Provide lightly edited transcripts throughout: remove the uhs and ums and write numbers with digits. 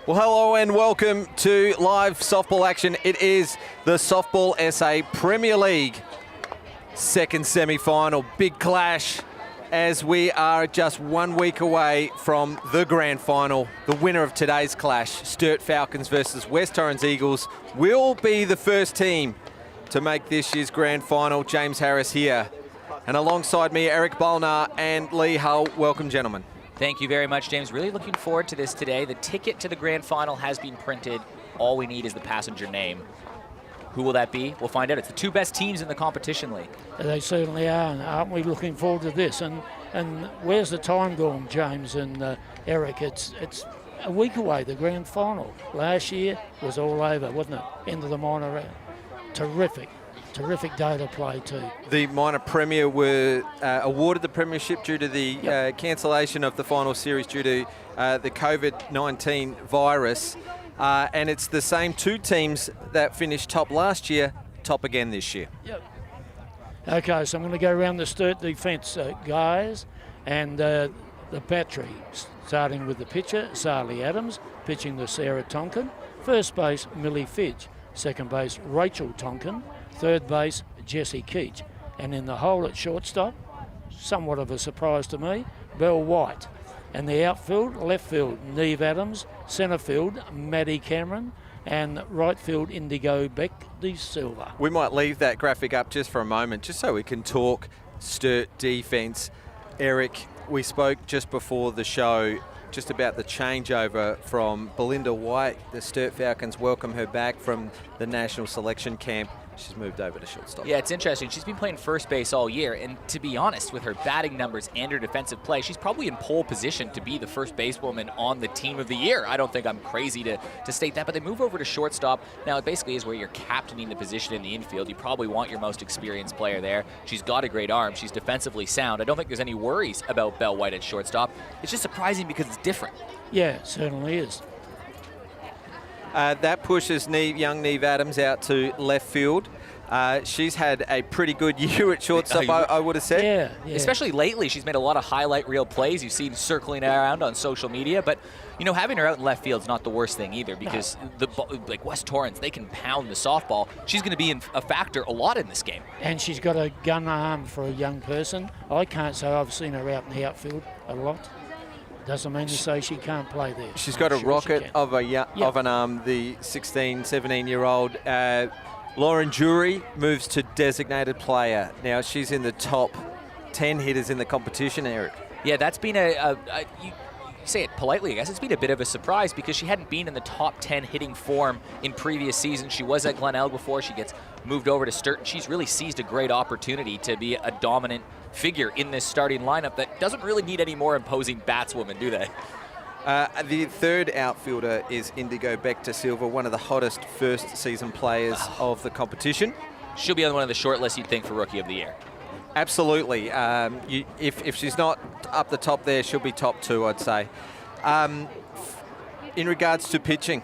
Well, hello and welcome to live softball action. It is the Softball SA Premier League second semi-final. Big clash as we are just 1 week away from the grand final. The winner of today's clash, Sturt Falcons versus West Torrens Eagles, will be the first team to make this year's grand final. James Harris here. And alongside me, Eric Bolnar and Lee Hull. Welcome, gentlemen. Thank you very much, James. Really looking forward to this today. The ticket to the grand final has been printed. All we need is the passenger name. Who will that be? We'll find out. It's the two best teams in the competition league. They certainly are, and aren't we looking forward to this? And where's the time gone, James and Eric? It's a week away, the grand final. Last year was all over, wasn't it? End of the minor round. Terrific day to play too. The minor premier were awarded the premiership due to the cancellation of the final series due to the COVID-19 virus. And it's the same two teams that finished top last year, top again this year. Yep. Okay, so I'm going to go around the Sturt defence, guys, and the battery, starting with the pitcher, Zali Adams, pitching to Sarah Tonkin. First base, Millie Fidge. Second base, Rachel Tonkin. Third base, Jessie Keach. And in the hole at shortstop, somewhat of a surprise to me, Beal White. And the outfield, left field, Neve Adams. Centre field, Maddie Cameron. And right field, Indigo Beck de Silva. We might leave that graphic up just for a moment, just so we can talk Sturt defence. Eric, we spoke just before the show just about the changeover from Belinda White. The Sturt Falcons welcome her back from the national selection camp. She's moved over to shortstop. Yeah, it's interesting. She's been playing first base all year, and to be honest, with her batting numbers and her defensive play, she's probably in pole position to be the first basewoman on the team of the year. I don't think I'm crazy to state that, but they move over to shortstop. Now, it basically is where you're captaining the position in the infield. You probably want your most experienced player there. She's got a great arm. She's defensively sound. I don't think there's any worries about Beal White at shortstop. It's just surprising because it's different. Yeah, it certainly is. That pushes young Neve Adams out to left field. She's had a pretty good year at shortstop, I would have said. Yeah. Especially lately, she's made a lot of highlight reel plays. You've seen circling around on social media, but you know, having her out in left field is not the worst thing either, because like West Torrens, they can pound the softball. She's going to be a factor a lot in this game. And she's got a gun arm for a young person. I can't say I've seen her out in the outfield a lot. Doesn't mean to say she can't play there. She's got a rocket of an arm. The 16, 17-year-old Lauren Jury moves to designated player. Now she's in the top 10 hitters in the competition, Eric. Yeah, that's been you say it politely, I guess, it's been a bit of a surprise because she hadn't been in the top 10 hitting form in previous seasons. She was at Glenelg before. She gets moved over to Sturt, and she's really seized a great opportunity to be a dominant figure in this starting lineup that doesn't really need any more imposing batswomen, do they? The third outfielder is Indigo Beck de Silva, one of the hottest first season players of the competition. She'll be on one of the short lists, you'd think, for Rookie of the Year. Absolutely. If she's not up the top there, she'll be top two, I'd say. In regards to pitching,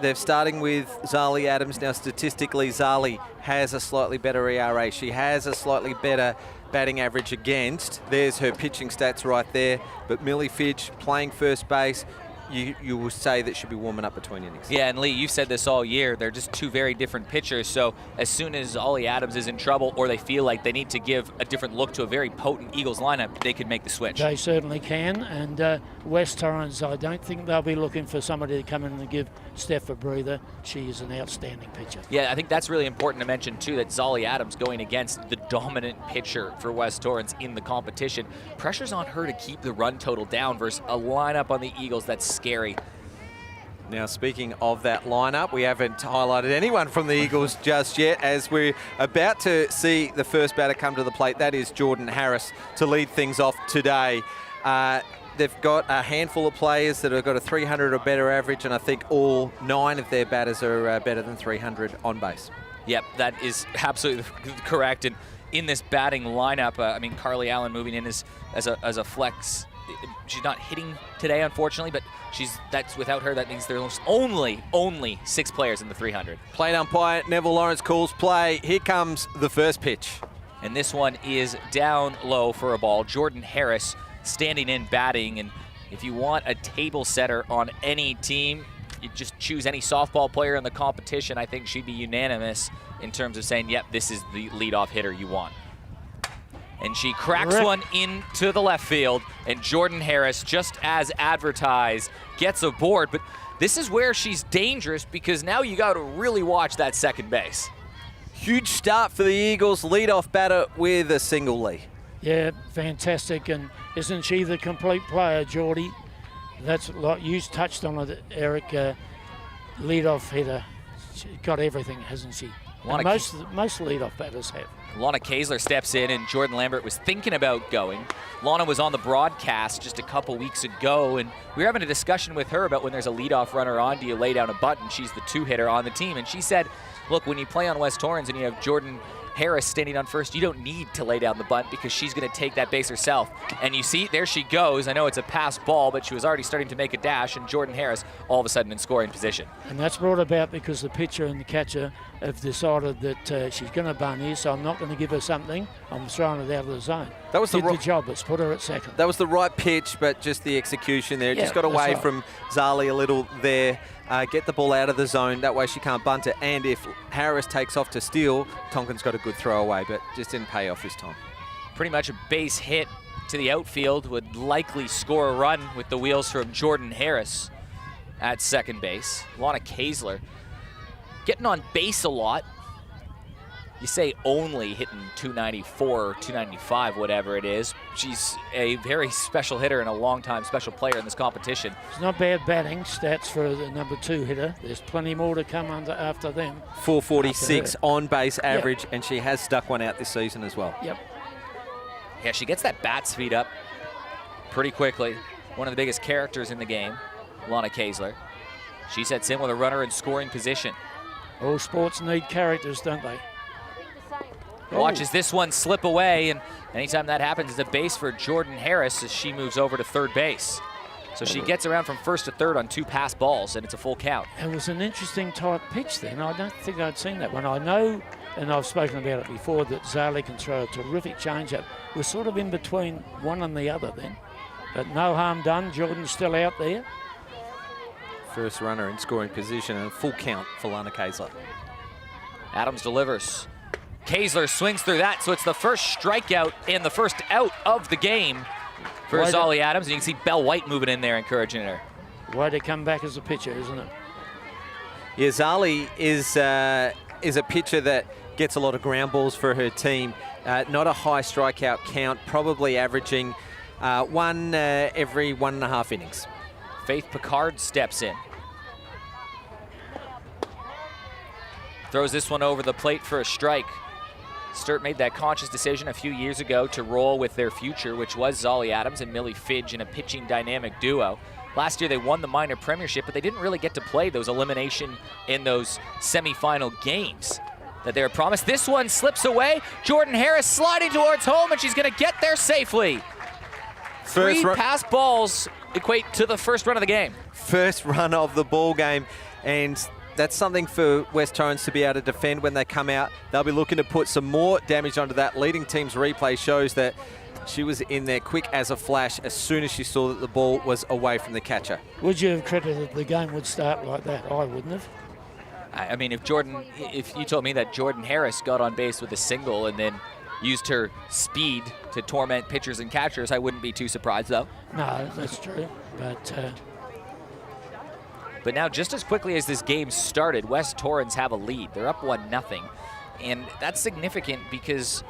they're starting with Zali Adams. Now, statistically, Zali has a slightly better ERA. She has a slightly better batting average against. There's her pitching stats right there. But Millie Fidge playing first base, you will say that should be warming up between innings. Yeah, and Lee, you've said this all year. They're just two very different pitchers. So as soon as Ollie Adams is in trouble or they feel like they need to give a different look to a very potent Eagles lineup, they could make the switch. They certainly can. And West Torrens, I don't think they'll be looking for somebody to come in and give Steph a breather. She is an outstanding pitcher. Yeah, I think that's really important to mention, too, that Zali Adams going against the dominant pitcher for West Torrens in the competition. Pressure's on her to keep the run total down versus a lineup on the Eagles that's scary. Now, speaking of that lineup, we haven't highlighted anyone from the Eagles just yet, as we're about to see the first batter come to the plate. That is Jordan Harris to lead things off today. They've got a handful of players that have got a 300 or better average, and I think all 9 of their batters are better than 300 on base. Yep, that is absolutely correct. And in this batting lineup, I mean, Carly Allen moving in as a flex. She's not hitting today, unfortunately, but that's without her. That means there's only 6 players in the 300. Plate umpire Neville Lawrence calls play. Here comes the first pitch. And this one is down low for a ball. Jordan Harris standing in batting, and If you want a table setter on any team, you just choose any softball player in the competition. I think she'd be unanimous in terms of saying, yep, this is the leadoff hitter you want. And she cracks one into the left field, and Jordan Harris, just as advertised, gets aboard. But this is where she's dangerous, because now you got to really watch that second base. Huge start for the Eagles, leadoff batter with a single, Lee. Yeah, fantastic. And isn't she the complete player, Geordie? That's like you touched on it, Eric. Leadoff hitter. She's got everything, hasn't she? Most leadoff batters have. Lana Kaesler steps in, and Jordan Lambert was thinking about going. Lana was on the broadcast just a couple weeks ago, and we were having a discussion with her about when there's a leadoff runner on, do you lay down a bunt? And she's the two-hitter on the team. And she said, look, when you play on West Torrens and you have Jordan Harris standing on first, you don't need to lay down the bunt because she's going to take that base herself. And you see, there she goes. I know it's a pass ball, but she was already starting to make a dash, and Jordan Harris all of a sudden in scoring position. And that's brought about because the pitcher and the catcher have decided that she's going to bunt here, so I'm not going to give her something. I'm throwing it out of the zone. That was the job. Let's put her at second. That was the right pitch, but just the execution there. Yeah, just got away right. from Zali a little there. Get the ball out of the zone. That way she can't bunt it. And if Harris takes off to steal, Tonkin's got a good throw away, but just didn't pay off this time. Pretty much a base hit to the outfield would likely score a run with the wheels from Jordan Harris at second base. Lana Kaesler getting on base a lot. You say only hitting 294 or 295, whatever it is. She's a very special hitter and a long-time special player in this competition. It's not bad batting stats for the number 2 hitter. There's plenty more to come after them. 446 on base average, and she has stuck one out this season as well. Yep. Yeah, she gets that bat speed up pretty quickly. One of the biggest characters in the game, Lana Kaesler. She sets in with a runner in scoring position. All sports need characters, don't they? Watches this one slip away, and anytime that happens, it's a base for Jordan Harris as she moves over to third base. So she gets around from first to third on 2 pass balls, and it's a full count. It was an interesting type pitch then. I don't think I'd seen that one. I know, and I've spoken about it before, that Zali can throw a terrific changeup. We're sort of in between one and the other then. But no harm done. Jordan's still out there. First runner in scoring position and full count for Lana Kaesler. Adams delivers. Kaesler swings through that, so it's the first strikeout and the first out of the game for Zali Adams. And you can see Belle White moving in there, encouraging her. Way to come back as a pitcher, isn't it? Yeah, Zali is a pitcher that gets a lot of ground balls for her team. Not a high strikeout count, probably averaging one every 1.5 innings. Faith Picard steps in. Throws this one over the plate for a strike. Sturt made that conscious decision a few years ago to roll with their future, which was Zali Adams and Millie Fidge in a pitching dynamic duo. Last year they won the minor premiership, but they didn't really get to play those elimination in those semifinal games that they were promised. This one slips away. Jordan Harris sliding towards home, and she's going to get there safely. 3 pass balls equate to the first run of the game. First run of the ball game, and that's something for West Torrens to be able to defend when they come out. They'll be looking to put some more damage onto that. Leading team's replay shows that she was in there quick as a flash as soon as she saw that the ball was away from the catcher. Would you have credited the game would start like that? I wouldn't have. I mean, if you told me that Jordan Harris got on base with a single and then used her speed to torment pitchers and catchers, I wouldn't be too surprised, though. No, that's true. But now, just as quickly as this game started, West Torrens have a lead. They're up 1-0. And that's significant because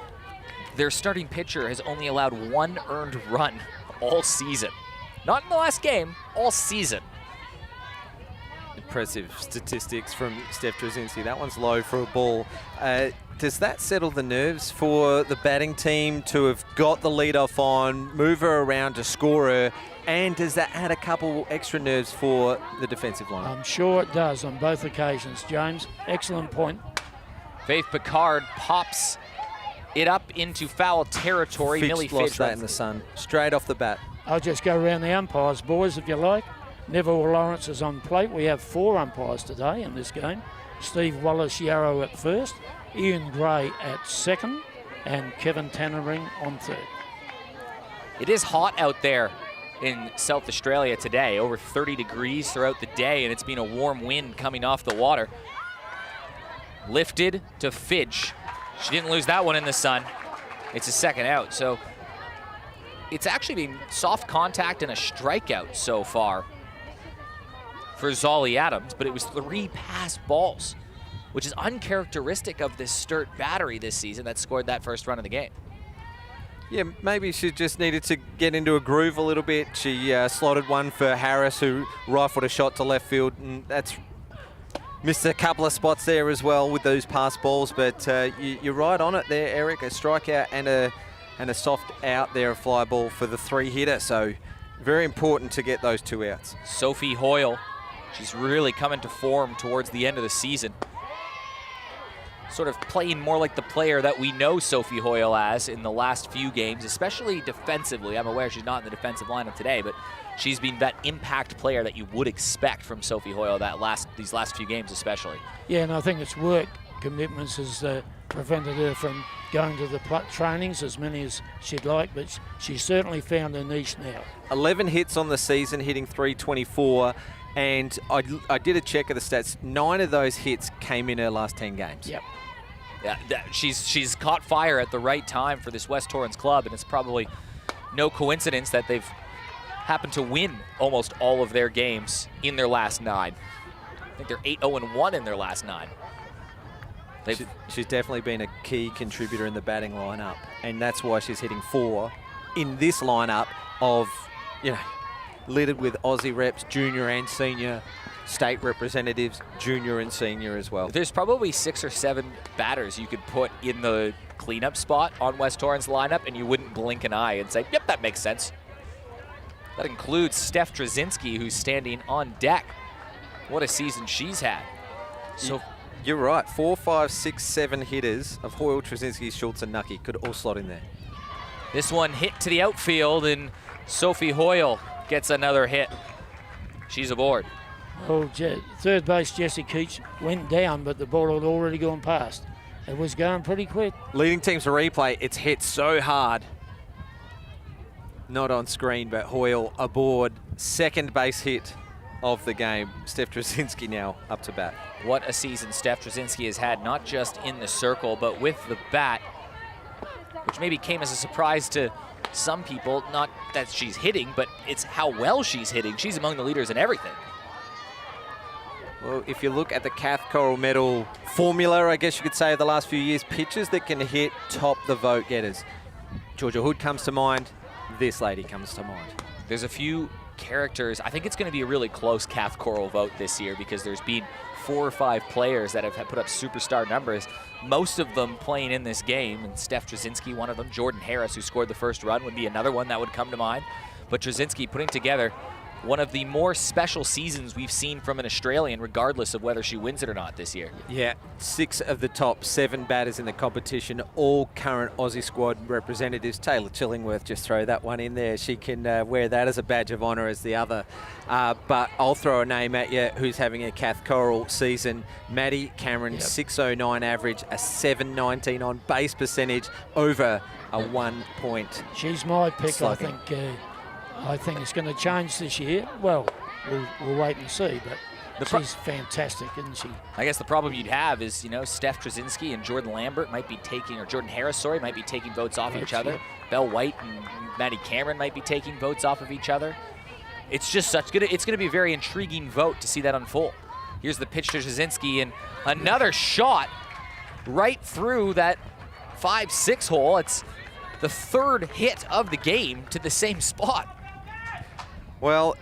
their starting pitcher has only allowed 1 earned run all season. Not in the last game, all season. Impressive statistics from Steph Jazinski. That one's low for a ball. Does that settle the nerves for the batting team to have got the leadoff on, move her around to score her, and does that add a couple extra nerves for the defensive line? I'm sure it does on both occasions, James. Excellent point. Faith Picard pops it up into foul territory. Millie Fidge lost Fidge that in the sun, straight off the bat. I'll just go around the umpires, boys, if you like. Neville Lawrence is on plate. We have 4 umpires today in this game. Steve Wallace-Yarrow at first, Ian Gray at second, and Kevin Tannering on third. It is hot out there in South Australia today. Over 30 degrees throughout the day, and it's been a warm wind coming off the water. Lifted to Fidge. She didn't lose that one in the sun. It's a second out, so it's actually been soft contact and a strikeout so far for Zolly Adams, but it was 3 pass balls, which is uncharacteristic of this Sturt battery this season that scored that first run of the game. Yeah, maybe she just needed to get into a groove a little bit. She slotted one for Harris, who rifled a shot to left field, and that's missed a couple of spots there as well with those pass balls. But you're right on it there, Eric. A strikeout and a soft out there, a fly ball for the 3-hitter. So very important to get those 2 outs. Sophie Hoyle, she's really coming to form towards the end of the season. Sort of playing more like the player that we know Sophie Hoyle as in the last few games, especially defensively. I'm aware she's not in the defensive lineup today, but she's been that impact player that you would expect from Sophie Hoyle these last few games especially. Yeah, and I think it's work commitments has prevented her from going to the trainings as many as she'd like, but she certainly found her niche now. 11 hits on the season, hitting .324, and I did a check of the stats. 9 of those hits came in her last 10 games. Yep. Yeah, she's caught fire at the right time for this West Torrens club, and it's probably no coincidence that they've happened to win almost all of their games in their last 9. I think they're 8-0-1 in their last 9. She's definitely been a key contributor in the batting lineup, and that's why she's hitting 4 in this lineup of, littered with Aussie reps, junior and senior, state representatives, junior and senior as well. There's probably 6 or 7 batters you could put in the cleanup spot on West Torrens lineup, and you wouldn't blink an eye and say, yep, that makes sense. That includes Steph Jazinski, who's standing on deck. What a season she's had. So you're right. 4, 5, 6, 7 hitters of Hoyle, Trzynski, Schultz, and Nucky could all slot in there. This one hit to the outfield, and Sophie Hoyle gets another hit. She's aboard. Oh, third base Jesse Keach went down, but the ball had already gone past. It was going pretty quick. Leading teams to replay. It's hit so hard. Not on screen, but Hoyle aboard. Second base hit of the game. Steph Jazinski now up to bat. What a season Steph Jazinski has had, not just in the circle, but with the bat, which maybe came as a surprise to some people. Not that she's hitting, but it's how well she's hitting. She's among the leaders in everything. Well, if you look at the Kath Coral Medal formula, I guess you could say, of the last few years, pitchers that can hit top the vote getters. Georgia Hood comes to mind. This lady comes to mind. There's a few characters. I think it's going to be a really close Kath Coral vote this year because there's been 4 or 5 players that have put up superstar numbers, most of them playing in this game, and Steph Jazinski, one of them. Jordan Harris, who scored the first run, would be another one that would come to mind. But Jazinski putting together one of the more special seasons we've seen from an Australian, regardless of whether she wins it or not this year. Yeah, 6 of the top 7 batters in the competition, all current Aussie squad representatives. Taylor Chillingworth, just throw that one in there. She can wear that as a badge of honour as the other. But I'll throw a name at you who's having a Kath Coral season. Maddie Cameron, 609 average, a 719 on base percentage, over a 1 point. She's my pick, slugging. I think it's going to change this year. Well, we'll wait and see, but she's fantastic, isn't she? I guess the problem you'd have is, Steph Jazinski and Jordan Lambert might be taking, or Jordan Harris, sorry, might be taking votes off each other. Belle White and Maddie Cameron might be taking votes off of each other. It's just it's going to be a very intriguing vote to see that unfold. Here's the pitch to Jazinski, and another shot right through that 5-6 hole. It's the 3rd hit of the game to the same spot. Well,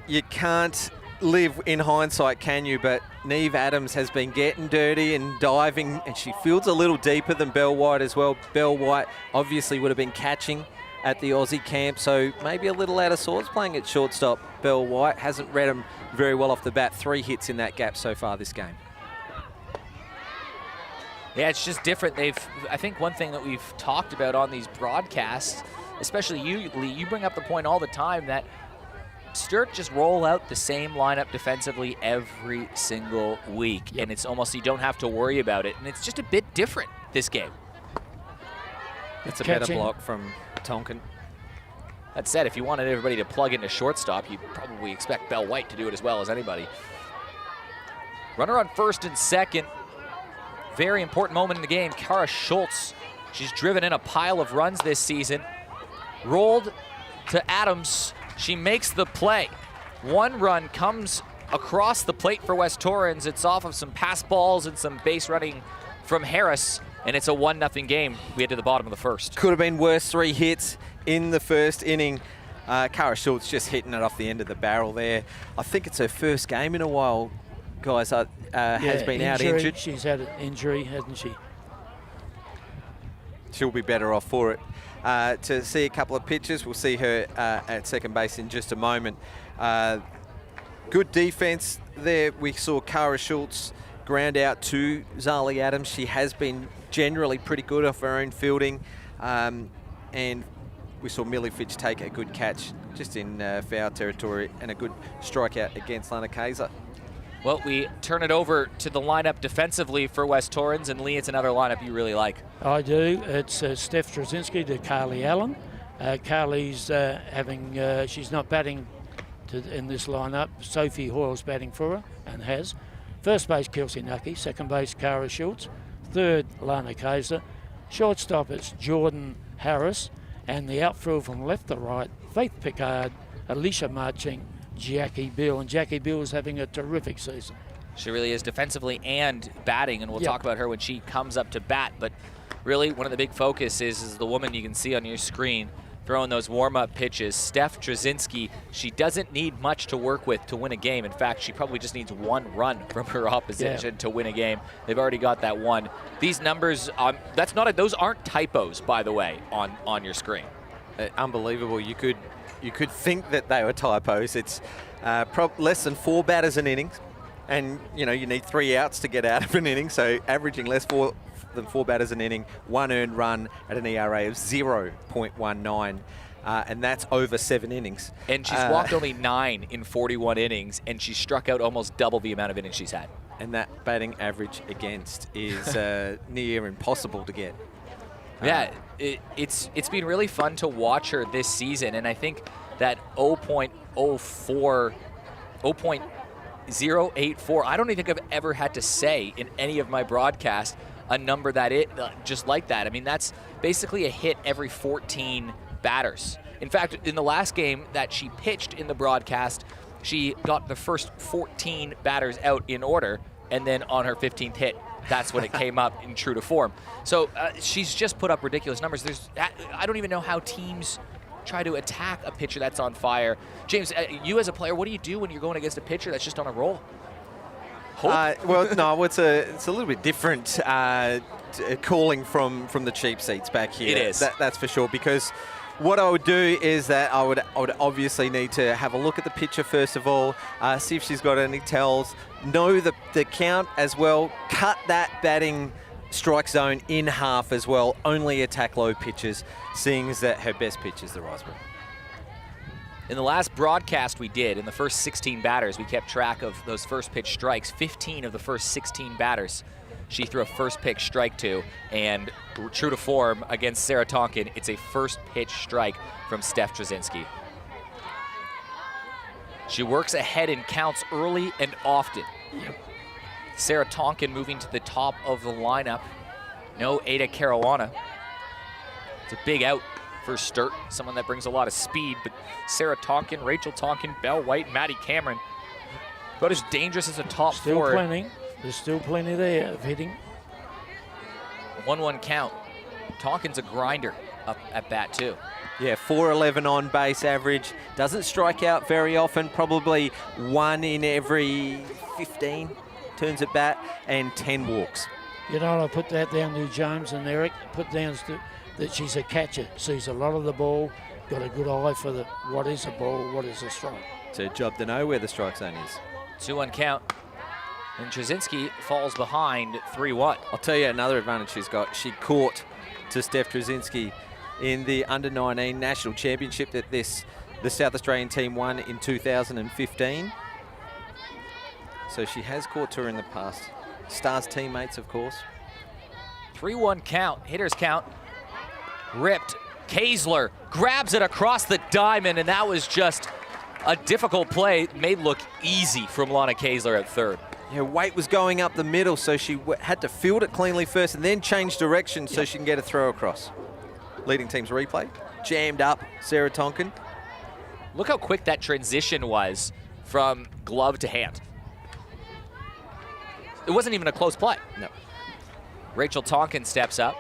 you can't live in hindsight, can you? But Neve Adams has been getting dirty and diving, and she fields a little deeper than Belle White as well. Belle White obviously would have been catching at the Aussie camp, so maybe a little out of sorts playing at shortstop. Belle White hasn't read him very well off the bat. 3 hits in that gap so far this game. Yeah, it's just different. I think one thing that we've talked about on these broadcasts, especially you, Lee, you bring up the point all the time that Sturt just roll out the same lineup defensively every single week, and it's almost, you don't have to worry about it, and it's just a bit different this game. It's a better block from Tonkin. That said, if you wanted everybody to plug into shortstop, you'd probably expect Belle White to do it as well as anybody. Runner on first and second. Very important moment in the game. Kara Schultz, she's driven in a pile of runs this season. Rolled to Adams. She makes the play. One run comes across the plate for West Torrens. It's off of some pass balls and some base running from Harris, and it's a 1-0 game. We head to the bottom of the first. Could have been worse. 3 hits in the first inning. Kara Schultz just hitting it off the end of the barrel there. I think it's her first game in a while, guys. Has been out injured. She's had an injury, hasn't she? She'll be better off for it. To see a couple of pitches, we'll see her at second base in just a moment. Good defense there. We saw Kara Schultz ground out to Zali Adams. She has been generally pretty good off her own fielding. And we saw Millie Fitch take a good catch just in foul territory and a good strikeout against Lana Kaiser. Well, we turn it over to the lineup defensively for West Torrens, and Lee, it's another lineup you really like. I do. It's Steph Jazinski to Carly Allen. Carly's she's not batting in this lineup. Sophie Hoyle's batting for her and has. First base, Kelsey Nucky. Second base, Kara Schultz. Third, Lana Kaiser. Shortstop, it's Jordan Harris. And the outfield from left to right, Faith Pickard, Alicia Marching, Jackie Beal, and Jackie Beal is having a terrific season. She really is defensively and batting, and we'll talk about her when she comes up to bat. But really, one of the big focus is the woman you can see on your screen throwing those warm-up pitches. Steph Jazinski, she doesn't need much to work with to win a game. In fact, she probably just needs one run from her opposition to win a game. They've already got that one. These numbers, those aren't typos, by the way, on your screen. Unbelievable. You could think that they were typos. It's less than 4 batters an inning, and you need 3 outs to get out of an inning. So averaging less than 4 batters an inning, 1 earned run at an ERA of 0.19, and that's over 7 innings. And she's walked only 9 in 41 innings, and she struck out almost double the amount of innings she's had. And that batting average against is near impossible to get. Yeah, it's been really fun to watch her this season, and I think that 0.04, 0.084, I don't even think I've ever had to say in any of my broadcasts a number just like that. I mean, that's basically a hit every 14 batters. In fact, in the last game that she pitched in the broadcast, she got the first 14 batters out in order, and then on her 15th hit, that's when it came up in true to form. So she's just put up ridiculous numbers. I don't even know how teams try to attack a pitcher that's on fire. James, you as a player, what do you do when you're going against a pitcher that's just on a roll? Well, no, it's a little bit different calling from the cheap seats back here. It is. That's for sure, because what I would do is that I would obviously need to have a look at the pitcher first of all, see if she's got any tells, know the count as well, cut that batting strike zone in half as well, only attack low pitches, seeing as that her best pitch is the Riseborough. In the last broadcast we did, in the first 16 batters, we kept track of those first pitch strikes. 15 of the first 16 batters she threw a first pitch strike to, and true to form against Sarah Tonkin, it's a first pitch strike from Steph Jazinski. She works ahead in counts early and often. Yep. Sarah Tonkin moving to the top of the lineup. No Ada Caruana. It's a big out for Sturt, someone that brings a lot of speed, but Sarah Tonkin, Rachel Tonkin, Belle White, Maddie Cameron, about as dangerous as a top four. There's still plenty there of hitting. 1-1 count. Tonkin's a grinder up at bat too. Yeah, 411 on base average. Doesn't strike out very often, probably 1 in every 15 turns at bat, and 10 walks. You know, I put that down to James and Eric. Put down that she's a catcher, sees a lot of the ball, got a good eye for what is a ball, what is a strike. It's her job to know where the strike zone is. 2-1 count. And Jazinski falls behind 3-1. I'll tell you another advantage she's got. She caught to Steph Jazinski in the Under-19 National Championship that the South Australian team won in 2015. So she has caught to her in the past. Stars teammates, of course. 3-1 count, hitters count. Ripped Kaesler grabs it across the diamond, and that was just a difficult play. Made look easy from Lana Kaesler at third. Yeah, weight was going up the middle, so she had to field it cleanly first and then change direction so she can get a throw across. Leading team's replay. Jammed up, Sarah Tonkin. Look how quick that transition was from glove to hand. It wasn't even a close play. No. Rachel Tonkin steps up.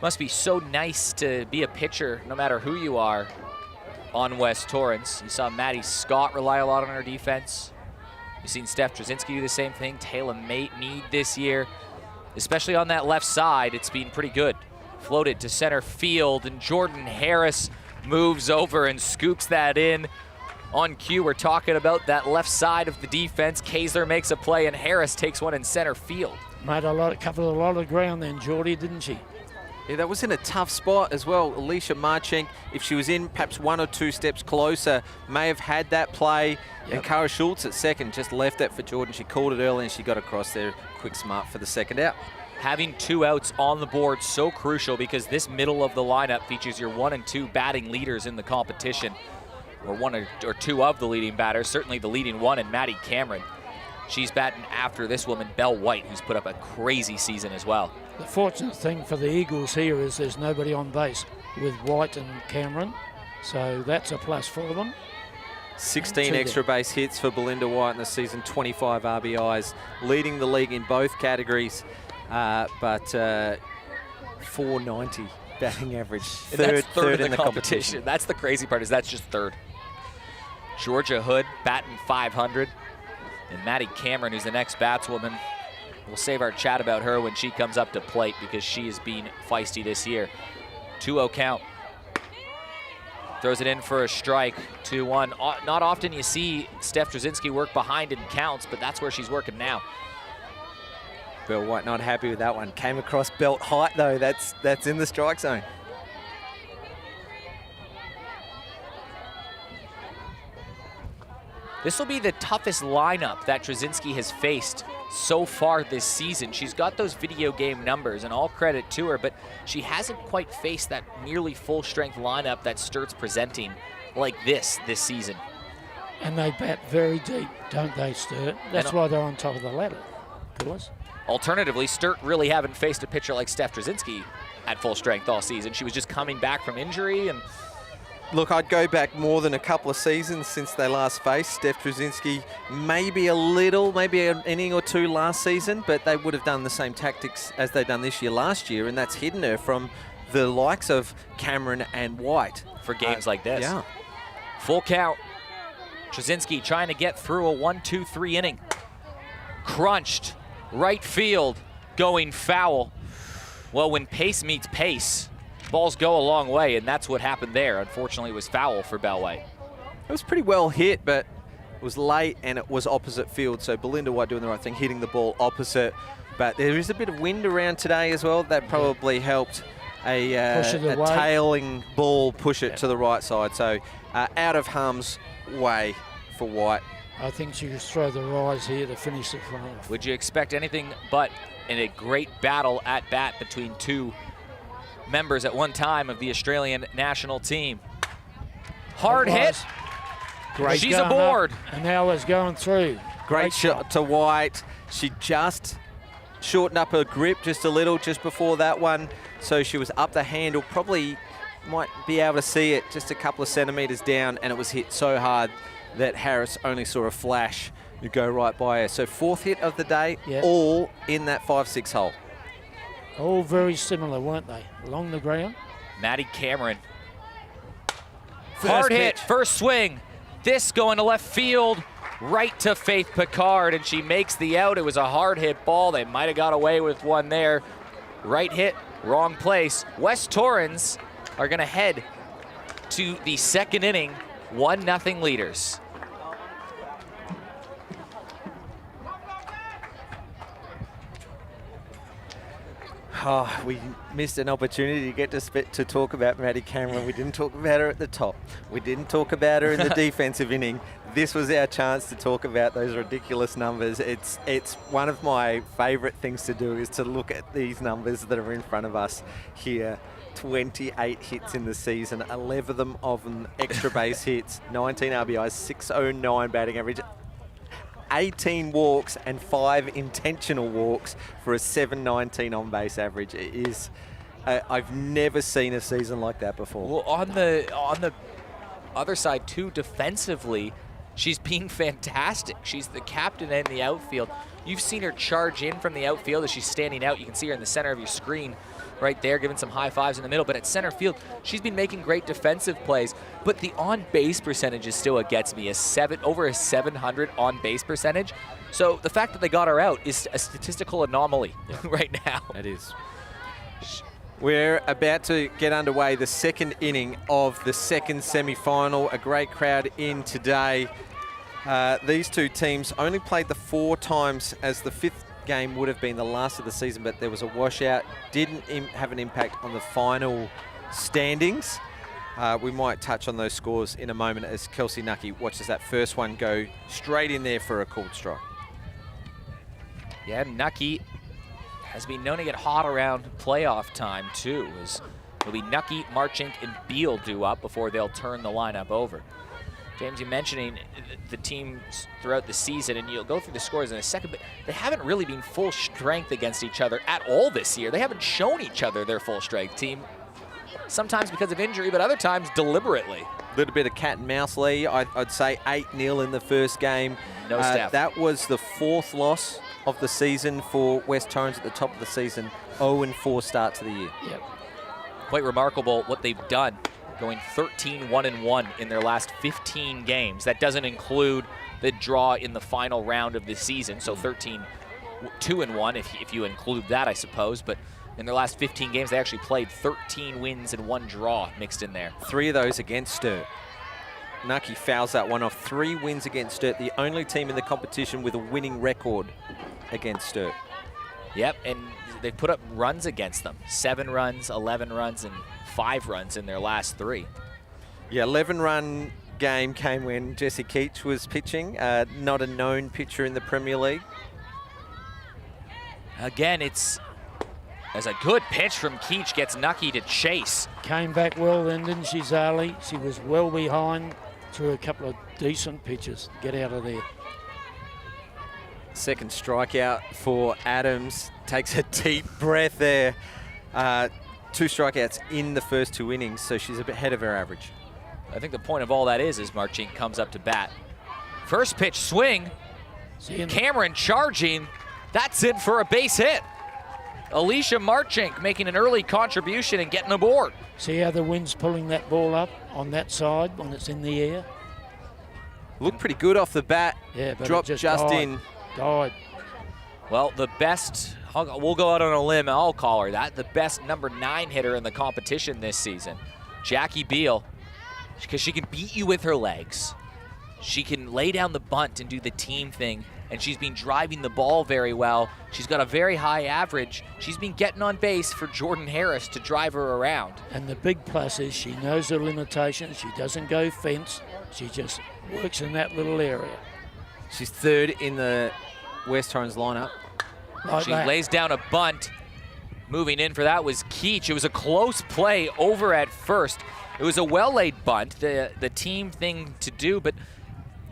Must be so nice to be a pitcher, no matter who you are, on West Torrens. You saw Maddie Scott rely a lot on her defense. You've seen Steph Jazinski do the same thing. Taylor Mead this year. Especially on that left side, it's been pretty good. Floated to center field, and Jordan Harris moves over and scoops that in. On cue, we're talking about that left side of the defense. Kaesler makes a play, and Harris takes one in center field. Made covered a lot of ground then, Geordie, didn't she? Yeah, that was in a tough spot as well. Alicia Marchenk, if she was in perhaps 1 or 2 steps closer, may have had that play. Yep. And Cara Schultz at second just left it for Jordan. She called it early and she got across there quick smart for the second out. Having 2 outs on the board, so crucial because this middle of the lineup features your 1 and 2 batting leaders in the competition, or 1 or 2 of the leading batters, certainly the leading one in Maddie Cameron. She's batting after this woman, Belle White, who's put up a crazy season as well. The fortunate thing for the Eagles here is there's nobody on base with White and Cameron, so that's a plus for them. 16 extra base hits for Belinda White in the season, 25 RBIs, leading the league in both categories, but 490 batting average. Third in the competition. That's the crazy part, is that's just third. Georgia Hood batting 500. And Maddie Cameron, who's the next batswoman, we'll save our chat about her when she comes up to plate because she has been feisty this year. 2-0 count. Throws it in for a strike, 2-1. Not often you see Steph Jazinski work behind in counts, but that's where she's working now. Belle White not happy with that one. Came across belt height though, that's in the strike zone. This will be the toughest lineup that Jazinski has faced so far this season. She's got those video game numbers, and all credit to her, but she hasn't quite faced that nearly full-strength lineup that Sturt's presenting like this season. And they bat very deep, don't they, Sturt? That's why they're on top of the ladder, of course. Alternatively, Sturt really haven't faced a pitcher like Steph Jazinski at full strength all season. She was just coming back from injury, and look, I'd go back more than a couple of seasons since they last faced. Steph Jazinski, maybe an inning or 2 last season, but they would have done the same tactics as they done this year last year, and that's hidden her from the likes of Cameron and White. For games like this. Yeah. Full count. Jazinski trying to get through a 1-2-3 inning. Crunched. Right field. Going foul. Well, when pace meets pace, balls go a long way, and that's what happened there. Unfortunately, it was foul for Belle White. It was pretty well hit, but it was late and it was opposite field. So Belinda White doing the right thing, hitting the ball opposite. But there is a bit of wind around today as well. That probably helped a tailing ball push it to the right side. So out of harm's way for White. I think she could throw the rise here to finish the front off. Would you expect anything but in a great battle at bat between 2 members at one time of the Australian national team? Hard hit. Great. She's aboard. And now it's going through. Great shot to White. She just shortened up her grip just a little just before that one. So she was up the handle, probably might be able to see it just a couple of centimeters down, and it was hit so hard that Harris only saw a flash to go right by her. So 4th hit of the day, all in that 5-6 hole. All very similar, weren't they? Along the ground. Maddie Cameron. Hard hit, first swing. This going to left field, right to Faith Picard, and she makes the out. It was a hard hit ball. They might have got away with one there. Right hit, wrong place. West Torrens are going to head to the 2nd inning, 1-0 leaders. Oh, we missed an opportunity to get to talk about Maddie Cameron. We didn't talk about her at the top. We didn't talk about her in the defensive inning. this was our chance to talk about those ridiculous numbers. It's one of my favourite things to do is to look at these numbers that are in front of us here. 28 hits in the season, 11 of them extra base hits, 19 RBIs, 609 batting average, 18 walks and 5 intentional walks for a 719 on base average. It is, I've never seen a season like that before. Well, on the other side too, defensively, she's being fantastic. She's the captain in the outfield. You've seen her charge in from the outfield as she's standing out. You can see her in the center of your screen right there, giving some high fives in the middle. But at center field, she's been making great defensive plays. But the on-base percentage is still what gets me, over a 700 on-base percentage. So the fact that they got her out is a statistical anomaly right now. It is. We're about to get underway, the second inning of the second semi-final. A great crowd in today. These two teams only played the 4 times, as the 5th game would have been the last of the season, but there was a washout. Didn't have an impact on the final standings. We might touch on those scores in a moment as Kelsey Nucky watches that first one go straight in there for a called strike. Yeah, Nucky has been known to get hot around playoff time too, as it'll be Nucky, Marchink, and Beal due up before they'll turn the lineup over. James, you're mentioning the teams throughout the season, and you'll go through the scores in a second, but they haven't really been full strength against each other at all this year. They haven't shown each other their full strength team, sometimes because of injury, but other times deliberately. A little bit of cat and mouse, Lee. I'd say 8-0 in the first game. No Steph. That was the 4th loss of the season for West Torrens at the top of the season. 0-4 start to the year. Yep. Quite remarkable what they've done, going 13-1-1 in their last 15 games. That doesn't include the draw in the final round of the season, so 13-2-1 if you include that, I suppose. But in their last 15 games, they actually played 13 wins and 1 draw mixed in there. 3 of those against Sturt. Nucky fouls that one off. 3 wins against Sturt, the only team in the competition with a winning record against Sturt. Yep, and they put up runs against them. 7 runs, 11 runs, and 5 runs in their last 3. Yeah, 11-run game came when Jesse Keach was pitching, not a known pitcher in the Premier League. Again, it's as a good pitch from Keach gets Nucky to chase. Came back well then, didn't she, Zali? She was well behind, threw a couple of decent pitches. Get out of there. Second strikeout for Adams. Takes a deep breath there. 2 strikeouts in the first 2 innings, so she's a bit ahead of her average. I think the point of all that is Marchink comes up to bat. First pitch swing. Cameron charging. That's it for a base hit. Alicia Marchink making an early contribution and getting aboard. See how the wind's pulling that ball up on that side when it's in the air? Looked pretty good off the bat. Yeah, but dropped it just died. in. Died. Well, the best, we'll go out on a limb, I'll call her that, the best number 9 hitter in the competition this season, Jackie Beal, because she can beat you with her legs. She can lay down the bunt and do the team thing, and she's been driving the ball very well. She's got a very high average. She's been getting on base for Jordan Harris to drive her around. And the big plus is she knows her limitations. She doesn't go fence. She just works in that little area. She's 3rd in the West Torrens lineup. Like She that. lays down a bunt. Moving in for that was Keach. It was a close play over at first. It was a well-laid bunt, the team thing to do, but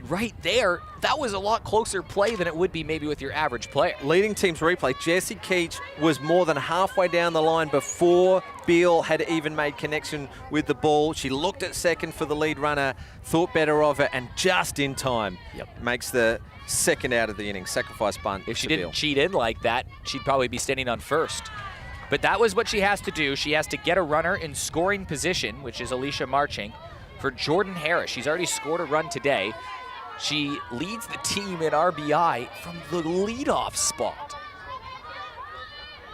right there, that was a lot closer play than it would be maybe with your average player. Leading teams replay, Jesse Keach was more than halfway down the line before Beal had even made connection with the ball. She looked at second for the lead runner, thought better of it, and just in time makes the second out of the inning, sacrifice bunt. If she to didn't Beal. cheat in like that, she'd probably be standing on first. But that was what she has to do. She has to get a runner in scoring position, which is Alicia Marchink, for Jordan Harris. She's already scored a run today. She leads the team in RBI from the leadoff spot.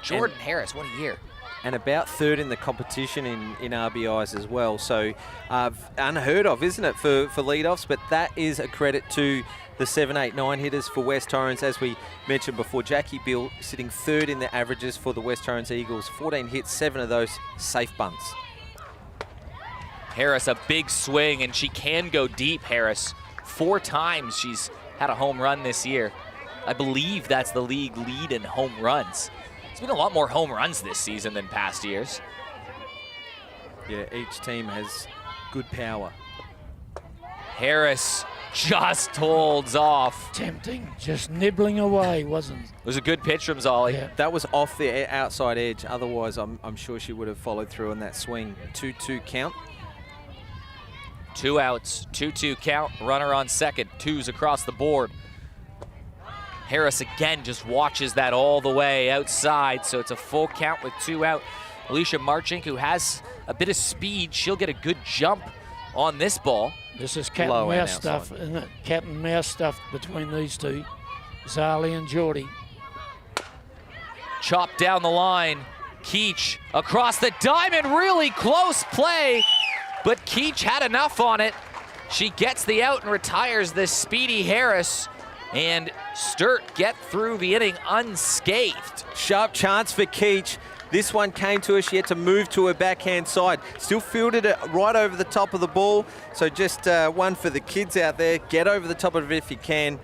Jordan Harris, what a year. And about 3rd in the competition in RBIs as well. So unheard of, isn't it, for leadoffs? But that is a credit to the 7, 8, 9 hitters for West Torrens. As we mentioned before, Jackie Beal sitting 3rd in the averages for the West Torrens Eagles. 14 hits, 7 of those safe bunts. Harris, a big swing, and she can go deep, Harris. 4 times she's had a home run this year. I believe that's the league lead in home runs. There's been a lot more home runs this season than past years. Yeah, each team has good power. Harris just holds off. Tempting, just nibbling away, wasn't it? It was a good pitch from Zolly. Yeah. That was off the outside edge. Otherwise, I'm sure she would have followed through on that swing. 2-2 count. 2 outs, 2-2 count, runner on second, 2s across the board. Harris again just watches that all the way outside, so it's a full count with 2 out. Alicia Marchink, who has a bit of speed, she'll get a good jump on this ball. This is cat Low and and mouse stuff, isn't it? Cat and mouse stuff between these two, Zali and Geordie. Chopped down the line, Keach across the diamond, really close play, but Keach had enough on it. She gets the out and retires this speedy Harris, and Sturt get through the inning unscathed. Sharp chance for Keach. This one came to her. She had to move to her backhand side. Still fielded it right over the top of the ball. So just one for the kids out there. Get over the top of it if you can.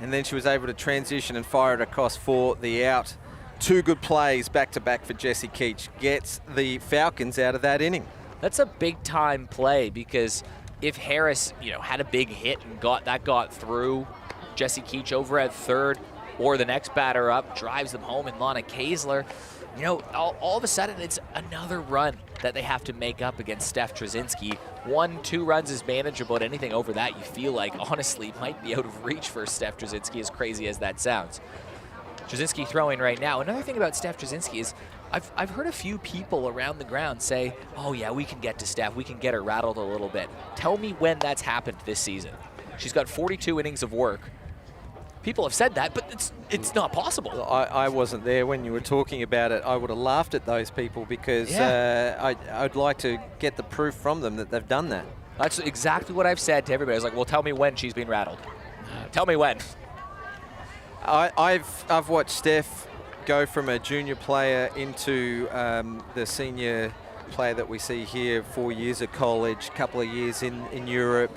And then she was able to transition and fire it across for the out. 2 good plays back-to-back for Jessie Keach. Gets the Falcons out of that inning. That's a big-time play, because if Harris, had a big hit and got through, Jessie Keach over at third, or the next batter up drives them home in Lana Kaesler, all of a sudden it's another run that they have to make up against Steph Jazinski. 1-2 runs is manageable, but anything over that you feel like honestly might be out of reach for Steph Jazinski, as crazy as that sounds. Jazinski throwing right now. Another thing about Steph Jazinski is I've heard a few people around the ground say, oh yeah, we can get to Steph, we can get her rattled a little bit. Tell me when that's happened this season. She's got 42 innings of work. People have said that, but it's not possible. I wasn't there when you were talking about it. I would have laughed at those people, because I'd like to get the proof from them that they've done that. That's exactly what I've said to everybody. I was like, well, tell me when she's been rattled. Tell me when. I've watched Steph go from a junior player into the senior player that we see here. 4 years at college, couple of years in Europe.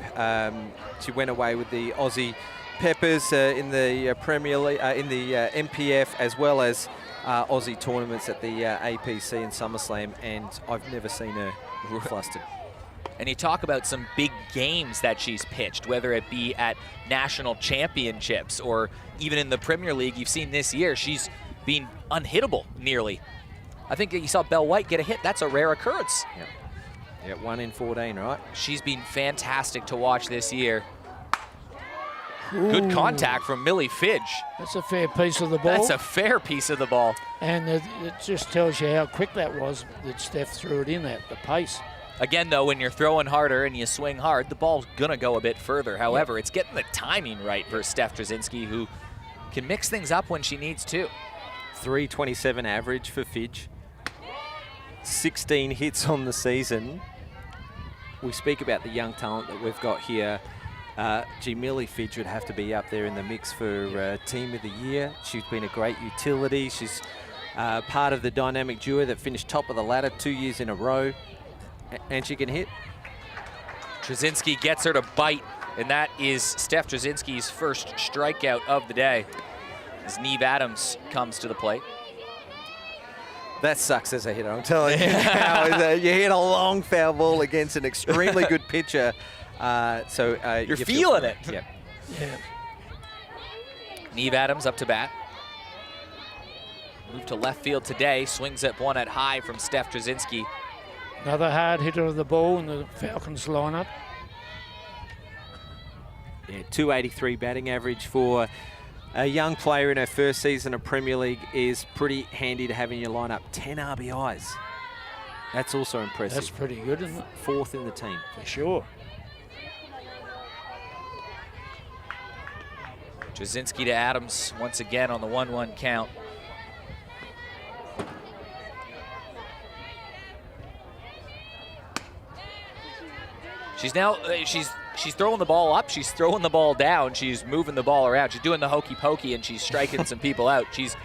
She went away with the Aussie Peppers in the Premier League, in the MPF, as well as Aussie tournaments at the APC and SummerSlam, and I've never seen her flustered. And you talk about some big games that she's pitched, whether it be at national championships or even in the Premier League. You've seen this year, she's been unhittable nearly. I think you saw Belle White get a hit. That's a rare occurrence. Yeah, 1 in 14, right? She's been fantastic to watch this year. Ooh. Good contact from Millie Fidge. That's a fair piece of the ball. That's a fair piece of the ball. And it just tells you how quick that was that Steph threw it in at, the pace. Again, though, when you're throwing harder and you swing hard, the ball's going to go a bit further. However, it's getting the timing right for Steph Jazinski, who can mix things up when she needs to. 327 average for Fidge. 16 hits on the season. We speak about the young talent that we've got here. Millie Fidge would have to be up there in the mix for Team of the Year. She's been a great utility. She's part of the dynamic duo that finished top of the ladder 2 years in a row. And she can hit. Jazinski gets her to bite, and that is Steph Jazinski's first strikeout of the day, as Neve Adams comes to the plate. That sucks as a hitter, I'm telling you. You hit a long foul ball against an extremely good pitcher. You're feeling it. Yep. Yeah. Neve Adams up to bat. Moved to left field today. Swings at one at high from Steph Jazinski. Another hard hitter of the ball in the Falcons lineup. Yeah, 283 batting average for a young player in her first season of Premier League is pretty handy to have in your lineup. 10 RBIs. That's also impressive. That's pretty good, isn't it? 4th in the team. For sure. Jazinski to Adams once again on the 1-1 count. She's now, she's throwing the ball up, she's throwing the ball down, she's moving the ball around, she's doing the hokey pokey, and she's striking some people out. She's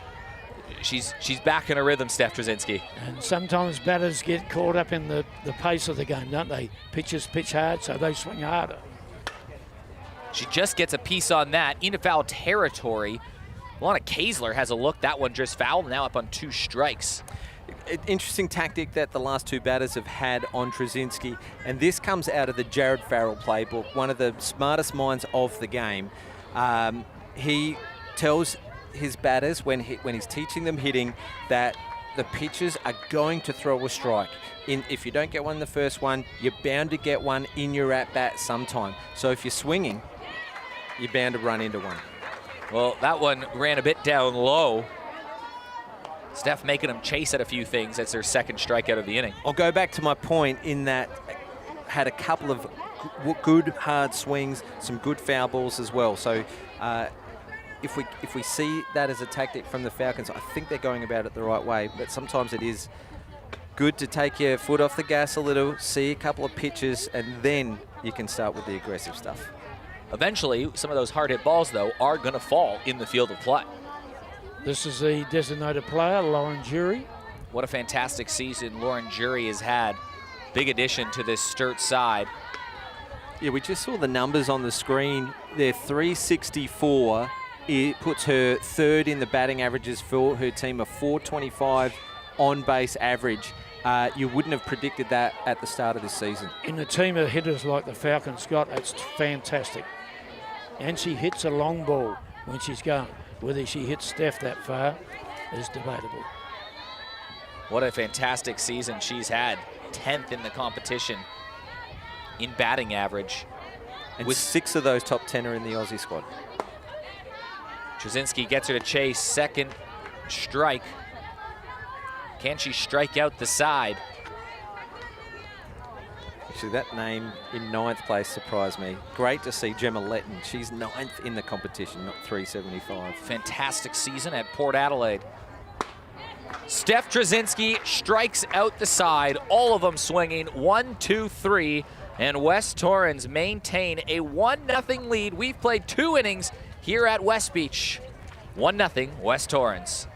back in her rhythm, Steph Jazinski. And sometimes batters get caught up in the pace of the game, don't they? Pitchers pitch hard, so they swing harder. She just gets a piece on that into foul territory. Lana Kaesler has a look. That one just fouled, now up on 2 strikes. Interesting tactic that the last 2 batters have had on Jazinski, and this comes out of the Jared Farrell playbook, one of the smartest minds of the game. He tells his batters when he's teaching them hitting that the pitchers are going to throw a strike. If you don't get one in the first one, you're bound to get one in your at-bat sometime. So if you're swinging, you're bound to run into one. Well, that one ran a bit down low. Steph making them chase at a few things. That's their second strikeout of the inning. I'll go back to my point in that had a couple of good hard swings, some good foul balls as well. So if we see that as a tactic from the Falcons, I think they're going about it the right way. But sometimes it is good to take your foot off the gas a little, see a couple of pitches, and then you can start with the aggressive stuff. Eventually, some of those hard hit balls, though, are going to fall in the field of play. This is the designated player, Lauren Jury. What a fantastic season Lauren Jury has had. Big addition to this Sturt side. Yeah, we just saw the numbers on the screen. They're 364. It puts her 3rd in the batting averages for her team, a 425 on-base average. You wouldn't have predicted that at the start of this season. In a team of hitters like the Falcons got, it's fantastic. And she hits a long ball when she's going. Whether she hits Steph that far is debatable. What a fantastic season she's had. 10th in the competition in batting average. And with 6 of those top 10 are in the Aussie squad. Jazinski gets her to chase, second strike. Can she strike out the side? Actually, that name in 9th place surprised me. Great to see Gemma Letton. She's 9th in the competition, not 375. Fantastic season at Port Adelaide. Steph Jazinski strikes out the side, all of them swinging, 1, 2, 3, and West Torrens maintain a 1-0 lead. We've played 2 innings here at West Beach. 1-0 West Torrens.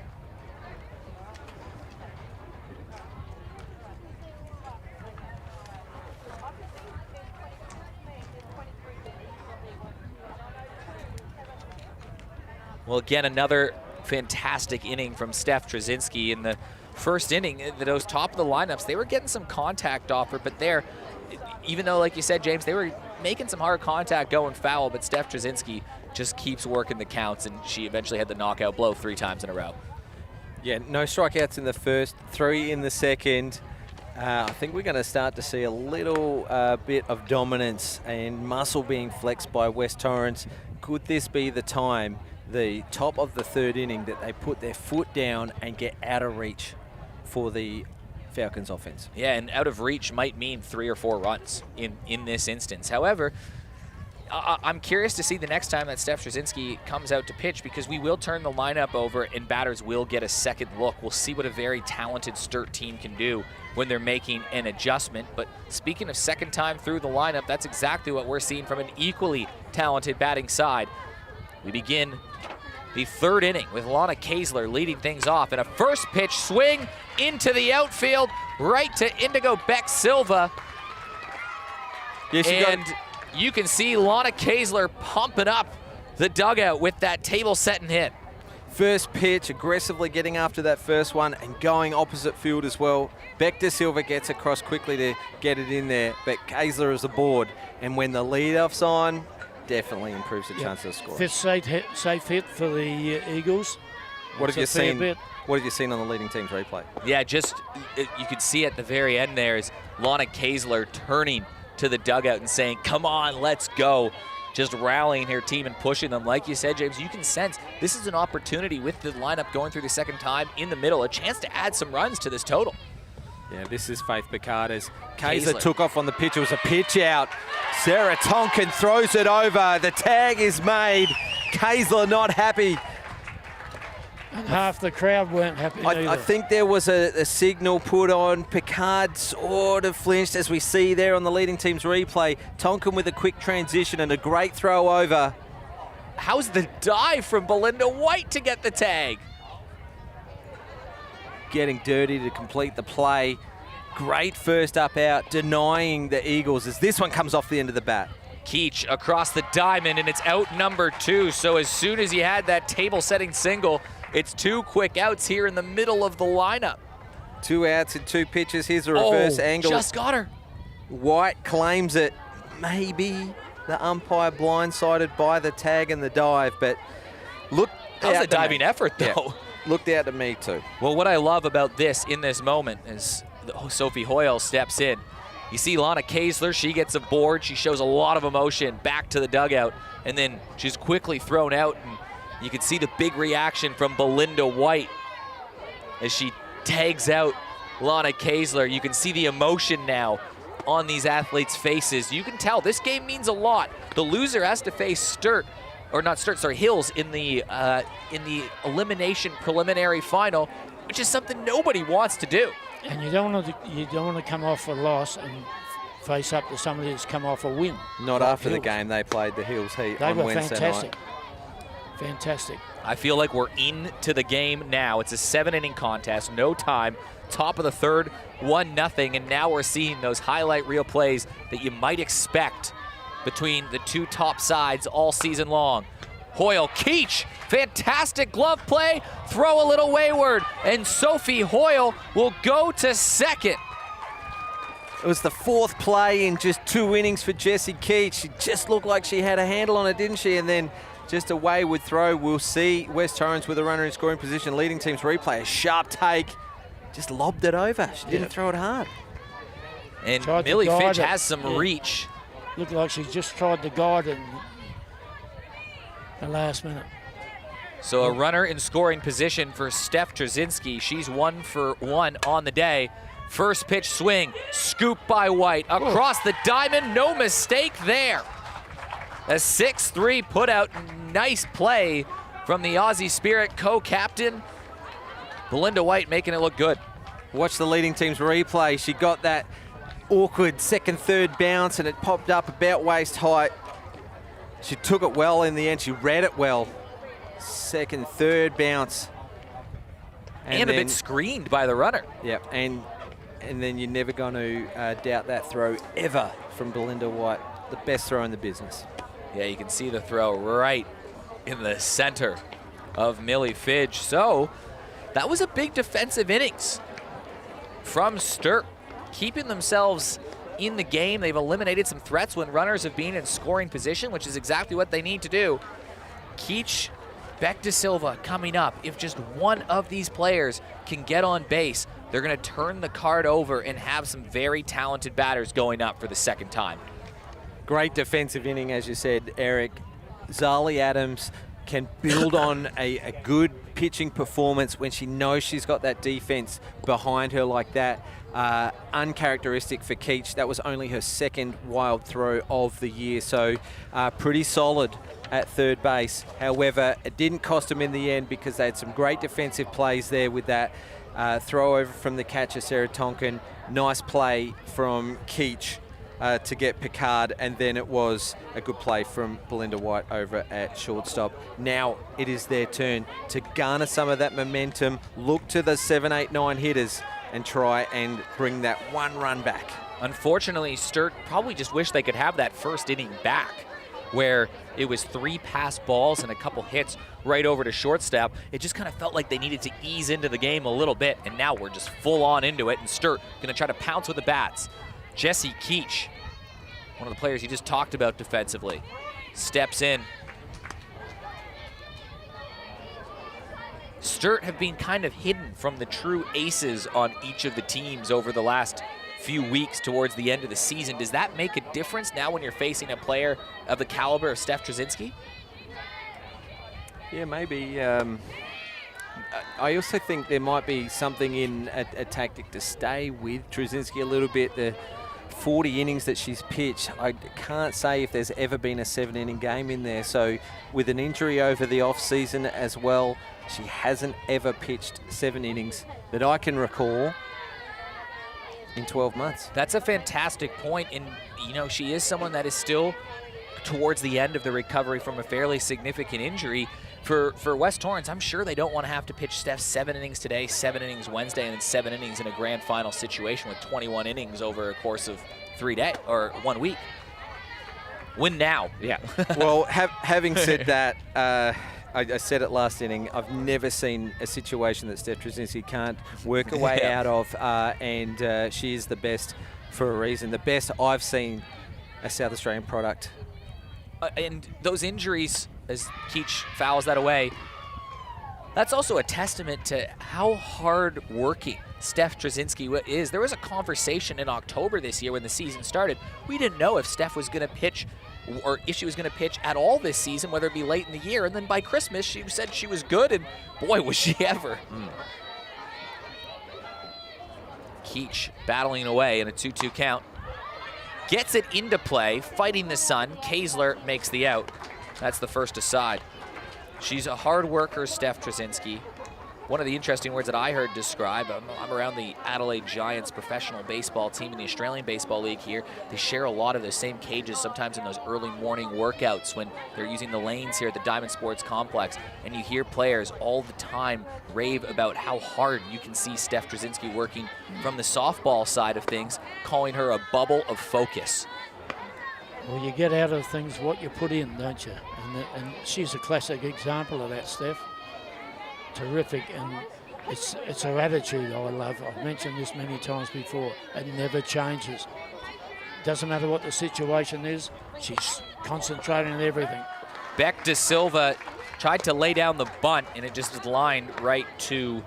Well, again, another fantastic inning from Steph Jazinski. In the first inning, those top of the lineups, they were getting some contact off her, but there, even though, like you said, James, they were making some hard contact going foul, but Steph Jazinski just keeps working the counts, and she eventually had the knockout blow 3 times in a row. Yeah, no strikeouts in the first, 3 in the second. I think we're going to start to see a little bit of dominance and muscle being flexed by West Torrens. Could this be the time, the top of the 3rd inning, that they put their foot down and get out of reach for the Falcons offense? Yeah, and out of reach might mean 3 or 4 runs in this instance. However, I'm curious to see the next time that Steph Jazinski comes out to pitch, because we will turn the lineup over and batters will get a second look. We'll see what a very talented Sturt team can do when they're making an adjustment. But speaking of second time through the lineup, that's exactly what we're seeing from an equally talented batting side. We begin the 3rd inning with Lana Kaesler leading things off, and a first pitch swing into the outfield, right to Indigo Beck Silva. Yes, and you can see Lana Kaesler pumping up the dugout with that table setting hit. First pitch, aggressively getting after that first one and going opposite field as well. Beck de Silva gets across quickly to get it in there, but Kaesler is aboard. And when the leadoff's on, definitely improves the chances of scoring. 5th safe hit for the Eagles. What have you seen? Bit. What have you seen on the leading team's replay? Yeah, just you could see at the very end there is Lana Kaesler turning to the dugout and saying, "Come on, let's go." Just rallying her team and pushing them. Like you said, James, you can sense this is an opportunity with the lineup going through the second time in the middle, a chance to add some runs to this total. Yeah, this is Faith Picard as Kaesler took off on the pitch. It was a pitch out. Sarah Tonkin throws it over. The tag is made. Kaesler not happy. And half the crowd weren't happy either. I think there was a signal put on. Picard sort of flinched, as we see there on the leading team's replay. Tonkin with a quick transition and a great throw over. How's the dive from Belinda White to get the tag? Getting dirty to complete the play. Great first up out, denying the Eagles as this one comes off the end of the bat. Keach across the diamond, and it's out number 2. So as soon as he had that table-setting single, it's 2 quick outs here in the middle of the lineup. 2 outs and 2 pitches. Here's a reverse angle. Just got her. White claims it. Maybe the umpire blindsided by the tag and the dive, but look. That was a diving effort, though. Yeah, looked out to me, too. Well, what I love about this in this moment is Sophie Hoyle steps in. You see Lana Kaesler, she gets aboard. She shows a lot of emotion back to the dugout, and then she's quickly thrown out, and you can see the big reaction from Belinda White as she tags out Lana Kaesler. You can see the emotion now on these athletes' faces. You can tell this game means a lot. The loser has to face Sturt, or not Sturt, sorry, Hills in the elimination preliminary final, which is something nobody wants to do. And you don't want to come off a loss and face up to somebody that's come off a win. Not after the game they played the Hills Heat on Wednesday fantastic. night. Fantastic. I feel like we're into the game now. It's a 7-inning contest, no time. Top of the third, 1-0, and now we're seeing those highlight reel plays that you might expect between the 2 top sides all season long. Hoyle, Keach, fantastic glove play, throw a little wayward, and Sophie Hoyle will go to second. It was the 4th play in just 2 innings for Jessie Keach. She just looked like she had a handle on it, didn't she? And then just a wayward throw. We'll see West Torrens with a runner in scoring position. Leading team's replay, a sharp take. Just lobbed it over. She didn't throw it hard. And Millie Fitch has some reach. Looked like she just tried to guide it in the last minute. So a runner in scoring position for Steph Jazinski. She's 1 for 1 on the day. First pitch swing, scoop by White. Across the diamond, no mistake there. A 6-3 put out, nice play from the Aussie Spirit co-captain. Belinda White making it look good. Watch the leading team's replay. She got that awkward second, third bounce and it popped up about waist height. She took it well in the end. She read it well. Second, third bounce. And a bit screened by the runner. Yep, and then you're never going to doubt that throw ever from Belinda White. The best throw in the business. Yeah, you can see the throw right in the center of Millie Fitch. So that was a big defensive innings from Sturt, keeping themselves in the game. They've eliminated some threats when runners have been in scoring position, which is exactly what they need to do. Keach, Beck De Silva coming up. If just one of these players can get on base, they're going to turn the card over and have some very talented batters going up for the second time. Great defensive inning, as you said, Eric. Zali Adams can build on a good pitching performance when she knows she's got that defense behind her like that. Uncharacteristic for Keach. That was only her 2nd wild throw of the year, so pretty solid at third base. However, it didn't cost them in the end because they had some great defensive plays there with that throw over from the catcher, Sarah Tonkin. Nice play from Keach to get Picard, and then it was a good play from Belinda White over at shortstop. Now it is their turn to garner some of that momentum, look to the 7, 8, 9 hitters and try and bring that 1 run back. Unfortunately, Sturt probably just wish they could have that first inning back, where it was 3 pass balls and a couple hits right over to shortstop. It just kind of felt like they needed to ease into the game a little bit, and now we're just full on into it, and Sturt gonna try to pounce with the bats. Jessie Keach, one of the players you just talked about defensively, steps in. Sturt have been kind of hidden from the true aces on each of the teams over the last few weeks towards the end of the season. Does that make a difference now when you're facing a player of the caliber of Steph Jazinski? Yeah, maybe. I also think there might be something in a tactic to stay with Jazinski a little bit. The 40 innings that she's pitched, I can't say if there's ever been a 7-inning game in there. So with an injury over the off-season as well, she hasn't ever pitched 7 innings that I can recall in 12 months. That's a fantastic point, and you know, she is someone that is still towards the end of the recovery from a fairly significant injury. For West Torrens, I'm sure they don't want to have to pitch Steph 7 innings today, 7 innings Wednesday, and then 7 innings in a grand final situation with 21 innings over a course of 3 days or 1 week. Win now. Yeah. Well, having said that, I said it last inning, I've never seen a situation that Steph Jazinski can't work her way out of, and she is the best for a reason. The best I've seen a South Australian product. And those injuries, as Keach fouls that away, that's also a testament to how hard-working Steph Jazinski is. There was a conversation in October this year when the season started. We didn't know if Steph was going to pitch or if she was going to pitch at all this season, whether it be late in the year. And then by Christmas, she said she was good, and boy, was she ever. Keach battling away in a 2-2 count. Gets it into play, fighting the sun. Kaesler makes the out. That's the first aside. She's a hard worker, Steph Jazinski. One of the interesting words that I heard described, I'm around the Adelaide Giants professional baseball team in the Australian Baseball League here. They share a lot of the same cages sometimes in those early morning workouts when they're using the lanes here at the Diamond Sports Complex. And you hear players all the time rave about how hard you can see Steph Jazinski working from the softball side of things, calling her a bubble of focus. Well, you get out of things what you put in, don't you? And she's a classic example of that, Steph. Terrific, and it's her attitude I love. I've mentioned this many times before. It never changes. Doesn't matter what the situation is, she's concentrating on everything. Beck De Silva tried to lay down the bunt, and it just was lined right to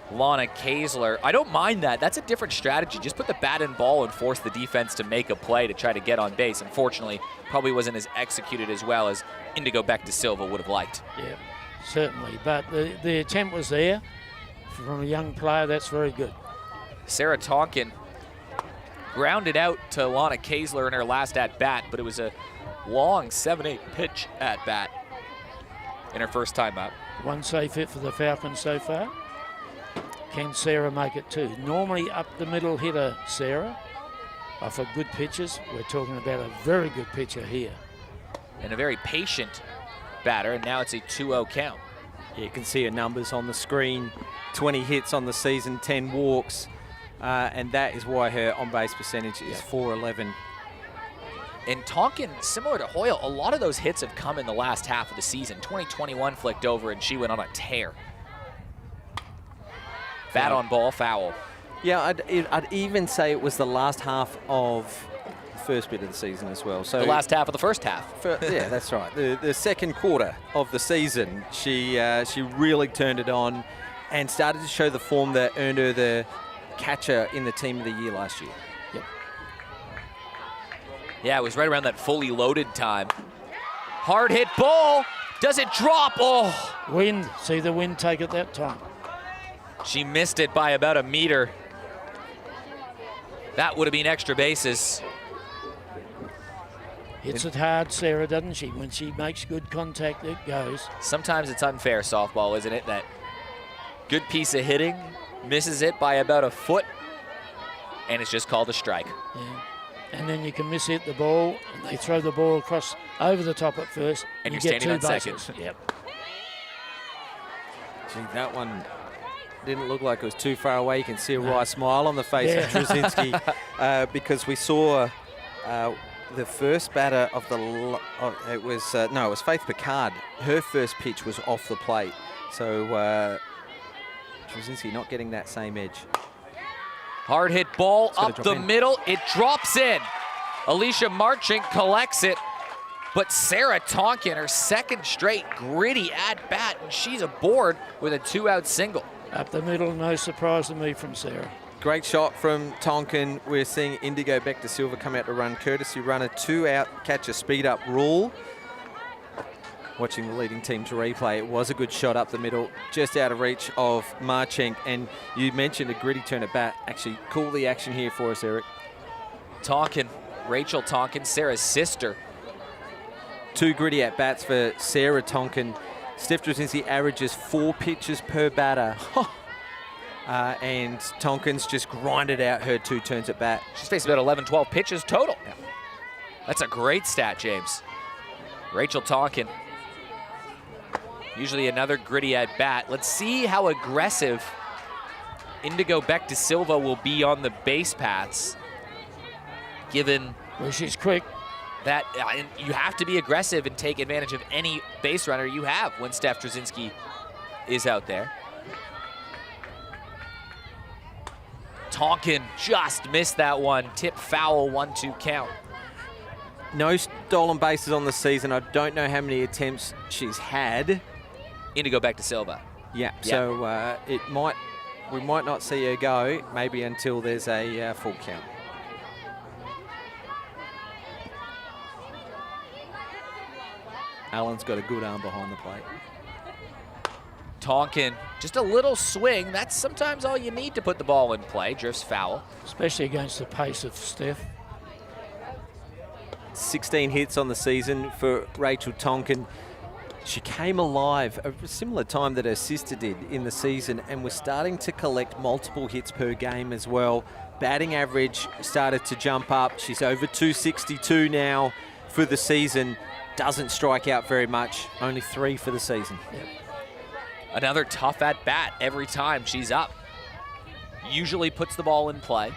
Lana Kaesler. I don't mind that. That's a different strategy. Just put the bat in ball and force the defense to make a play to try to get on base. Unfortunately, probably wasn't as executed as well as Indigo Beck De Silva would have liked. Yeah, certainly. But the attempt was there. From a young player, that's very good. Sarah Tonkin grounded out to Lana Kaesler in her last at-bat, but it was a long 7-8 pitch at-bat in her first time up. One safe hit for the Falcons so far. Can Sarah make it too? Normally up the middle hitter, Sarah. For good pitches, we're talking about a very good pitcher here. And a very patient batter, and now it's a 2-0 count. Yeah, you can see her numbers on the screen. 20 hits on the season, 10 walks, and that is why her on-base percentage is .411. And Tonkin, similar to Hoyle, a lot of those hits have come in the last half of the season. 2021 flicked over, and she went on a tear. Bat on ball, foul. Yeah, I'd even say it was the last half of the first bit of the season as well. So the last half of the first half. Yeah, that's right. The second quarter of the season, she really turned it on and started to show the form that earned her the catcher in the team of the year last year. Yep. Yeah, it was right around that fully loaded time. Hard hit ball. Does it drop? Oh. Wind. See the wind take it that time. She missed it by about a meter. That would have been extra bases. Hits it hard, Sarah, doesn't she? When she makes good contact, it goes. Sometimes it's unfair, softball, isn't it? That good piece of hitting misses it by about a foot, and it's just called a strike. Yeah. And then you can miss-hit the ball, and they throw the ball across over the top at first, and you're get standing two on bases. second. Yep. Gee, that one didn't look like it was too far away. You can see a wry smile on the face of Jazinski because we saw the first batter of the it was Faith Picard. Her first pitch was off the plate, so Jazinski not getting that same edge. Hard hit ball up the middle. It drops in. Alicia Marchink collects it, but Sarah Tonkin, her second straight gritty at bat, and she's aboard with a 2-out single. Up the middle, no surprise to me from Sarah. Great shot from Tonkin. We're seeing Indigo Beck De Silva come out to run courtesy runner, 2-out, catch a speed-up rule. Watching the leading team to replay, it was a good shot up the middle, just out of reach of Marchink. And you mentioned a gritty turn at bat. Actually, call the action here for us, Eric. Tonkin, Rachel Tonkin, Sarah's sister. 2 gritty at bats for Sarah Tonkin. Steph Jazinski averages 4 pitches per batter. And Tonkin's just grinded out her 2 turns at bat. She's faced about 11, 12 pitches total. Yeah. That's a great stat, James. Rachel Tonkin. Usually another gritty at bat. Let's see how aggressive Indigo Beck De Silva will be on the base paths, given well, she's quick. that and you have to be aggressive and take advantage of any base runner you have when Steph Jazinski is out there. Tonkin just missed that one. Tip foul, 1-2 count. No stolen bases on the season. I don't know how many attempts she's had. Indigo back to Silva. Yeah, so we might not see her go, maybe until there's a full count. Allen's got a good arm behind the plate. Tonkin, just a little swing. That's sometimes all you need to put the ball in play. Drifts foul. Especially against the pace of Steph. 16 hits on the season for Rachel Tonkin. She came alive at a similar time that her sister did in the season and was starting to collect multiple hits per game as well. Batting average started to jump up. She's over 262 now for the season. Doesn't strike out very much, only 3 for the season. Yep. Another tough at bat every time she's up. Usually puts the ball in play.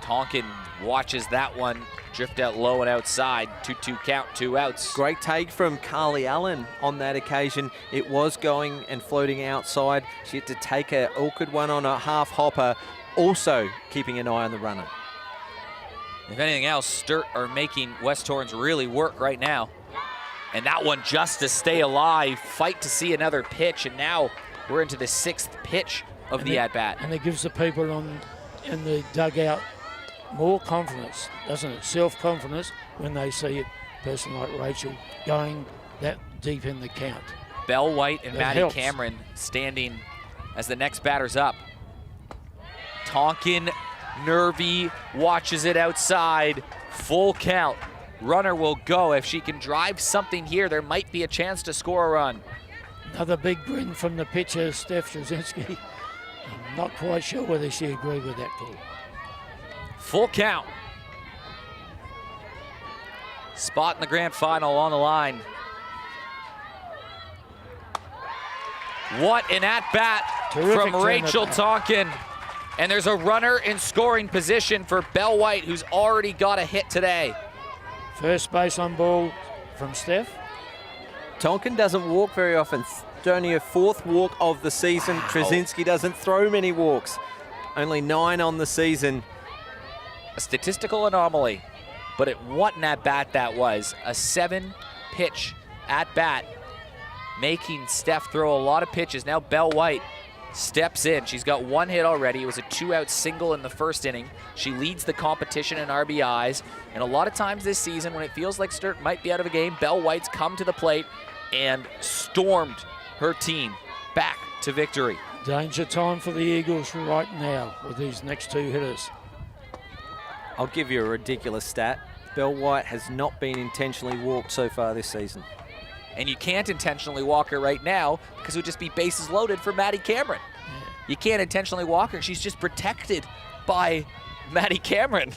Tonkin watches that one drift out low and outside. 2-2 count, 2 outs. Great take from Carly Allen on that occasion. It was going and floating outside. She had to take an awkward one on a half hopper, also keeping an eye on the runner. If anything else, Sturt are making West Torrens really work right now. And that one just to stay alive, fight to see another pitch, and now we're into the 6th pitch of the at-bat. And it gives the people in the dugout more confidence, doesn't it? Self-confidence when they see a person like Rachel going that deep in the count. Belle White and That Maddie helps. Cameron standing as the next batter's up. Tonkin, nervy, watches it outside, full count. Runner will go. If she can drive something here, there might be a chance to score a run. Another big grin from the pitcher, Steph Jazinski. I'm not quite sure whether she agreed with that call. Full count. Spot in the grand final on the line. What an at-bat from Rachel Tonkin. And there's a runner in scoring position for Belle White, who's already got a hit today. First base on ball from Steph. Tonkin doesn't walk very often. Only her 4th walk of the season. Wow. Jazinski doesn't throw many walks. Only 9 on the season. A statistical anomaly, but what an at-bat that was. A 7-pitch at-bat, making Steph throw a lot of pitches. Now Belle White steps in. She's got 1 hit already. It was a 2-out single in the first inning. She leads the competition in RBIs. And a lot of times this season, when it feels like Sturt might be out of a game, Belle White's come to the plate and stormed her team back to victory. Danger time for the Eagles right now with these next 2 hitters. I'll give you a ridiculous stat. Belle White has not been intentionally walked so far this season. And you can't intentionally walk her right now because it would just be bases loaded for Maddie Cameron. Yeah. You can't intentionally walk her. She's just protected by Maddie Cameron.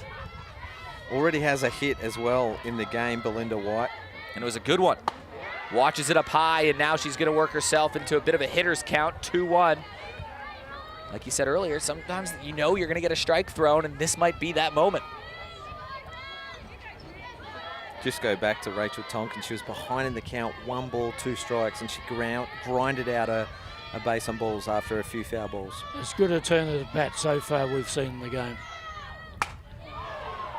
Already has a hit as well in the game, Belinda White. And it was a good one. Watches it up high, and now she's going to work herself into a bit of a hitter's count, 2-1. Like you said earlier, sometimes you know you're going to get a strike thrown, and this might be that moment. Just go back to Rachel Tonkin. She was behind in the count, 1 ball, 2 strikes, and she grinded out a base on balls after a few foul balls. As good a turn of the bat so far we've seen in the game.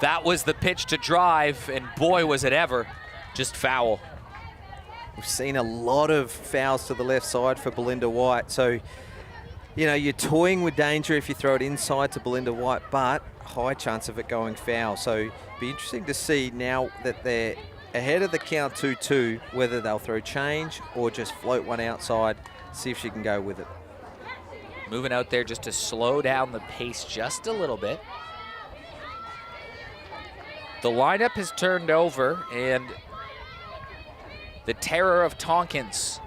That was the pitch to drive, and boy, was it ever just foul. We've seen a lot of fouls to the left side for Belinda White. So, you know, you're toying with danger if you throw it inside to Belinda White, but high chance of it going foul. So be interesting to see now that they're ahead of the count 2-2, whether they'll throw change or just float one outside, see if she can go with it. Moving out there just to slow down the pace just a little bit. The lineup has turned over, and the terror of Tonkins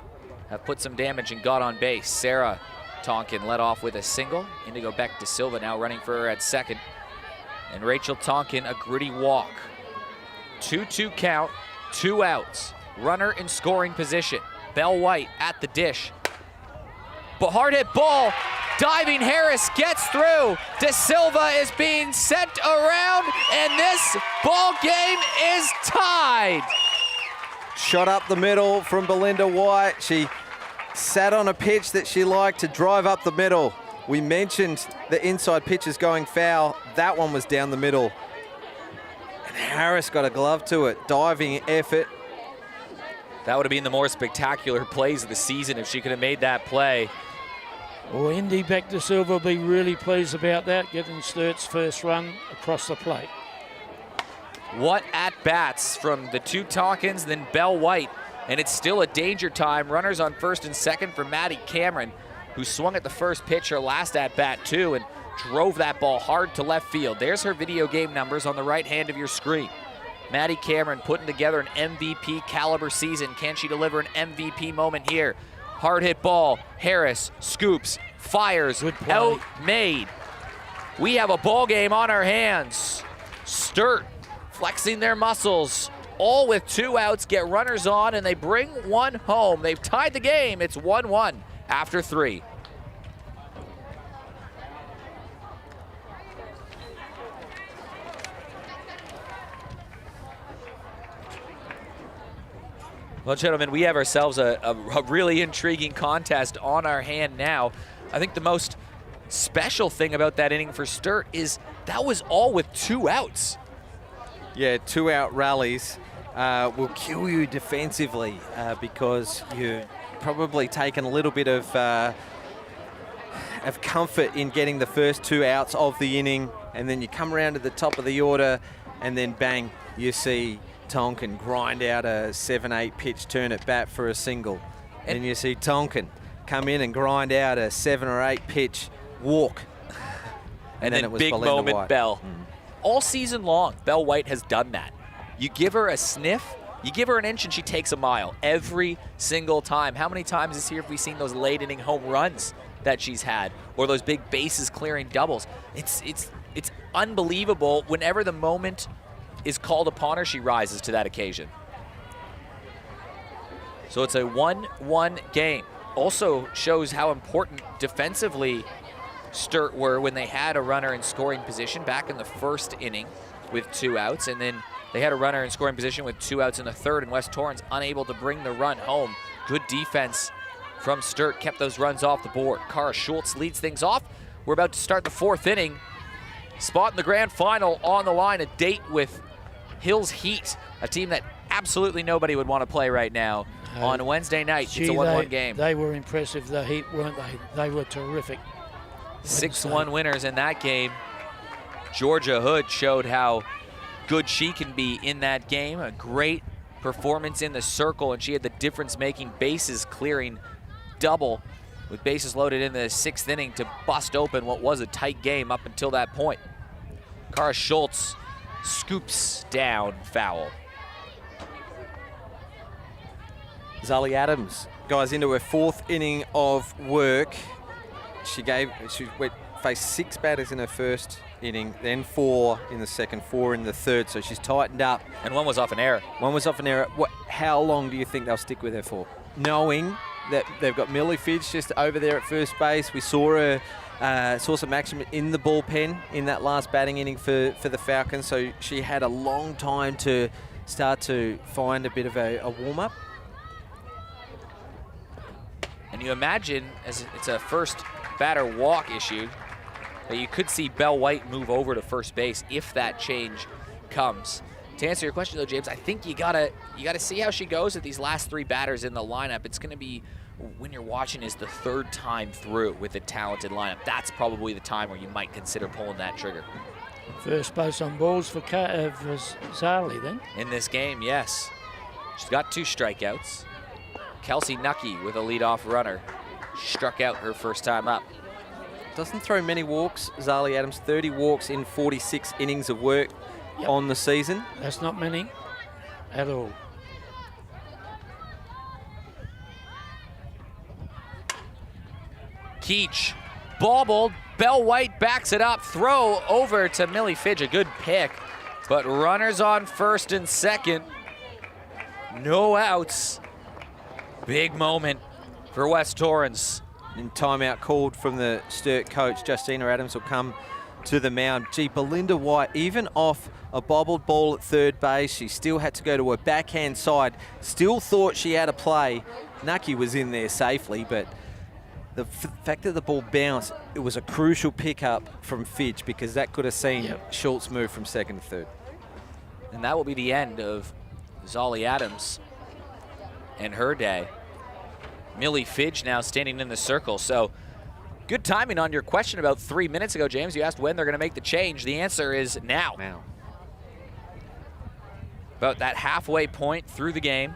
have put some damage and got on base. Sarah Tonkin led off with a single. Indigo back to Silva now running for her at second. And Rachel Tonkin, a gritty walk. 2-2 count, 2 outs. Runner in scoring position. Belle White at the dish. But hard hit ball, Diving Harris gets through. De Silva is being sent around, and this ball game is tied. Shot up the middle from Belinda White. She sat on a pitch that she liked to drive up the middle. We mentioned the inside pitches going foul. That one was down the middle. And Harris got a glove to it. Diving effort. That would have been the more spectacular plays of the season if she could have made that play. Well, Indy Beck De Silva will be really pleased about that, getting Sturt's first run across the plate. What at-bats from the two Tonkins, then Belle White, and it's still a danger time. Runners on first and second for Maddie Cameron, who swung at the first pitch her last at-bat too and drove that ball hard to left field. There's her video game numbers on the right hand of your screen. Maddie Cameron putting together an MVP caliber season. Can she deliver an MVP moment here? Hard hit ball, Harris scoops, fires, out-made. We have a ball game on our hands. Sturt flexing their muscles, all with 2 outs, get runners on, and they bring one home. They've tied the game. It's 1-1 after 3. Well, gentlemen, we have ourselves a really intriguing contest on our hand now. I think the most special thing about that inning for Sturt is that was all with 2 outs. Yeah, 2-out rallies will kill you defensively because you're probably taken a little bit of comfort in getting the first 2 outs of the inning, and then you come around to the top of the order, and then bang, you see Tonkin grind out a 7-8 pitch turn at bat for a single. And you see Tonkin come in and grind out a 7 or 8 pitch walk. And then it was big Belinda moment, White. Belle. All season long, Belle White has done that. You give her a sniff, you give her an inch, and she takes a mile every single time. How many times this year have we seen those late inning home runs that she's had, or those big bases clearing doubles? It's unbelievable. Whenever the moment is called upon her, she rises to that occasion. So it's a 1-1 game. Also shows how important defensively Sturt were when they had a runner in scoring position back in the first inning with 2 outs, and then they had a runner in scoring position with 2 outs in the third, and West Torrens unable to bring the run home. Good defense from Sturt kept those runs off the board. Cara Schultz leads things off. We're about to start the 4th inning. Spot in the grand final on the line, a date with Hills Heat, a team that absolutely nobody would want to play right now. On Wednesday night, it's a 1-1 game. They were impressive, the Heat, weren't they? They were terrific. 6-1 winners in that game. Georgia Hood showed how good she can be in that game. A great performance in the circle, and she had the difference-making bases clearing double with bases loaded in the 6th inning to bust open what was a tight game up until that point. Cara Schultz scoops down foul. Zali Adams, guys, into her 4th inning of work. She faced 6 batters in her first inning, then 4 in the second, 4 in the third, so she's tightened up. And one was off an error. One was off an error. How long do you think they'll stick with her for? Knowing that they've got Millie Fidge just over there at first base. We saw her, saw some action in the bullpen in that last batting inning for the Falcons, so she had a long time to start to find a bit of a warm-up. And you imagine, as it's a first batter walk issued, that you could see Belle White move over to first base if that change comes. To answer your question though, James, I think you gotta see how she goes with these last 3 batters in the lineup. It's gonna be, when you're watching, is the 3rd time through with a talented lineup. That's probably the time where you might consider pulling that trigger. First base on balls for Zali then. In this game, yes. She's got 2 strikeouts. Kelsey Nucky with a leadoff runner. Struck out her first time up. Doesn't throw many walks, Zali Adams. 30 walks in 46 innings of work on the season. That's not many at all. Keach bobbled. Belle White backs it up. Throw over to Millie Fidge. A good pick. But runners on first and second. No outs. Big moment for West Torrens. And timeout called from the Sturt coach. Justina Adams will come to the mound. Gee, Belinda White, even off a bobbled ball at third base, she still had to go to her backhand side. Still thought she had a play. Nucky was in there safely, but the fact that the ball bounced, it was a crucial pickup from Fidge, because that could have seen Schultz move from second to third. And that will be the end of Zolly Adams and her day. Millie Fidge now standing in the circle. So good timing on your question about 3 minutes ago, James. You asked when they're going to make the change. The answer is now. About that halfway point through the game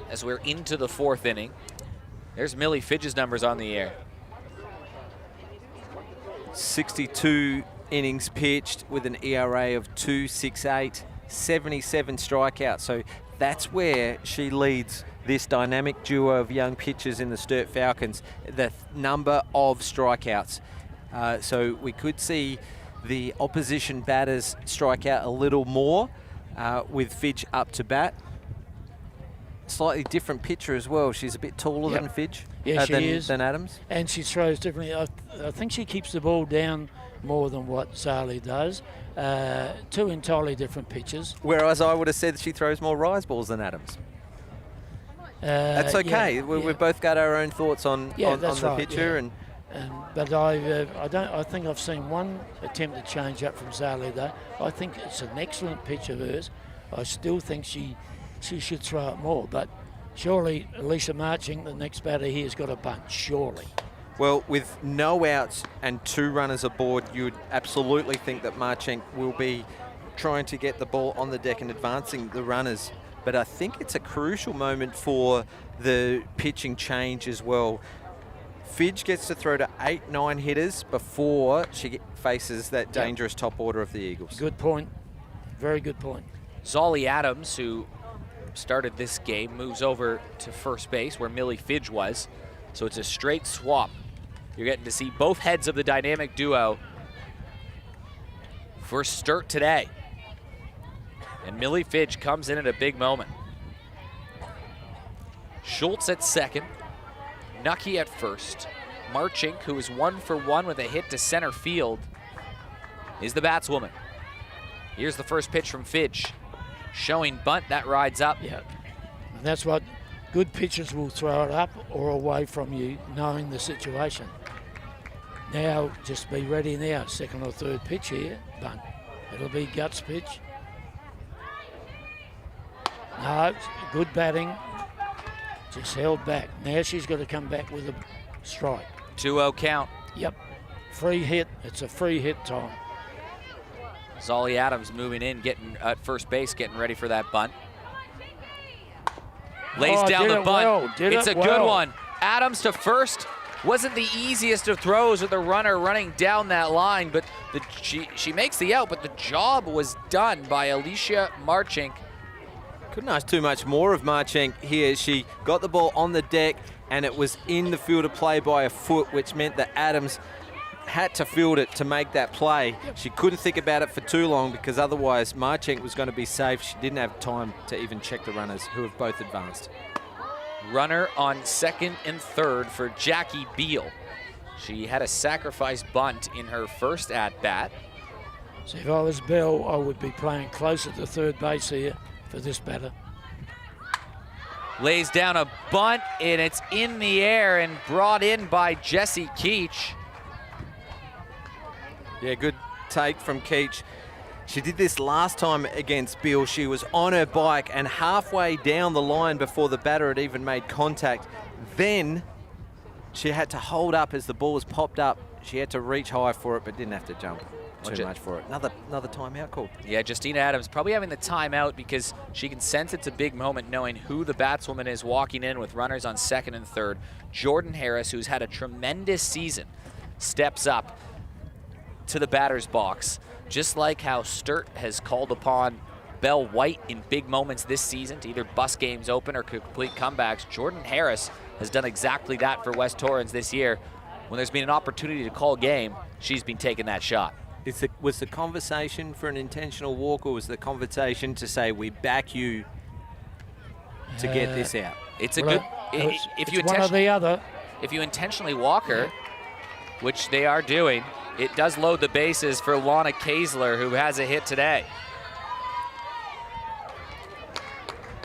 as we're into the fourth inning. There's Millie Fidge's numbers on the air. 62 innings pitched with an ERA of 2.68, 77 strikeouts. So that's where she leads this dynamic duo of young pitchers in the Sturt Falcons, the number of strikeouts. So we could see the opposition batters strike out a little more with Fidge up to bat. Slightly different pitcher as well. She's a bit taller than Fidge, than Adams. And she throws differently. I think she keeps the ball down more than what Zali does. Two entirely different pitches. Whereas I would have said she throws more rise balls than Adams. That's okay. We've both got our own thoughts on the pitcher, but I think I've seen one attempt to change up from Zali though. I think it's an excellent pitch of hers. I still think she should throw it more, but surely Alicia Marching, the next batter here, has got a bunt, surely. Well, with no outs and 2 runners aboard, you would absolutely think that Marching will be trying to get the ball on the deck and advancing the runners. But I think it's a crucial moment for the pitching change as well. Fidge gets to throw to 8-9 hitters before she faces that dangerous top order of the Eagles. Good point. Very good point. Zolly Adams, who started this game, moves over to first base where Millie Fidge was. So it's a straight swap. You're getting to see both heads of the dynamic duo for Sturt today. And Millie Fidge comes in at a big moment. Schultz at second, Nucky at first. Marchink, who is 1 for 1 with a hit to center field, is the batswoman. Here's the first pitch from Fidge. Showing bunt, that rides up. Yeah, and that's what good pitchers will throw it up or away from you, knowing the situation. Now, just be ready now. Second or third pitch here, bunt. It'll be Guts' pitch. No, good batting. Just held back. Now she's got to come back with a strike. 2-0 count. Yep. Free hit. It's a free hit time. Zolly Adams moving in, getting at first base, getting ready for that bunt. Lays down the bunt. It's a good one. Adams to first. Wasn't the easiest of throws with the runner running down that line, but she makes the out, but the job was done by Alicia Marchink. Couldn't ask too much more of Marchink here. She got the ball on the deck, and it was in the field of play by a foot, which meant that Adams had to field it to make that play. She couldn't think about it for too long, because otherwise Marchink was going to be safe. She didn't have time to even check the runners, who have both advanced. Runner on second and third for Jackie Beal. She had a sacrifice bunt in her first at-bat. So if I was Beal, I would be playing closer to third base here for this batter. Lays down a bunt, and it's in the air and brought in by Jessie Keach. Yeah, good take from Keach. She did this last time against Beal. She was on her bike and halfway down the line before the batter had even made contact. Then she had to hold up as the ball was popped up. She had to reach high for it, but didn't have to jump too much for it. Another timeout call. Yeah, Justina Adams probably having the timeout because she can sense it's a big moment knowing who the batswoman is walking in with runners on second and third. Jordan Harris, who's had a tremendous season, steps up to the batter's box. Just like how Sturt has called upon Belle White in big moments this season to either bust games open or complete comebacks, Jordan Harris has done exactly that for West Torrens this year. When there's been an opportunity to call game, she's been taking that shot. Was the conversation for an intentional walk, or was the conversation to say we back you to get this out? It's a good. It's one or the other. if you intentionally walk her, which they are doing, it does load the bases for Lana Kaesler, who has a hit today.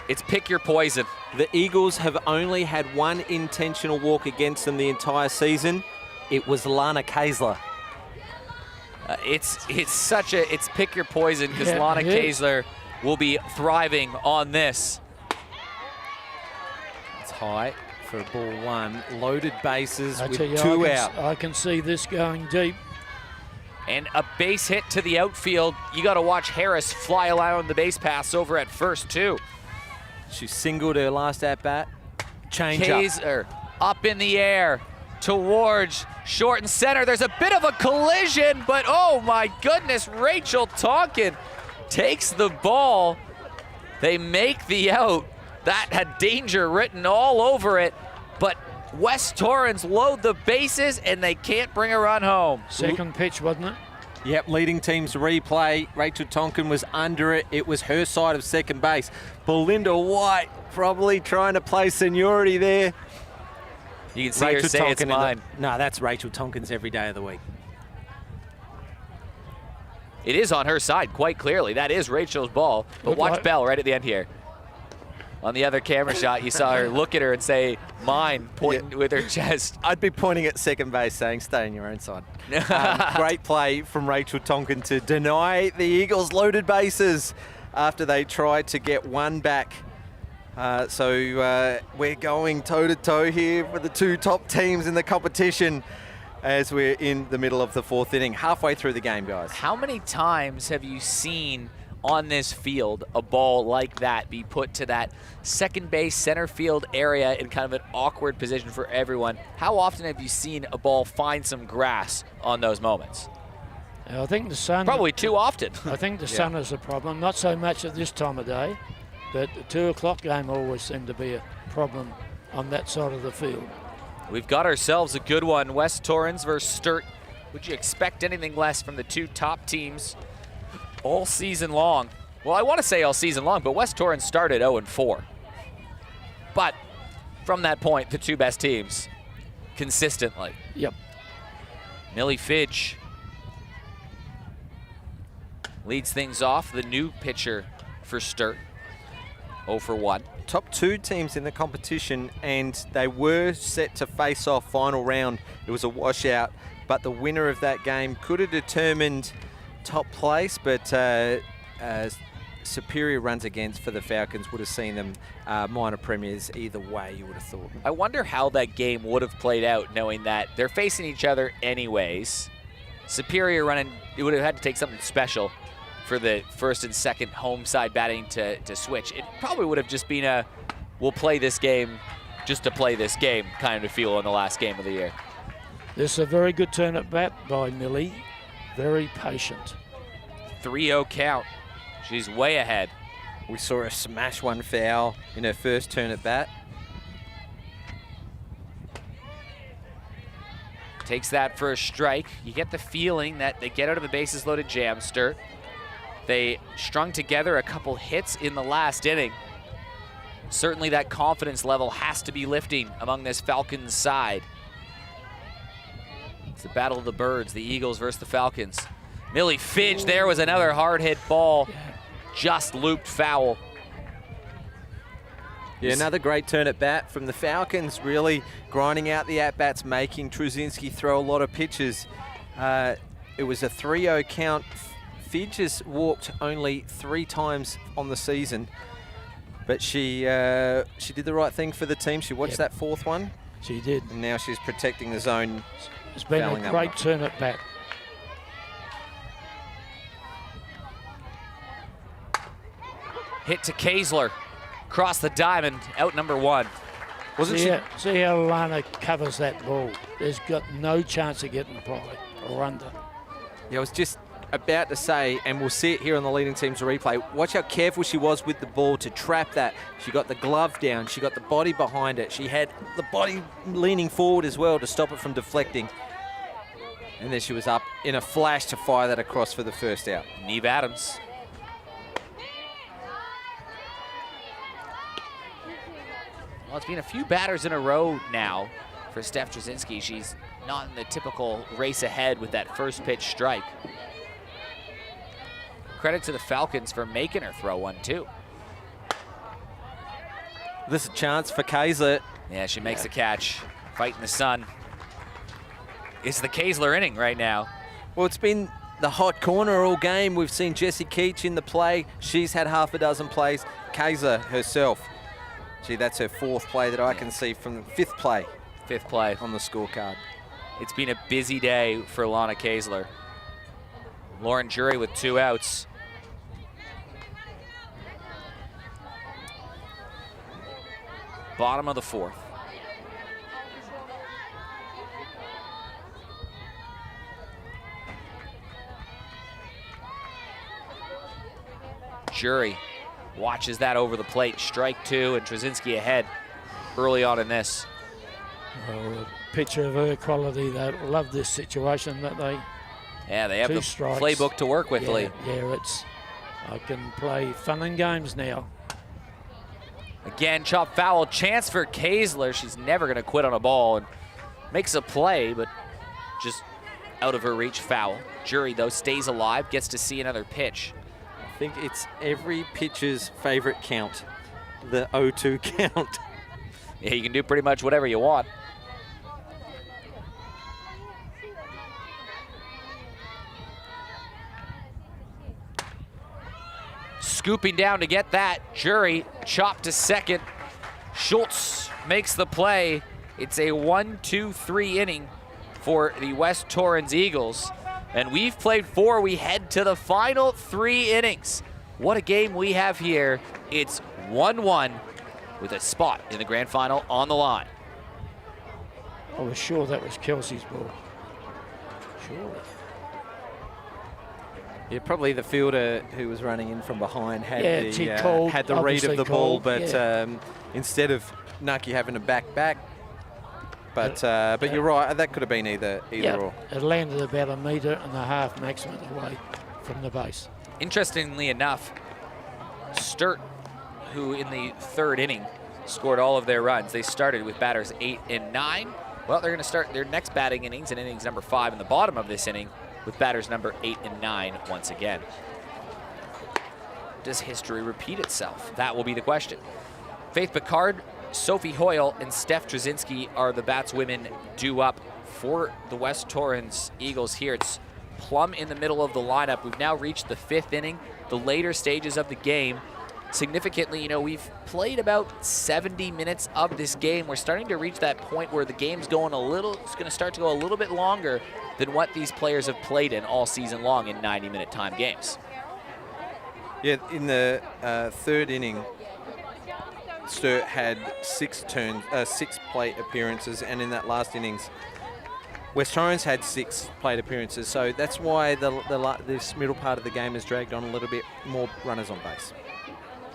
It's pick your poison. The Eagles have only had one intentional walk against them the entire season. It was Lana Kaesler. It's pick your poison, because Lana Kaesler will be thriving on this. It's high for ball one. Loaded bases with you, two out. I can see this going deep. And a base hit to the outfield. You got to watch Harris fly around the base pass over at first, too. She singled her last at-bat. Change Kaesler up in the air towards short and center. There's a bit of a collision, but oh my goodness, Rachel Tonkin takes the ball. They make the out. That had danger written all over it, but West Torrens load the bases and they can't bring a run home. Second pitch, wasn't it? Yep, leading team's replay. Rachel Tonkin was under it. It was her side of second base. Belinda White probably trying to play seniority there. You can see her say it's mine. No, that's Rachel Tonkin's every day of the week. It is on her side, quite clearly. That is Rachel's ball. But watch Bell right at the end here. On the other camera shot, you saw her look at her and say, mine, pointing with her chest. I'd be pointing at second base saying, stay on your own side. Great play from Rachel Tonkin to deny the Eagles loaded bases after they tried to get one back. So we're going toe-to-toe here for the two top teams in the competition as we're in the middle of the fourth inning, halfway through the game, guys. How many times have you seen on this field a ball like that be put to that second base, center field area in kind of an awkward position for everyone? How often have you seen a ball find some grass on those moments? I think the sun... Probably too often. I think the sun is a problem, not so much at this time of day, but the 2 o'clock game always seemed to be a problem on that side of the field. We've got ourselves a good one. West Torrens versus Sturt. Would you expect anything less from the two top teams all season long? Well, I want to say all season long, but West Torrens started 0-4. But from that point, the two best teams consistently. Yep. Millie Fidge leads things off, the new pitcher for Sturt. 0-for-1. Top two teams in the competition, and they were set to face off final round. It was a washout, but the winner of that game could have determined top place, but superior runs against for the Falcons would have seen them minor premiers either way, you would have thought. I wonder how that game would have played out, knowing that they're facing each other anyways. Superior running, it would have had to take something special for the first and second home side batting to switch. It probably would have just been a, we'll play this game just to play this game kind of feel in the last game of the year. This is a very good turn at bat by Millie. Very patient. 3-0 count. She's way ahead. We saw her smash one foul in her first turn at bat. Takes that for a strike. You get the feeling that they get out of the bases loaded jam, Sturt. They strung together a couple hits in the last inning. Certainly that confidence level has to be lifting among this Falcons side. It's the battle of the birds, the Eagles versus the Falcons. Millie Fidge, there was another hard hit ball. Just looped foul. Yeah, another great turn at bat from the Falcons, really grinding out the at-bats, making Jazinski throw a lot of pitches. It was a 3-0 count. Fidge has walked only 3 times on the season, but she did the right thing for the team. She watched that fourth one. She did. And now she's protecting the zone. It's been a great turn at bat. Hit to Kaesler. Across the diamond, out number 1. See how Lana covers that ball. There's got no chance of getting by or under. Yeah, I was just about to say, and we'll see it here on the leading team's replay, watch how careful she was with the ball to trap that. She got the glove down, she got the body behind it, she had the body leaning forward as well to stop it from deflecting. And then she was up in a flash to fire that across for the first out. Neve Adams. Well, it's been a few batters in a row now for Steph Jazinski. She's not in the typical race ahead with that first pitch strike. Credit to the Falcons for making her throw one, too. This is a chance for Kaiser. Yeah, she makes the catch. Fighting the sun. It's the Kaesler inning right now. Well, it's been the hot corner all game. We've seen Jessie Keach in the play. She's had half a dozen plays. Kaiser herself. Gee, that's her 4th play that I can see from the 5th play. 5th play on the scorecard. It's been a busy day for Lana Kaesler. Lauren Jury with 2 outs. Bottom of the 4th. Jury watches that over the plate. Strike 2, and Jazinski ahead early on in this. Well, a pitcher of her quality, they love this situation that they... Yeah, they have the strikes. Playbook to work with, Lee. Yeah, I can play fun and games now. Again, chop foul, chance for Kaesler. She's never gonna quit on a ball, and makes a play, but just out of her reach, foul. Jury, though, stays alive, gets to see another pitch. I think it's every pitcher's favorite count, the 0-2 count. Yeah, you can do pretty much whatever you want. Scooping down to get that. Jury chopped to second. Schultz makes the play. It's a 1-2-3 inning for the West Torrens Eagles. And we've played 4. We head to the final 3 innings. What a game we have here. It's 1-1 with a spot in the grand final on the line. I was sure that was Kelsey's ball. Surely. Yeah, probably the fielder who was running in from behind had had the read of the ball, but yeah. Instead of Nucky having to back, but you're right, that could have been either or. It landed about 1.5 meters maximum away from the base. Interestingly enough, Sturt, who in the 3rd inning scored all of their runs, they started with batters 8 and 9. Well, they're going to start their next batting innings in innings number 5 in the bottom of this inning with batters number 8 and 9 once again. Does history repeat itself? That will be the question. Faith Picard, Sophie Hoyle, and Steph Jazinski are the batswomen due up for the West Torrens Eagles here. It's plumb in the middle of the lineup. We've now reached the 5th inning, the later stages of the game. Significantly, you know, we've played about 70 minutes of this game. We're starting to reach that point where the game's going it's going to start to go a little bit longer than what these players have played in all season long in 90-minute time games. Yeah, in the 3rd inning, Sturt had 6 plate appearances, and in that last innings, West Torrens had 6 plate appearances. So that's why this middle part of the game has dragged on a little bit more runners on base.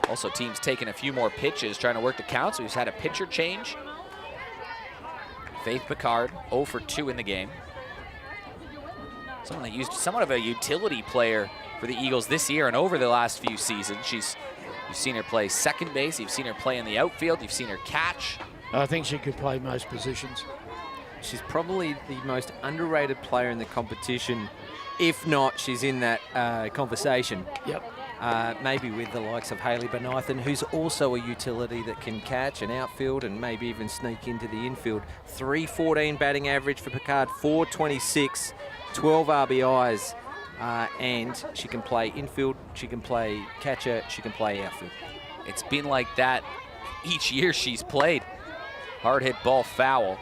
Also, teams taking a few more pitches, trying to work the count, so we've had a pitcher change. Faith Picard, 0 for 2 in the game. Someone that used somewhat of a utility player for the Eagles this year and over the last few seasons. You've seen her play second base, you've seen her play in the outfield, you've seen her catch. I think she could play most positions. She's probably the most underrated player in the competition. If not, she's in that conversation. Yep. Maybe with the likes of Hayley Benithan, who's also a utility that can catch an outfield and maybe even sneak into the infield. 314 batting average for Picard, 426, 12 RBIs, and she can play infield, she can play catcher, she can play outfield. It's been like that each year she's played. Hard hit ball foul.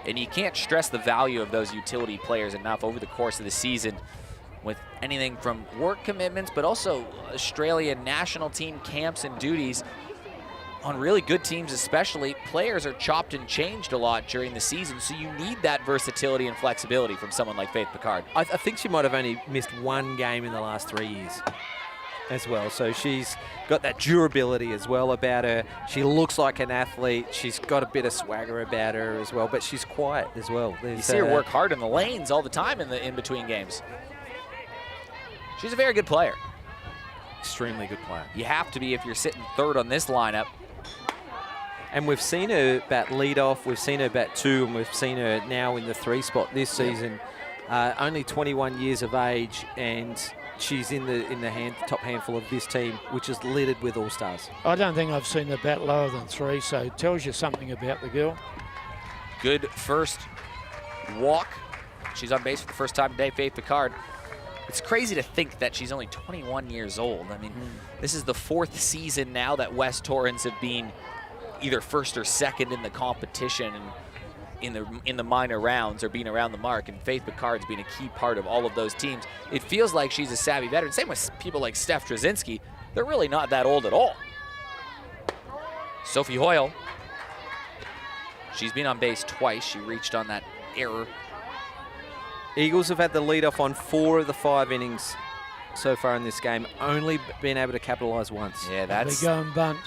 And you can't stress the value of those utility players enough over the course of the season, with anything from work commitments, but also Australian national team camps and duties. On really good teams especially, players are chopped and changed a lot during the season, so you need that versatility and flexibility from someone like Faith Picard. I think she might have only missed 1 game in the last 3 years as well, so she's got that durability as well about her. She looks like an athlete. She's got a bit of swagger about her as well, but she's quiet as well. You see her work hard in the lanes all the time in between games. She's a very good player. Extremely good player. You have to be if you're sitting 3rd on this lineup. And we've seen her bat lead off, we've seen her bat 2, and we've seen her now in the 3 spot this season. Only 21 years of age, and she's in the top handful of this team, which is littered with all-stars. I don't think I've seen her bat lower than 3, so it tells you something about the girl. Good first walk. She's on base for the first time today, Faith Picard. It's crazy to think that she's only 21 years old. I mean, this is the 4th season now that West Torrens have been either first or second in the competition and in the minor rounds or being around the mark, and Faith Picard's been a key part of all of those teams. It feels like she's a savvy veteran. Same with people like Steph Jazinski. They're really not that old at all. Sophie Hoyle. She's been on base twice. She reached on that error. Eagles have had the lead off on 4 of the 5 innings so far in this game, only been able to capitalise once. Yeah, that's... They go and bunt.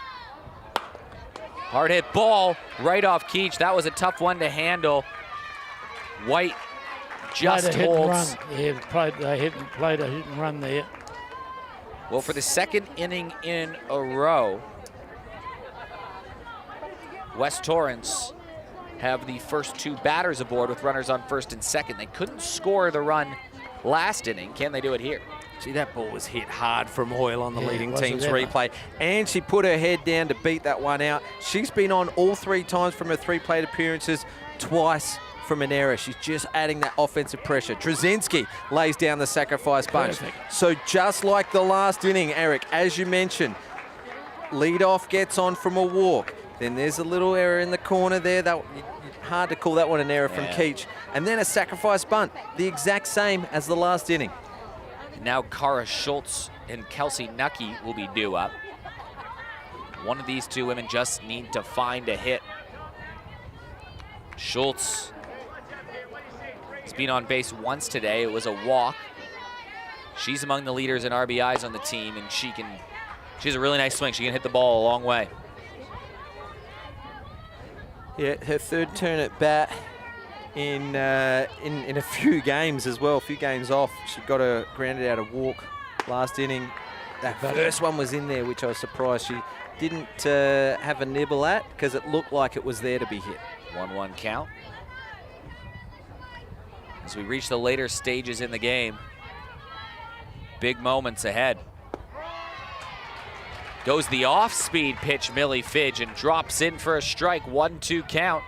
Hard hit ball right off Keach. That was a tough one to handle. White just holds. Yeah, played a hit and run there. Well, for the 2nd inning in a row, West Torrens have the first 2 batters aboard with runners on 1st and 2nd. They couldn't score the run last inning. Can they do it here? See, that ball was hit hard from Hoyle on the leading team's replay, and she put her head down to beat that one out. She's been on all 3 times from her 3 plate appearances, twice from an error. She's just adding that offensive pressure. Jazinski lays down the sacrifice bunch. Perfect. So just like the last inning, Eric, as you mentioned, leadoff gets on from a walk. Then there's a little error in the corner there. That hard to call that one an error from Keach. And then a sacrifice bunt, the exact same as the last inning. Now Cara Schultz and Kelsey Nucky will be due up. One of these 2 women just need to find a hit. Schultz has been on base once today. It was a walk. She's among the leaders in RBIs on the team, and she has a really nice swing. She can hit the ball a long way. Yeah, her 3rd turn at bat in a few games as well, a few games off. She got a grounded out a walk last inning. That first one was in there, which I was surprised she didn't have a nibble at, because it looked like it was there to be hit. 1-1 count. As we reach the later stages in the game, big moments ahead. Goes the off-speed pitch, Millie Fidge, and drops in for a strike. 1-2 count.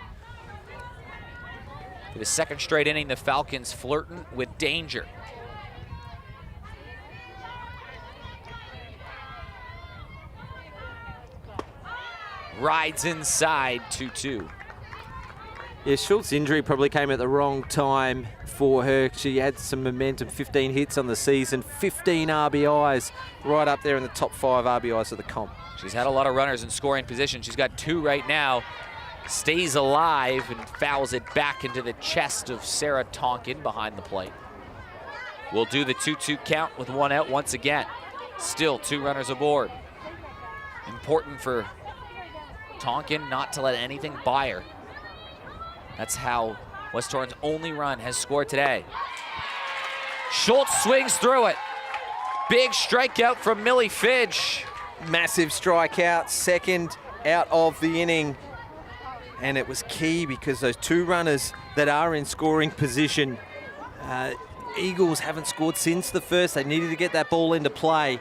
For the 2nd straight inning, the Falcons flirting with danger. Rides inside, 2-2. Yeah, Schultz's injury probably came at the wrong time for her. She had some momentum, 15 hits on the season, 15 RBIs, right up there in the top 5 RBIs of the comp. She's had a lot of runners in scoring position. She's got 2 right now. Stays alive and fouls it back into the chest of Sarah Tonkin behind the plate. We'll do the 2-2 count with 1 out once again. Still 2 runners aboard. Important for Tonkin not to let anything by her. That's how West Torrens' only run has scored today. Schultz swings through it. Big strikeout from Millie Fidge. Massive strikeout, 2nd out of the inning. And it was key because those 2 runners that are in scoring position, Eagles haven't scored since the 1st. They needed to get that ball into play.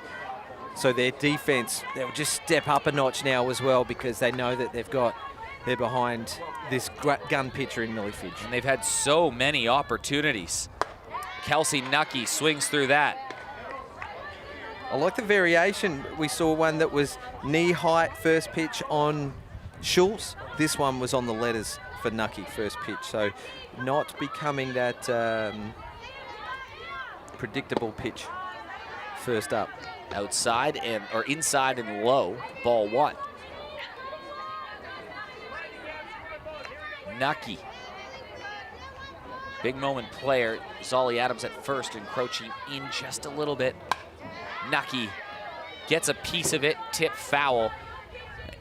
So their defense, they'll just step up a notch now as well, because they know that they're behind this gun pitcher in Millie Fidge. And they've had so many opportunities. Kelsey Nucky swings through that. I like the variation. We saw one that was knee height first pitch on Schultz. This one was on the letters for Nucky first pitch. So not becoming that predictable pitch first up. Outside or inside and low, ball 1. Nucky. Big moment player. Zolly Adams at first, encroaching in just a little bit. Nucky gets a piece of it, tip foul.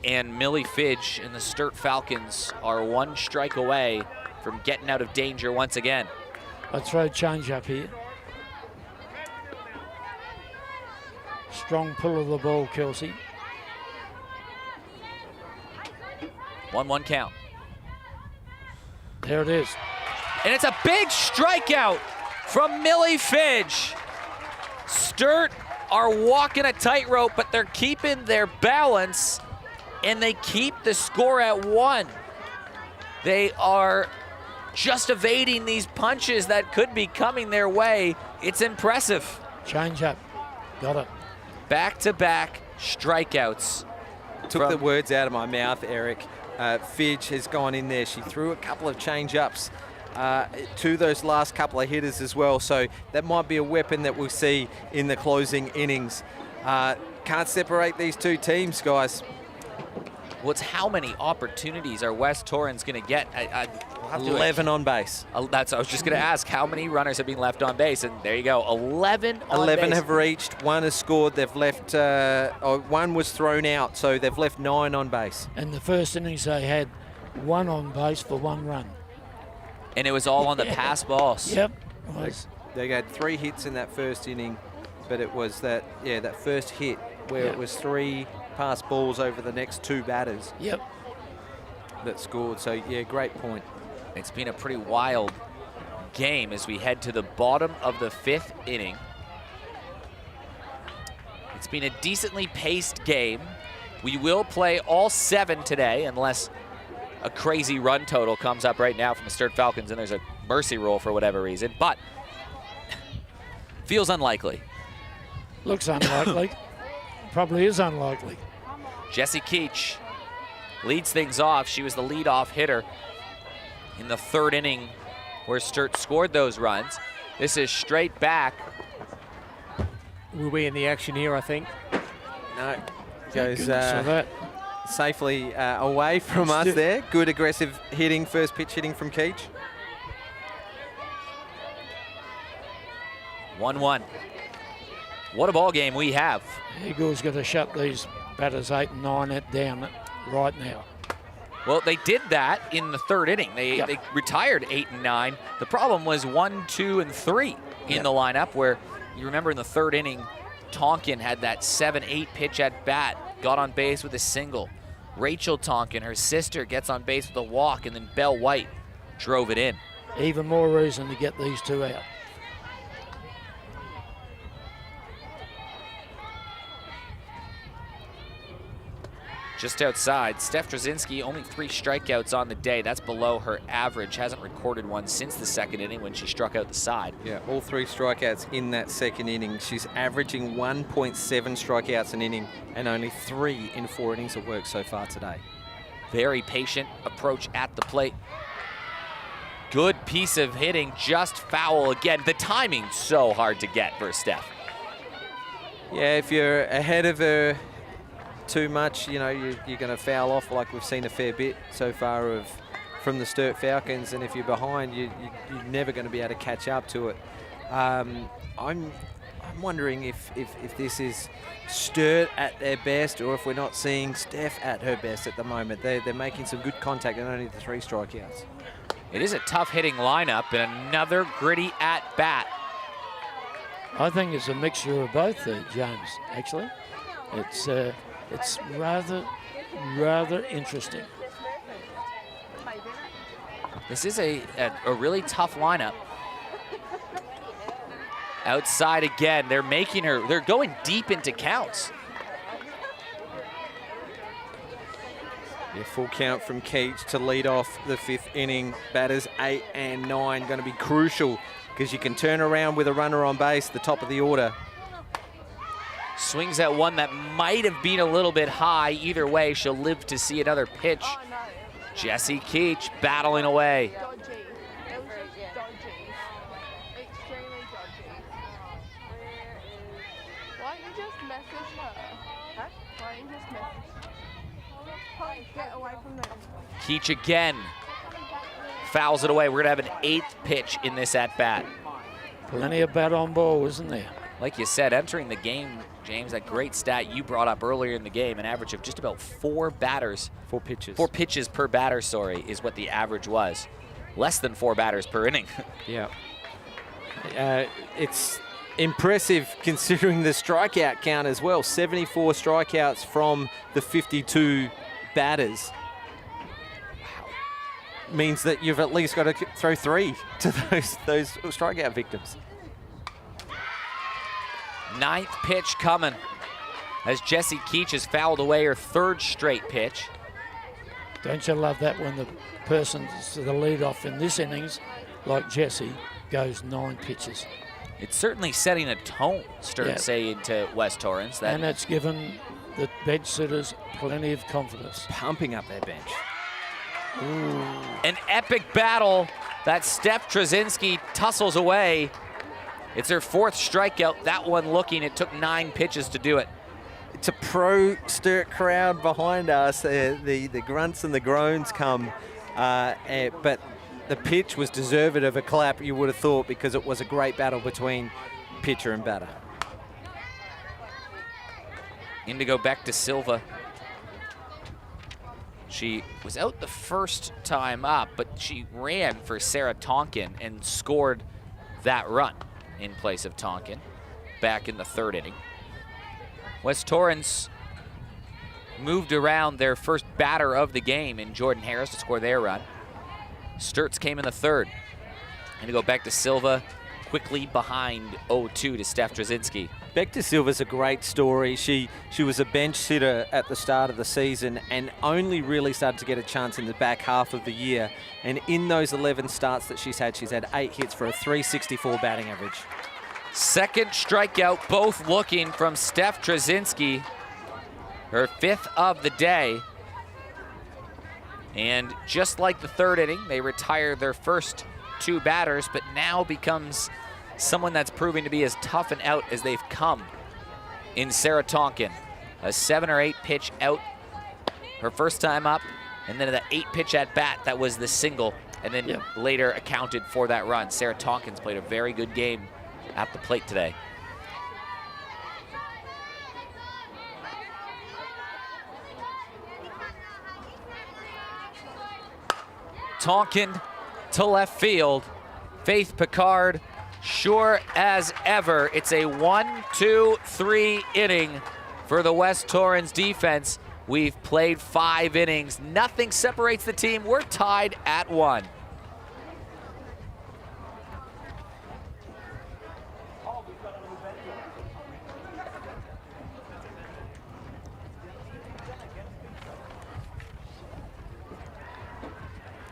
And Millie Fidge and the Sturt Falcons are 1 strike away from getting out of danger once again. I'd throw change up here. Strong pull of the ball, Kelsey. 1-1 count. There it is. And it's a big strikeout from Millie Fidge. Sturt are walking a tightrope, but they're keeping their balance, and they keep the score at 1. They are just evading these punches that could be coming their way. It's impressive. Change up. Got it. Back-to-back strikeouts. Took the words out of my mouth, Eric. Fidge has gone in there. She threw a couple of change-ups to those last couple of hitters as well. So that might be a weapon that we'll see in the closing innings. Can't separate these two teams, guys. Well, it's how many opportunities are West Torrens going to get? We'll have to 11 on base. I was just going to ask, how many runners have been left on base? And there you go, 11 on 11 base. have reached, 1 has scored, they've left, 1 was thrown out, so they've left 9 on base. In the first innings, they had 1 on base for 1 run. And it was all on the pass balls. Yep. It was. They had 3 hits in that first inning, but it was that first hit where it was 3 pass balls over the next 2 batters. Yep. That scored. So yeah, great point. It's been a pretty wild game as we head to the bottom of the 5th inning. It's been a decently paced game. We will play all 7 today unless a crazy run total comes up right now from the Sturt Falcons and there's a mercy rule for whatever reason, but feels unlikely. Looks unlikely. Probably is unlikely. Jessie Keach leads things off. She was the leadoff hitter in the 3rd inning where Sturt scored those runs. This is straight back. We'll be in the action here, I think. No, goes So that. safely away from us there. Good aggressive hitting, first pitch hitting from Keach. 1-1. What a ball game we have. Eagles got to shut these batters 8 and 9 down right now. Well, they did that in the 3rd inning. They retired 8 and 9. The problem was 1, 2, and 3 in the lineup, where you remember in the 3rd inning, Tonkin had that 7-8 pitch at bat, got on base with a single. Rachel Tonkin, her sister, gets on base with a walk, and then Belle White drove it in. Even more reason to get these 2 out. Just outside, Steph Jazinski, only 3 strikeouts on the day. That's below her average. Hasn't recorded one since the 2nd inning when she struck out the side. Yeah, all 3 strikeouts in that 2nd inning. She's averaging 1.7 strikeouts an inning and only 3 in 4 innings of work so far today. Very patient approach at the plate. Good piece of hitting, just foul again. The timing's so hard to get for Steph. Yeah, if you're ahead of her too much, you know, you're going to foul off, like we've seen a fair bit so far from the Sturt Falcons, and if you're behind, you're never going to be able to catch up to it. I'm wondering if this is Sturt at their best, or if we're not seeing Steph at her best at the moment. They're making some good contact and only the 3 strikeouts. It is a tough hitting lineup and another gritty at bat. I think it's a mixture of both, James, actually. It's rather interesting. This is a really tough lineup. Outside again, they're going deep into counts. Yeah, full count from Keach to lead off the 5th inning. Batters 8 and 9 going to be crucial because you can turn around with a runner on base, the top of the order. Swings at one that might have been a little bit high. Either way, she'll live to see another pitch. Jessie Keach battling away. Dodgy. It was just dodgy. Extremely dodgy. Why don't you just message her? Huh? Why don't you just message her? Holly, get away from them. Keach again fouls it away. We're going to have an 8th pitch in this at-bat. Plenty of bat on ball, isn't there? Like you said, entering the game, James, that great stat you brought up earlier in the game, an average of just about 4 batters. 4 pitches. 4 pitches per batter, sorry, is what the average was. Less than 4 batters per inning. Yeah. It's impressive considering the strikeout count as well. 74 strikeouts from the 52 batters. means that you've at least got to throw 3 to those strikeout victims. 9th pitch coming as Jessie Keach has fouled away her 3rd straight pitch. Don't you love that when the person to the lead-off in this innings, like Jessie, goes 9 pitches? It's certainly setting a tone, Sturt saying to West Torrens. And it's given the bench sitters plenty of confidence. Pumping up their bench. Ooh. An epic battle that Steph Jazinski tussles away. It's her 4th strikeout. That one looking, it took 9 pitches to do it. It's a pro Sturt crowd behind us. The grunts and the groans come, but the pitch was deserved of a clap, you would have thought, because it was a great battle between pitcher and batter. Indigo back to Silva. She was out the first time up, but she ran for Sarah Tonkin and scored that run in place of Tonkin back in the 3rd inning. West Torrens moved around their first batter of the game in Jordan Harris to score their run. Sturts came in the 3rd. And to go back to Silva, quickly behind 0-2 to Steph Jazinski. Beck de Silva's a great story. She was a bench sitter at the start of the season and only really started to get a chance in the back half of the year. And in those 11 starts that she's had 8 hits for a .364 batting average. 2nd strikeout, both looking from Steph Jazinski. Her 5th of the day. And just like the 3rd inning, they retire their first 2 batters, but now becomes someone that's proving to be as tough and out as they've come in Sarah Tonkin. A 7 or 8 pitch out her first time up, and then the 8 pitch at bat, that was the single, and then later accounted for that run. Sarah Tonkin's played a very good game at the plate today. Tonkin to left field. Faith Picard, sure as ever. It's a 1-2-3 inning for the West Torrens defense. We've played 5 innings. Nothing separates the team. We're tied at 1.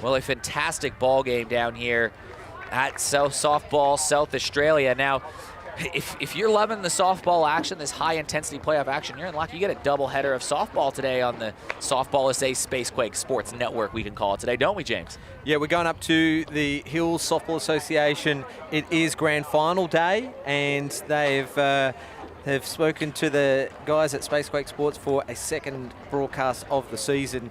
Well, a fantastic ball game down here at South Softball, South Australia. Now, if you're loving the softball action, this high-intensity playoff action, you're in luck. You get a doubleheader of softball today on the Softball SA Spacequake Sports Network, we can call it today, don't we, James? Yeah, we're going up to the Hills Softball Association. It is grand final day, and they've spoken to the guys at Spacequake Sports for a 2nd broadcast of the season.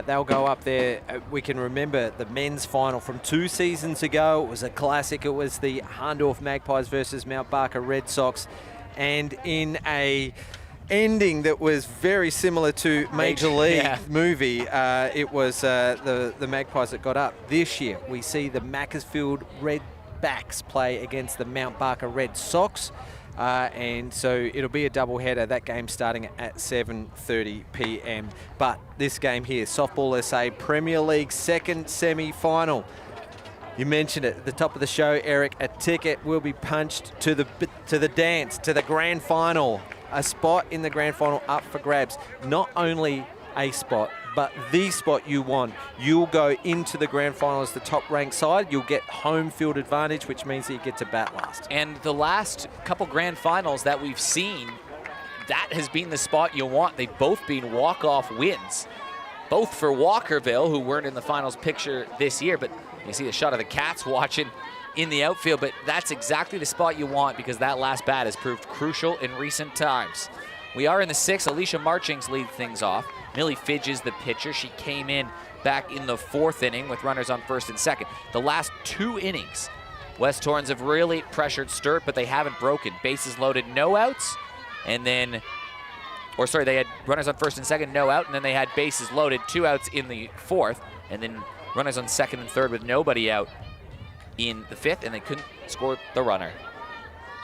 They'll go up there. We can remember the men's final from 2 seasons ago. It was a classic. It was the Harndorf Magpies versus Mount Barker Red Sox. And in a ending that was very similar to Major League movie, it was the Magpies that got up. This year, we see the Macclesfield Redbacks play against the Mount Barker Red Sox. And so it'll be a doubleheader. That game starting at 7:30 p.m. But this game here, Softball SA Premier League 2nd semi-final. You mentioned it at the top of the show, Eric. A ticket will be punched to the dance, to the grand final. A spot in the grand final up for grabs. Not only a spot, but the spot you want. You'll go into the grand final as the top-ranked side. You'll get home field advantage, which means that you get to bat last. And the last couple grand finals that we've seen, that has been the spot you want. They've both been walk-off wins. Both for Walkerville, who weren't in the finals picture this year, but you see the shot of the Cats watching in the outfield, but that's exactly the spot you want because that last bat has proved crucial in recent times. We are in the 6th. Alicia Marchings lead things off. Millie Fidge is the pitcher. She came in back in the 4th inning with runners on 1st and 2nd. The last 2 innings, West Torrens have really pressured Sturt, but they haven't broken. Bases loaded, no outs, and then, or sorry, they had runners on 1st and 2nd, no out, and then they had bases loaded, 2 outs in the 4th, and then runners on 2nd and 3rd with nobody out in the 5th, and they couldn't score the runner.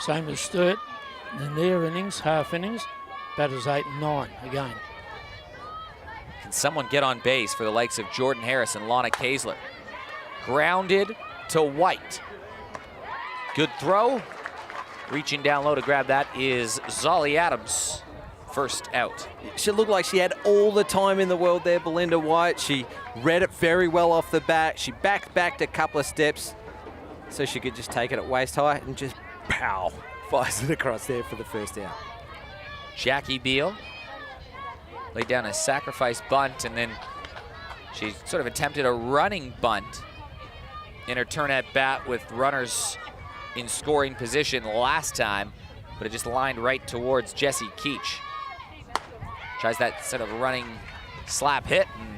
Same as Sturt. In their innings, half innings, batters 8 and 9 again. Can someone get on base for the likes of Jordan Harris and Lana Kaesler? Grounded to White. Good throw. Reaching down low to grab that is Zolly Adams. First out. She looked like she had all the time in the world there, Belinda White. She read it very well off the bat. She backed a couple of steps so she could just take it at waist high and just pow, fires it across there for the first out. Jackie Beal laid down a sacrifice bunt, and then she sort of attempted a running bunt in her turn at bat with runners in scoring position last time, but it just lined right towards Jessie Keach. Tries that sort of running slap hit and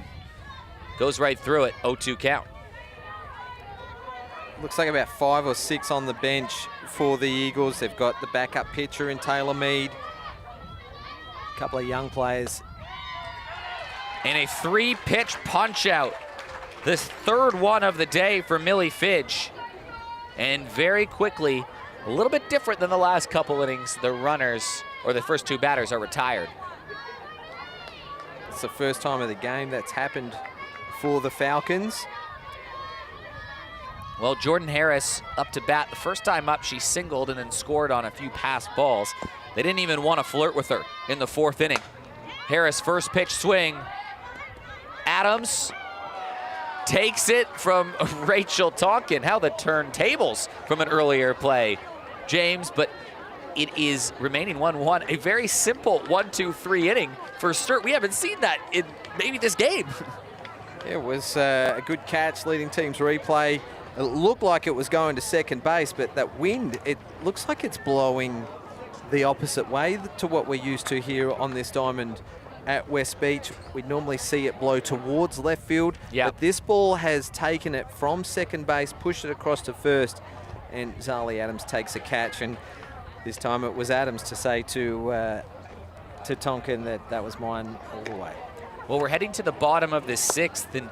goes right through it, 0-2 count. Looks like about 5 or 6 on the bench for the Eagles. They've got the backup pitcher in Taylor Mead. A couple of young players. And a 3-pitch punch out. This third one of the day for Millie Fidge. And very quickly, a little bit different than the last couple innings, the runners, or the first 2 batters, are retired. It's the first time of the game that's happened for the Falcons. Well, Jordan Harris up to bat. The first time up, she singled and then scored on a few passed balls. They didn't even want to flirt with her in the 4th inning. Harris, first pitch swing. Adams takes it from Rachel Tonkin. How the turntables from an earlier play, James, but it is remaining 1-1. A very simple 1-2-3 inning for Sturt. We haven't seen that in maybe this game. It was a good catch, leading teams replay. It looked like it was going to second base, but that wind, it looks like it's blowing the opposite way to what we're used to here on this diamond at West Beach. We normally see it blow towards left field, but this ball has taken it from second base, pushed it across to first, and Zolly Adams takes a catch. And this time it was Adams to say to Tonkin that was mine all the way. Well, we're heading to the bottom of the 6th, and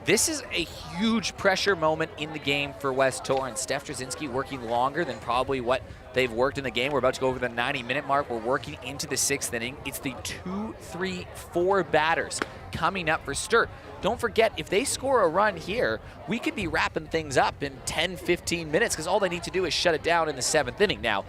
this is a huge pressure moment in the game for West Torrens. Steph Jazinski working longer than probably what they've worked in the game. We're about to go over the 90-minute mark. We're working into the 6th inning. It's the 2, 3, 4 batters coming up for Sturt. Don't forget, if they score a run here, we could be wrapping things up in 10, 15 minutes because all they need to do is shut it down in the 7th inning. Now,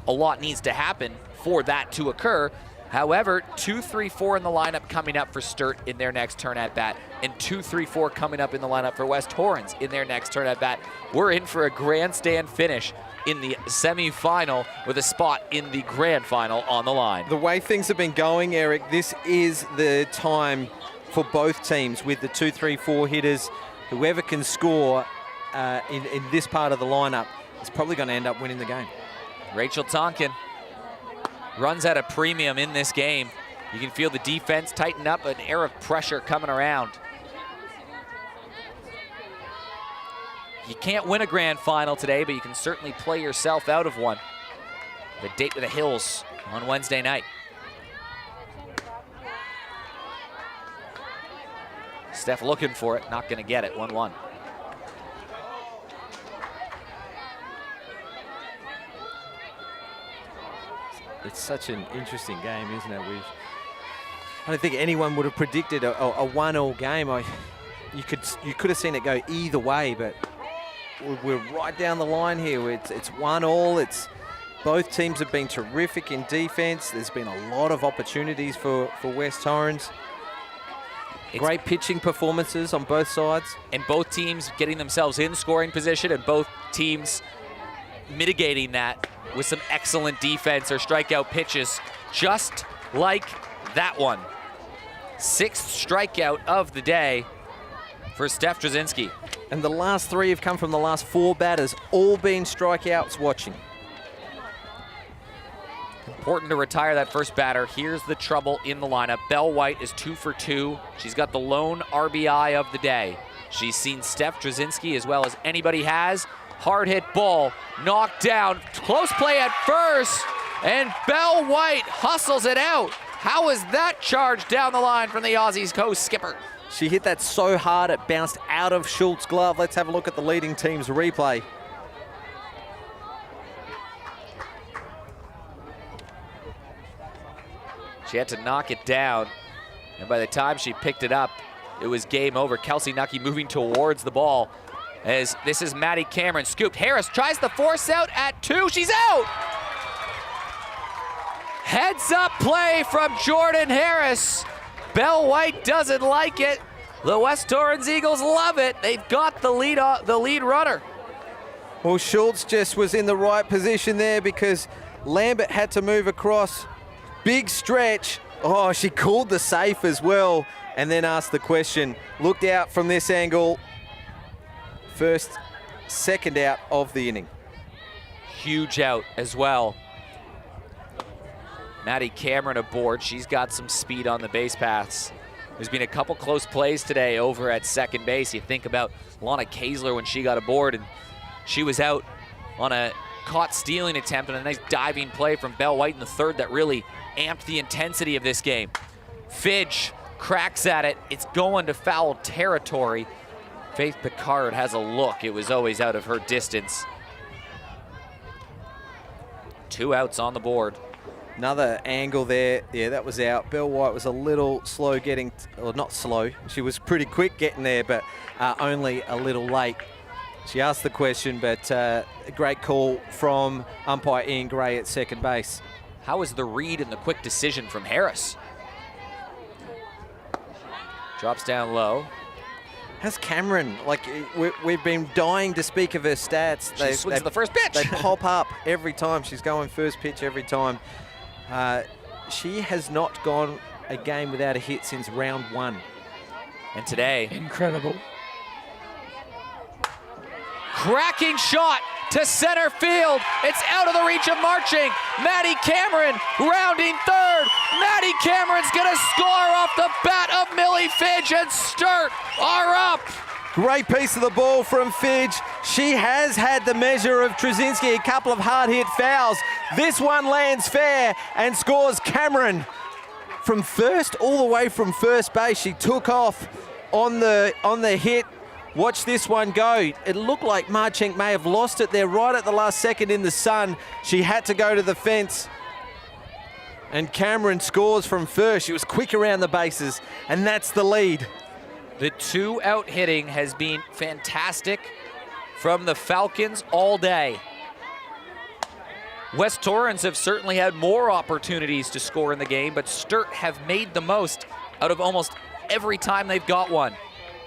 a lot needs to happen for that to occur. However, 2, 3, 4 in the lineup coming up for Sturt in their next turn at bat, and 2, 3, 4 coming up in the lineup for West Torrens in their next turn at bat. We're in for a grandstand finish in the semifinal with a spot in the grand final on the line. The way things have been going, Eric, this is the time for both teams with the 2, 3, 4 hitters. Whoever can score in this part of the lineup is probably going to end up winning the game. Rachel Tonkin runs at a premium in this game. You can feel the defense tighten up, an air of pressure coming around. You can't win a grand final today, but you can certainly play yourself out of one. The date with the Hills on Wednesday night. Steph looking for it, not gonna get it, 1-1. It's such an interesting game, isn't it? I don't think anyone would have predicted a 1-1 game. You could have seen it go either way, but we're right down the line here. It's 1-1. It's both teams have been terrific in defense. There's been a lot of opportunities for West Torrens. Great pitching performances on both sides. And both teams getting themselves in scoring position, and both teams mitigating that with some excellent defense or strikeout pitches, just like that one. 6th strikeout of the day for Steph Jazinski. And the last 3 have come from the last 4 batters, all being strikeouts watching. Important to retire that first batter. Here's the trouble in the lineup. Belle White is 2 for 2. She's got the lone RBI of the day. She's seen Steph Jazinski as well as anybody has. Hard hit ball, knocked down, close play at first, and Belle White hustles it out. How is that charged down the line from the Aussies Coast skipper? She hit that so hard it bounced out of Schultz's glove. Let's have a look at the leading team's replay. She had to knock it down, and by the time she picked it up, it was game over. Kelsey Nucky moving towards the ball. As this is Maddie Cameron scooped. Harris tries the force out at 2. She's out! Heads up play from Jordan Harris. Bell White doesn't like it. The West Torrens Eagles love it. They've got the lead runner. Well, Schultz just was in the right position there because Lambert had to move across. Big stretch. Oh, she called the safe as well and then asked the question. Looked out from this angle. Second out of the inning. Huge out as well. Maddie Cameron aboard. She's got some speed on the base paths. There's been a couple close plays today over at second base. You think about Lana Kaesler when she got aboard and she was out on a caught stealing attempt and a nice diving play from Bell White in the third that really amped the intensity of this game. Fidge cracks at it. It's going to foul territory. Faith Picard has a look. It was always out of her distance. 2 outs on the board. Another angle there. Yeah, that was out. Bell White was a little slow getting, or not slow. She was pretty quick getting there, but only a little late. She asked the question, but a great call from umpire Ian Gray at second base. How was the read and the quick decision from Harris? Drops down low. How's Cameron? Like, we've been dying to speak of her stats. She swings to the first pitch. They pop up every time. She's going first pitch every time. She has not gone a game without a hit since round 1. And today, Incredible. cracking shot to center field. It's out of the reach of Marching. Maddie Cameron rounding third. Maddie Cameron's gonna score off the bat of Millie Fidge, and Sturt are up. Great piece of the ball from Fidge. She has had the measure of Jazinski, a couple of hard-hit fouls. This one lands fair and scores Cameron from first, all the way from first base. She took off on the hit. Watch this one go. It looked like Marchink may have lost it there right at the last second in the sun. She had to go to the fence. And Cameron scores from first. She was quick around the bases, and that's the lead. The 2-out hitting has been fantastic from the Falcons all day. West Torrens have certainly had more opportunities to score in the game, but Sturt have made the most out of almost every time they've got one.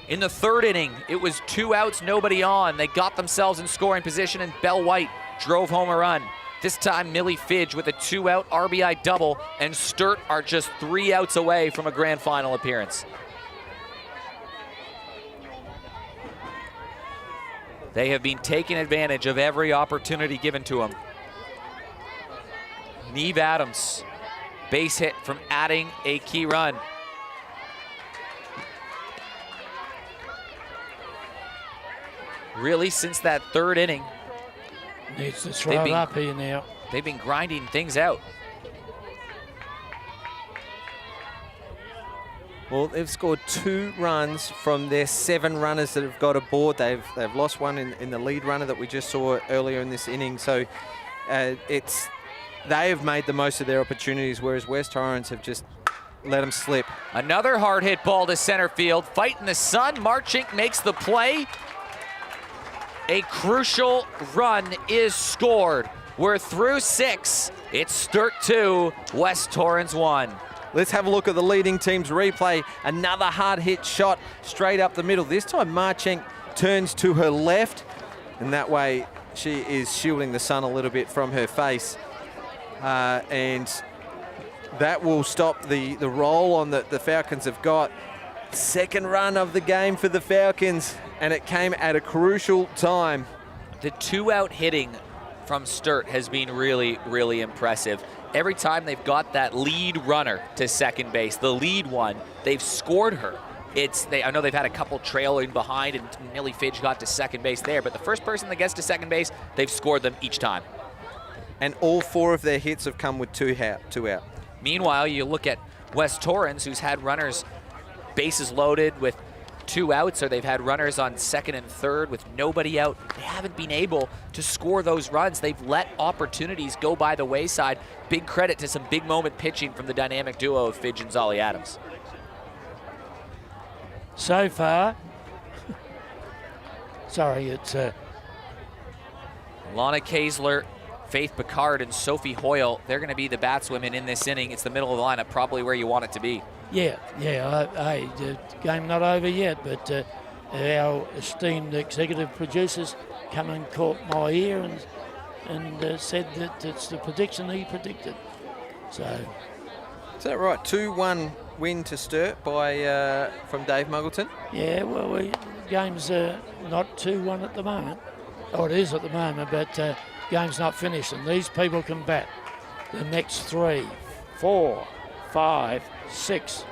In the third inning, it was 2 outs, nobody on. They got themselves in scoring position, and Bell White drove home a run. This time, Millie Fidge with a 2-out RBI double, and Sturt are just 3 outs away from a grand final appearance. They have been taking advantage of every opportunity given to them. Neve Adams, base hit from adding a key run. Really, since that third inning, Needs to throw it up here now. they've been grinding things out. Well, they've scored 2 runs from their 7 runners that have got aboard. They've lost one in the lead runner that we just saw earlier in this inning. So they have made the most of their opportunities, whereas West Torrens have just let them slip. Another hard hit ball to center field. Fight in the sun. Marchink makes the play. A crucial run is scored. We're through 6. It's Sturt 2, West Torrens 1. Let's have a look at the leading team's replay. Another hard hit shot straight up the middle. This time Marchink turns to her left, and that way she is shielding the sun a little bit from her face. And that will stop the roll on that the Falcons have got. Second run of the game for the Falcons, and it came at a crucial time. The 2-out hitting from Sturt has been really, really impressive. Every time they've got that lead runner to second base, the lead one, they've scored her. I know they've had a couple trailing behind, and Millie Fidge got to second base there, but the first person that gets to second base, they've scored them each time. And all 4 of their hits have come with 2 out. Meanwhile, you look at West Torrens, who's had runners bases loaded with 2 outs, or they've had runners on second and third with nobody out. They haven't been able to score those runs. They've let opportunities go by the wayside. Big credit to some big moment pitching from the dynamic duo of Fidge and Zolly Adams. Sorry, it's Lana Kaesler, Faith Picard, and Sophie Hoyle. They're going to be the batswomen in this inning. It's the middle of the lineup, probably where you want it to be. yeah. The game not over yet, but our esteemed executive producers come and caught my ear and said that it's the prediction he predicted. So Is that right? 2-1 win to Sturt by from Dave Muggleton. yeah, well, the game's not 2-1 at the moment. Oh, it is at the moment, but game's not finished, and these people can bat the next 3, 4, 5, 6.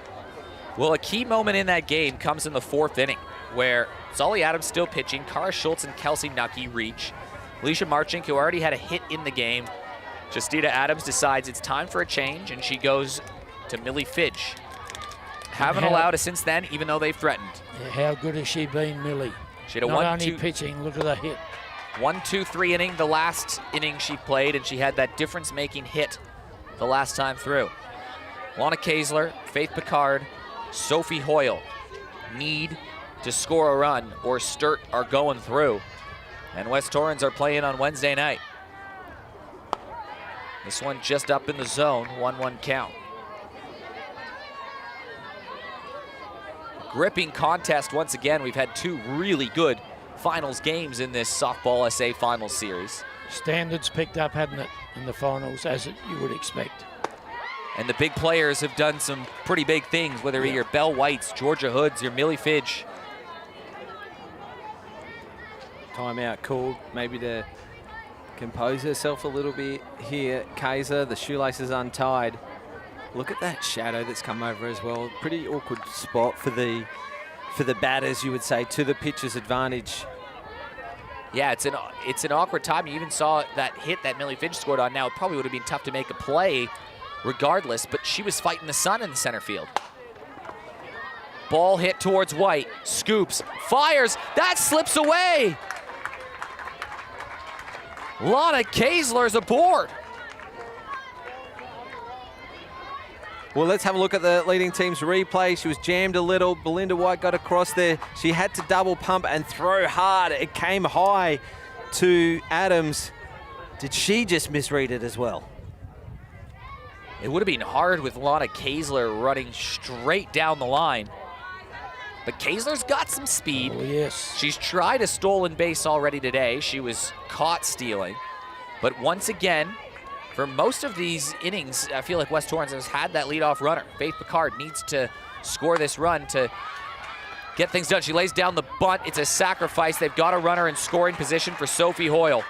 Well, a key moment in that game comes in the 4th inning, where Zolly Adams still pitching, Cara Schultz and Kelsey Nucky reach. Alicia Marchink, who already had a hit in the game, Justita Adams decides it's time for a change, and she goes to Millie Fidge. Haven't allowed us since then, even though they've threatened. Yeah, how good has she been, Millie? She had a Not only pitching, look at the hit. 1-2-3 inning, the last inning she played, and she had that difference-making hit the last time through. Lana Kaesler, Faith Picard, Sophie Hoyle need to score a run, or Sturt are going through. And West Torrens are playing on Wednesday night. This one just up in the zone, 1-1 count. Gripping contest once again. We've had 2 really good finals games in this Softball SA Finals Series. Standards picked up, hadn't it, in the finals, as you would expect. And the big players have done some pretty big things, whether it be your Belle Whites, Georgia Hoods, your Millie Fidge. Timeout called, maybe to compose herself a little bit here. Kaiser, the shoelaces untied. Look at that shadow that's come over as well. Pretty awkward spot for the batters, you would say, to the pitcher's advantage. Yeah, it's an awkward time. You even saw that hit that Millie Fidge scored on. Now, it probably would have been tough to make a play regardless, but she was fighting the sun in the center field. Ball hit towards White, scoops, fires, that slips away. Lana Kaesler's aboard. Well, let's have a look at the leading team's replay. She was jammed a little. Belinda White got across there. She had to double pump and throw hard. It came high to Adams. Did she just misread it as well? It would have been hard with Lana Kaesler running straight down the line. But Kaesler's got some speed. Oh, yes. She's tried a stolen base already today. She was caught stealing. But once again, for most of these innings, I feel like West Torrens has had that leadoff runner. Faith Picard needs to score this run to get things done. She lays down the bunt. It's a sacrifice. They've got a runner in scoring position for Sophie Hoyle.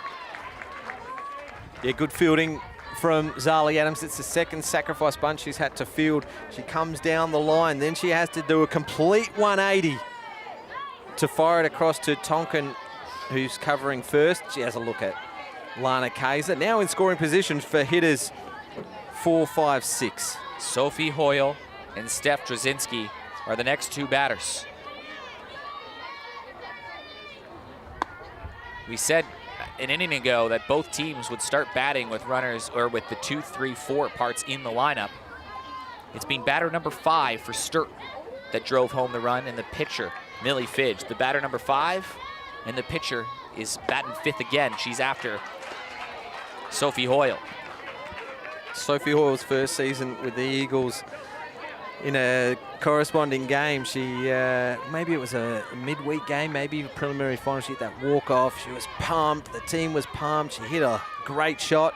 Yeah, good fielding from Zali Adams. It's the second sacrifice bunt she's had to field. She comes down the line. Then she has to do a complete 180 to fire it across to Tonkin, who's covering first. She has a look at Lana Kaesler. Now in scoring position for hitters 4, 5, 6. Sophie Hoyle and Steph Jazinski are the next 2 batters. We said an inning ago that both teams would start batting with runners, or with the 2, 3, 4 parts in the lineup. It's been batter number 5 for Sturt that drove home the run, and the pitcher, Millie Fidge. The batter number 5, and the pitcher is batting 5th again. She's after Sophie Hoyle. Sophie Hoyle's first season with the Eagles in a corresponding game. She, maybe it was a midweek game, maybe a preliminary final. She hit that walk-off. She was pumped. The team was pumped. She hit a great shot.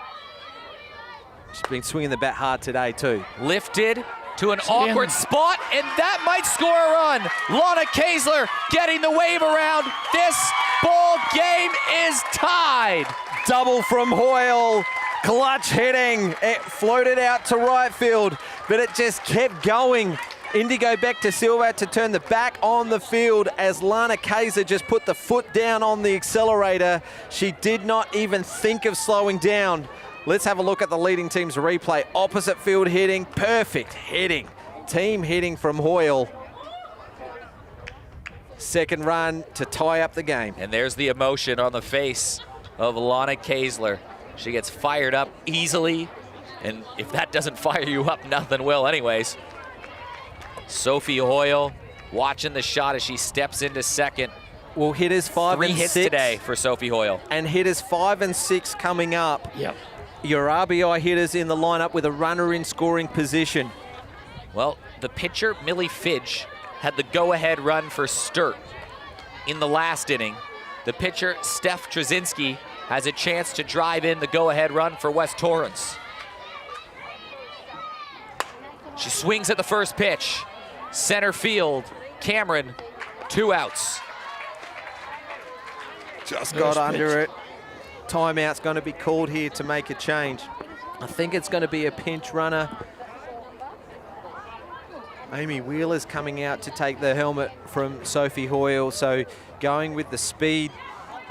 She's been swinging the bat hard today too. Lifted to an awkward spot, and that might score a run. Lana Kaesler getting the wave around. This ball game is tied. Double from Hoyle. Clutch hitting. It floated out to right field, but it just kept going. Indigo back to Silva to turn the back on the field as Lana Kaesler just put the foot down on the accelerator. She did not even think of slowing down. Let's have a look at the leading team's replay. Opposite field hitting, perfect hitting. Team hitting from Hoyle. Second run to tie up the game. And there's the emotion on the face of Lana Kaesler. She gets fired up easily, and if that doesn't fire you up, nothing will anyways. Sophie Hoyle watching the shot as she steps into second. Well, hitters 5 3 and hits 6 today for Sophie Hoyle. and hitters 5 and 6 coming up. Yep. Your RBI hitters in the lineup with a runner in scoring position. Well, the pitcher, Millie Fidge, had the go-ahead run for Sturt in the last inning. The pitcher, Steph Jazinski, has a chance to drive in the go-ahead run for West Torrens. She swings at the first pitch. Center field, Cameron, 2 outs. Just First got under pitch. it. Timeout's going to be called here to make a change. I think it's going to be a pinch runner. Amy Wheeler's coming out to take the helmet from Sophie Hoyle, so going with the speed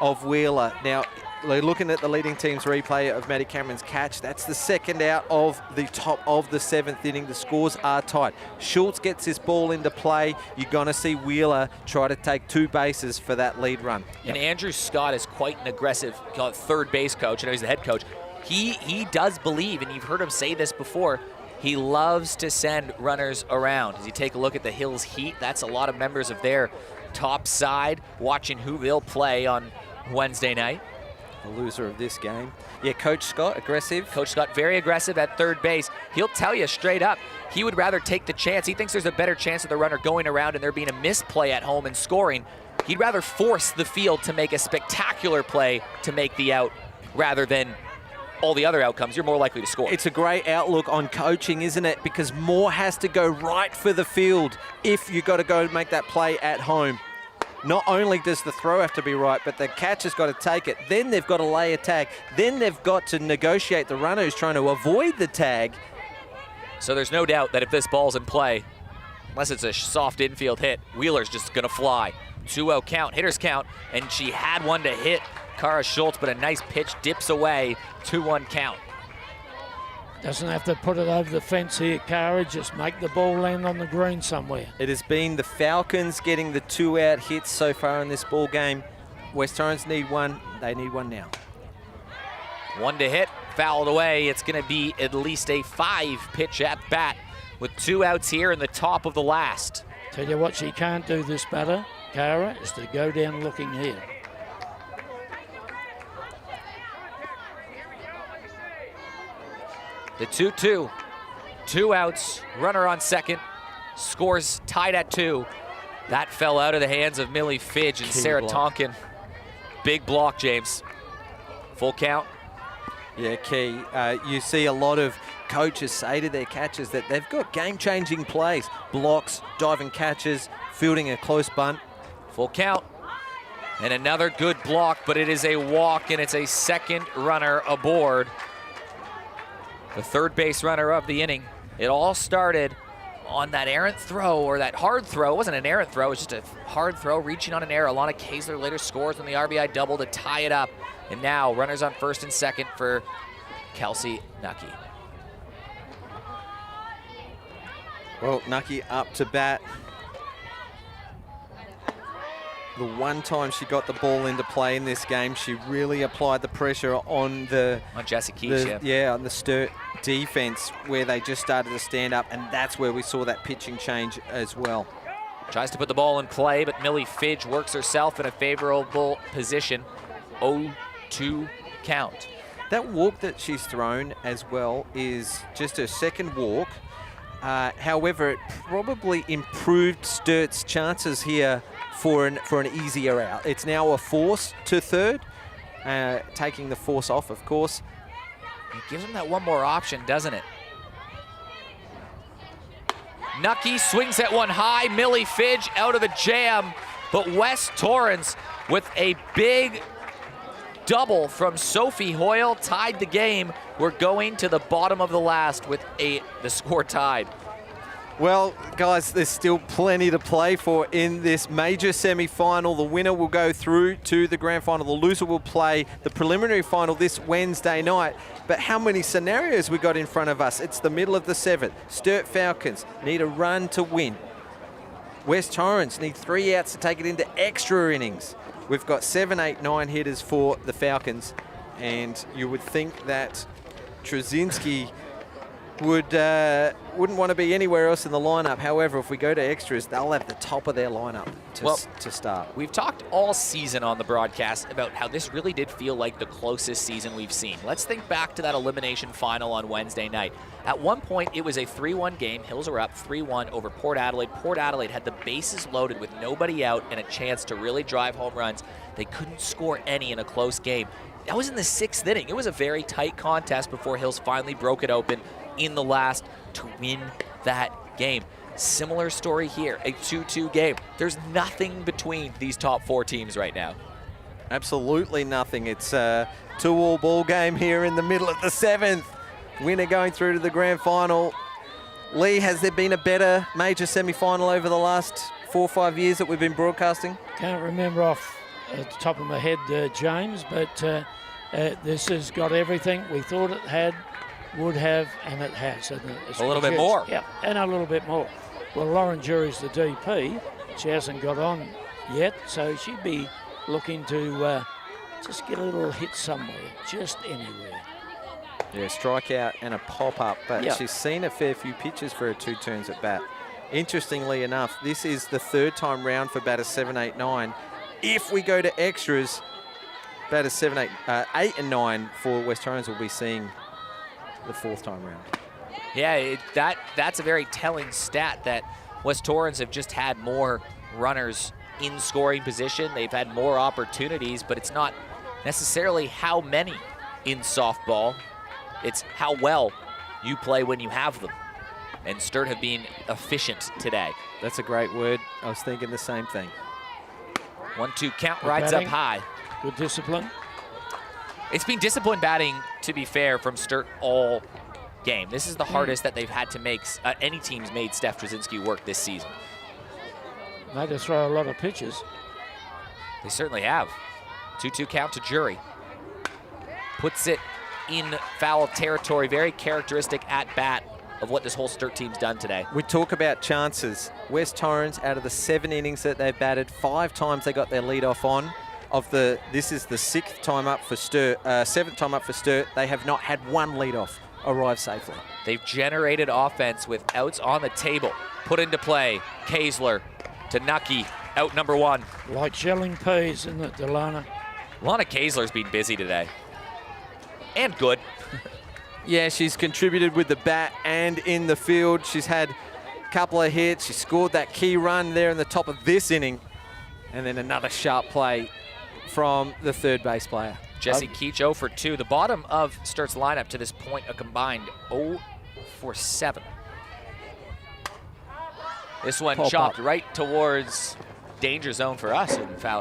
of Wheeler. Now, looking at the leading team's replay of Maddie Cameron's catch, that's the second out of the top of the 7th inning. The scores are tight. Schultz gets this ball into play. You're going to see Wheeler try to take 2 bases for that lead run. And Andrew Scott is quite an aggressive third base coach. I know he's the head coach. He does believe, and you've heard him say this before, he loves to send runners around. As you take a look at the Hills Heat, that's a lot of members of their top side watching who they'll play on Wednesday night. The loser of this game. Yeah, Coach Scott, aggressive. Coach Scott, very aggressive at third base. He'll tell you straight up, he would rather take the chance. He thinks there's a better chance of the runner going around and there being a misplay at home and scoring. He'd rather force the field to make a spectacular play to make the out rather than all the other outcomes. You're more likely to score. It's a great outlook on coaching, isn't it? Because more has to go right for the field if you've got to go make that play at home. Not only does the throw have to be right, but the catcher's got to take it. Then they've got to lay a tag. Then they've got to negotiate the runner who's trying to avoid the tag. So there's no doubt that if this ball's in play, unless it's a soft infield hit, Wheeler's just going to fly. 2-0 count, hitters count, and she had one to hit Kara Schultz, but a nice pitch dips away, 2-1 count. Doesn't have to put it over the fence here, Kara. Just make the ball land on the green somewhere. It has been the Falcons getting the 2-out hits so far in this ball game. West Torrens need one. They need one now. 1 to hit, fouled away. It's going to be at least a 5-pitch at bat with 2 outs here in the top of the last. Tell you what she can't do this batter, Kara, is to go down looking here. The 2-2, 2 outs, runner on second, scores tied at 2. That fell out of the hands of Millie Fidge and Key Sarah block. Tonkin. Big block, James. Full count. Yeah, key. You see a lot of coaches say to their catchers that they've got game-changing plays. Blocks, diving catches, fielding a close bunt. Full count. And another good block, but it is a walk, and it's a second runner aboard. The third base runner of the inning. It all started on that errant throw, or that hard throw. It wasn't an errant throw, it was just a hard throw, reaching on an error. Alana Kaesler later scores on the RBI double to tie it up. And now runners on first and second for Kelsey Nucky. Well, Nucky up to bat. The one time she got the ball into play in this game, she really applied the pressure on On Jessie Keach, yeah. on the Sturt defense, where they just started to stand up, and that's where we saw that pitching change as well. Tries to put the ball in play, but Millie Fidge works herself in a favorable position. 0-2 count. That walk that she's thrown as well is just her second walk. However, it probably improved Sturt's chances here for an easier out. It's now a force to third, taking the force off, of course. It gives them that one more option, doesn't it? Nucky swings that one high. Millie Fidge out of the jam, but West Torrens with a big double from Sophie Hoyle tied the game. We're going to the bottom of the last with the score tied. Well, guys, there's still plenty to play for in this major semi-final. The winner will go through to the grand final. The loser will play the preliminary final this Wednesday night. But how many scenarios we got in front of us? It's the middle of the 7th. Sturt Falcons need a run to win. West Torrens need 3 outs to take it into extra innings. We've got 7, 8, 9 hitters for the Falcons. And you would think that Jazinski would wouldn't want to be anywhere else in the lineup. However, if we go to extras, they'll have the top of their lineup to start. We've talked all season on the broadcast about how this really did feel like the closest season we've seen. Let's think back to that elimination final on Wednesday night. At one point, it was a 3-1 game. Hills are up 3-1 over Port Adelaide. Port Adelaide had the bases loaded with nobody out and a chance to really drive home runs. They couldn't score any in a close game. That was in the 6th inning. It was a very tight contest before Hills finally broke it open in the last to win that game. Similar story here, a 2-2 game. There's nothing between these top 4 teams right now. Absolutely nothing. It's a 2-all ball game here in the middle of the 7th. Winner going through to the grand final. Lee, has there been a better major semi-final over the last 4 or 5 years that we've been broadcasting? Can't remember off the top of my head, James, but this has got everything we thought it had, would have, and it has. And it's a little bit produced. more. Yeah, and a little bit more. Well, Lauren Jury's the DP. She hasn't got on yet, so she'd be looking to just get a little hit somewhere, just anywhere. Yeah, strikeout and a pop-up, but she's seen a fair few pitches for her 2 turns at bat. Interestingly enough, this is the 3rd time round for batters 7, 8, 9. If we go to extras, batters 7, 8 and 9 for West Torrens will be seeing the 4th time round. Yeah, that's a very telling stat that West Torrens have just had more runners in scoring position. They've had more opportunities, but it's not necessarily how many in softball. It's how well you play when you have them. And Sturt have been efficient today. That's a great word. I was thinking the same thing. 1-2 count, rides up high. Good discipline. It's been disciplined batting, to be fair, from Sturt all game. This is the hardest that they've had to make. Any team's made Steph Jazinski work this season. Made her throw a lot of pitches. They certainly have. 2-2 count to Jury. Puts it in foul territory. Very characteristic at bat of what this whole Sturt team's done today. We talk about chances. West Torrens, out of the 7 innings that they've batted, 5 times they got their lead off on. This is the 6th time up for Sturt, 7th time up for Sturt. They have not had one lead off arrive safely. They've generated offense with outs on the table. Put into play. Kaesler to Nucky, out number 1. Like shelling peas, isn't it, Delana? Lana Kaesler's been busy today. And good. Yeah, she's contributed with the bat and in the field. She's had a couple of hits. She scored that key run there in the top of this inning. And then another sharp play from the 3rd base player. Jesse Keach 0 for 2. The bottom of Sturt's lineup to this point, a combined 0 for 7. This one chopped right towards danger zone for us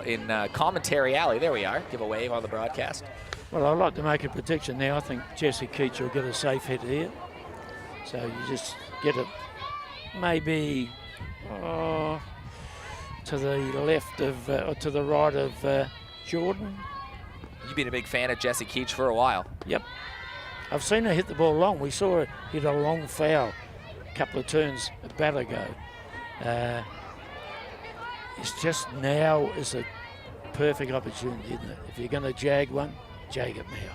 in commentary alley. There we are. Give a wave on the broadcast. Well, I'd like to make a prediction now. I think Jesse Keach will get a safe hit here. So you just get it maybe to the left of, or to the right of Jordan. You've been a big fan of Jesse Keach for a while. Yep. I've seen her hit the ball long. We saw her hit a long foul a couple of turns a bat ago. It's just now is a perfect opportunity, isn't it? If you're going to jag one, jag it now.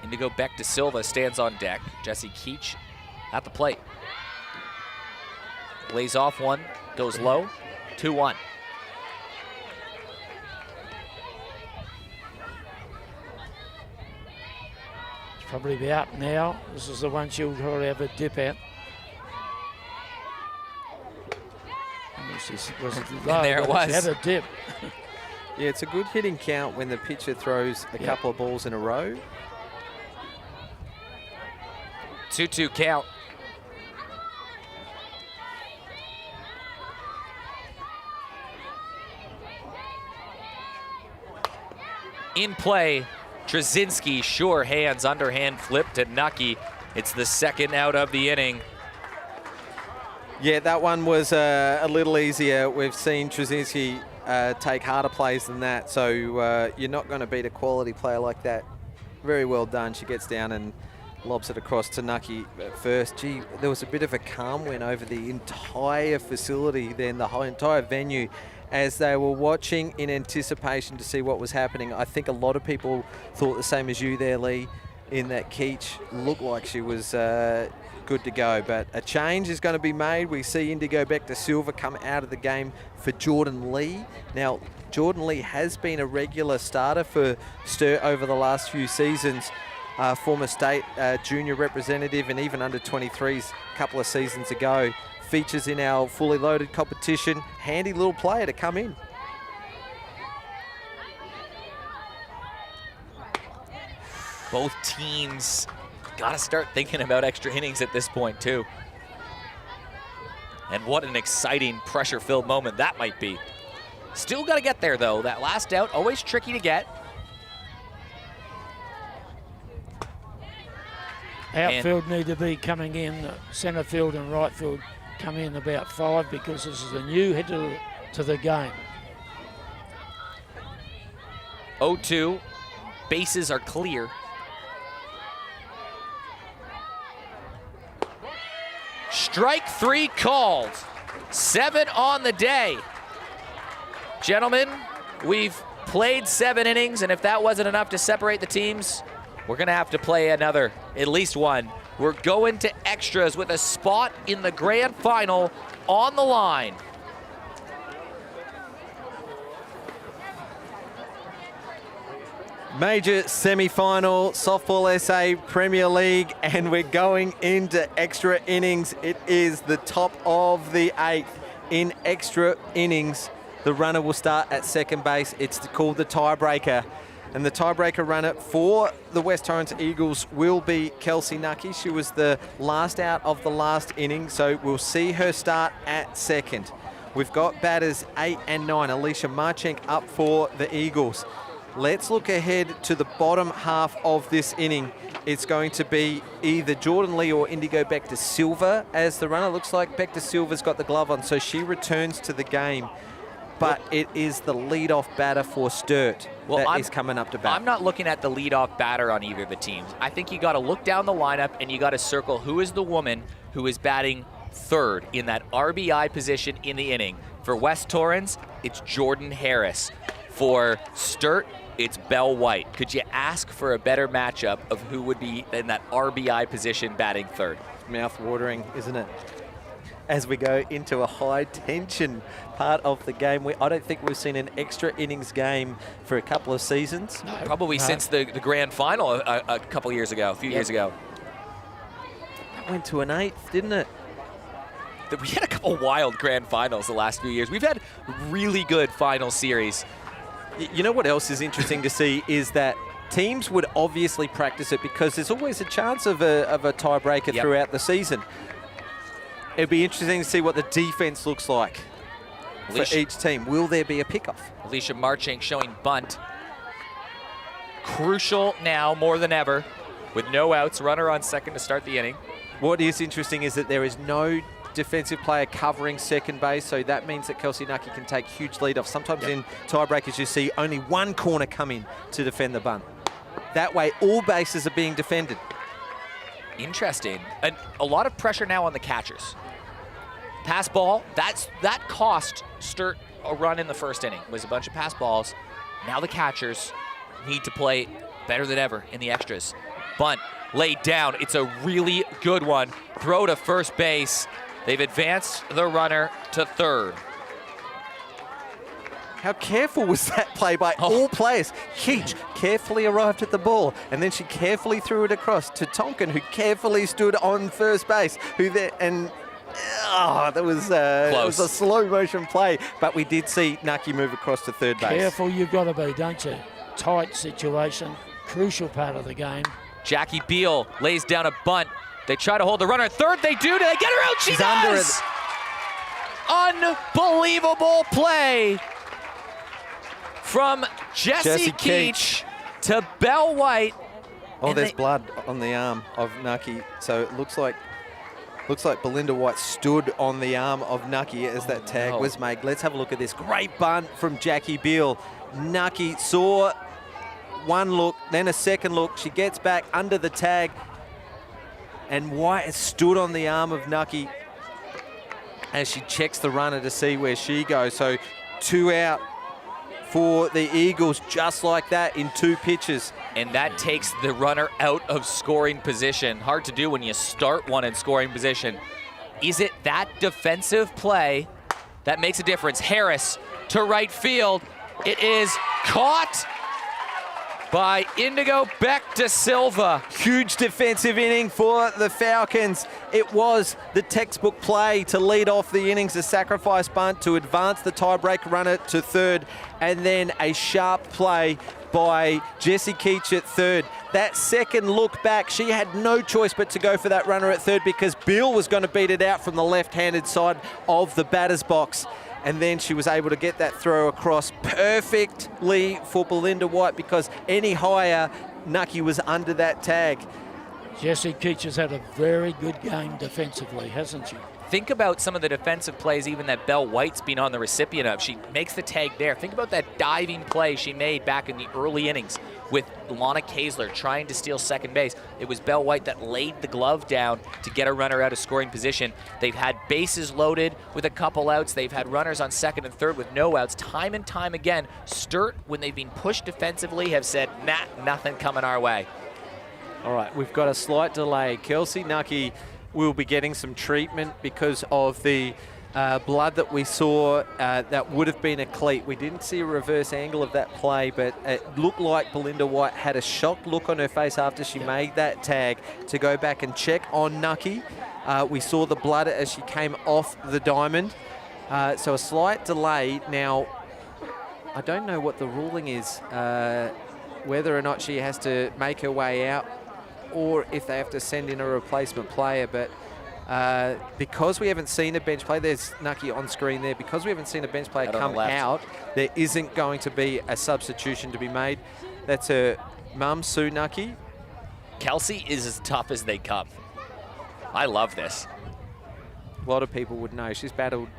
Indigo Beck de Silva stands on deck. Jesse Keach at the plate. Lays off one, goes low, 2-1. It's probably be out now. This is the one she'll probably have a dip at. And there it was. She had a dip. Yeah, it's a good hitting count when the pitcher throws a couple of balls in a row. 2-2 count. In play, Jazinski, sure hands, underhand flip to Nucky. It's the 2nd out of the inning. Yeah, that one was a little easier. We've seen Jazinski take harder plays than that, so you're not going to beat a quality player like that. Very well done. She gets down and lobs it across to Nucky at first. Gee, there was a bit of a calm went over the entire facility then, the whole entire venue, as they were watching in anticipation to see what was happening. I think a lot of people thought the same as you there, Lee, in that Keach looked like she was going good to go. But a change is going to be made. We see Indigo back to Silver come out of the game for Jordan Lee. Now, Jordan Lee has been a regular starter for Sturt over the last few seasons. Former state junior representative and even under 23s a couple of seasons ago. Features in our fully loaded competition. Handy little player to come in. Both teams got to start thinking about extra innings at this point, too. And what an exciting pressure-filled moment that might be. Still got to get there, though. That last out, always tricky to get. Outfield need to be coming in, centre field and right field come in about 5 because this is a new head to the game. 0-2, bases are clear. Strike 3 called. 7 on the day. Gentlemen, we've played 7 innings, and if that wasn't enough to separate the teams, we're gonna have to play another, at least one. We're going to extras with a spot in the grand final on the line. Major semi-final, Softball SA Premier League, and we're going into extra innings. It is the top of the 8th in extra innings. The runner will start at second base. It's called the tiebreaker. And the tiebreaker runner for the West Torrens Eagles will be Kelsey Nucky. She was the last out of the last inning, so we'll see her start at second. We've got batters 8 and 9. Alicia Marchenk up for the Eagles. Let's look ahead to the bottom half of this inning. It's going to be either Jordan Lee or Indigo back to Silver as the runner. Looks like Beck to Silver's got the glove on, so she returns to the game. But it is the leadoff batter for Sturt that is coming up to bat. I'm not looking at the leadoff batter on either of the teams. I think you got to look down the lineup and you got to circle who is the woman who is batting third in that RBI position in the inning. For West Torrens, it's Jordan Harris. For Sturt, it's Belle White. Could you ask for a better matchup of who would be in that RBI position batting third? Mouth-watering, isn't it? As we go into a high-tension part of the game. I don't think we've seen an extra innings game for a couple of seasons. No, probably since the grand final a couple years ago, a few years ago. That went to an 8th, didn't it? We had a couple wild grand finals the last few years. We've had really good final series. You know what else is interesting to see is that teams would obviously practice it because there's always a chance of a tiebreaker throughout the season. It'd be interesting to see what the defense looks like for each team. Will there be a pickoff? Alicia Marchenk showing bunt. Crucial now more than ever with no outs, runner on second to start the inning. What is interesting is that there is no defensive player covering second base, so that means that Kelsey Nucky can take huge lead off. Sometimes in tiebreakers you see only one corner come in to defend the bunt. That way all bases are being defended. Interesting. And a lot of pressure now on the catchers. Pass ball, that cost Sturt a run in the first inning. It was a bunch of pass balls. Now the catchers need to play better than ever in the extras. Bunt laid down. It's a really good one. Throw to first base. They've advanced the runner to third. How careful was that play by all players? Keach carefully arrived at the ball, and then she carefully threw it across to Tonkin, who carefully stood on first base. That was a slow motion play, but we did see Nucky move across to third base. Careful you've got to be, don't you? Tight situation, crucial part of the game. Jackie Beal lays down a bunt. They try to hold the runner at third. They do. Do they get her out? She does! Unbelievable play from Jessie Keach to Belle White. Oh, there's blood on the arm of Nucky. So it looks like Belinda White stood on the arm of Nucky as that tag was made. Let's have a look at this. Great bunt from Jackie Beal. Nucky saw one look, then a second look. She gets back under the tag, and White has stood on the arm of Nucky as she checks the runner to see where she goes. So 2 out for the Eagles just like that in 2 pitches. And that takes the runner out of scoring position. Hard to do when you start one in scoring position. Is it that defensive play that makes a difference? Harris to right field. It is caught by Indigo Beck de Silva. Huge defensive inning for the Falcons. It was the textbook play to lead off the innings, a sacrifice bunt to advance the tiebreak runner to third, and then a sharp play by Jessie Keach at third. That second look back, she had no choice but to go for that runner at third because Beal was going to beat it out from the left-handed side of the batter's box. And then she was able to get that throw across perfectly for Belinda White because any higher, Nucky was under that tag. Jessie Keach has had a very good game defensively, hasn't she? Think about some of the defensive plays even that Belle White's been on the recipient of. She makes the tag there. Think about that diving play she made back in the early innings with Lana Kaesler trying to steal second base. It was Belle White that laid the glove down to get a runner out of scoring position. They've had bases loaded with a couple outs. They've had runners on second and third with no outs. Time and time again, Sturt, when they've been pushed defensively, have said, nah, nothing coming our way. All right, we've got a slight delay. Kelsey Nucky will be getting some treatment because of the blood that we saw that would have been a cleat. We didn't see a reverse angle of that play, but it looked like Belinda White had a shocked look on her face after she made that tag to go back and check on Nucky. We saw the blood as she came off the diamond. So a slight delay. Now, I don't know what the ruling is, whether or not she has to make her way out or if they have to send in a replacement player, but because we haven't seen a bench play, there's Nucky on screen there, because we haven't seen a bench player come out, there isn't going to be a substitution to be made. That's her mum, Sue Nucky. Kelsey is as tough as they come. I love this. A lot of people would know. She's battled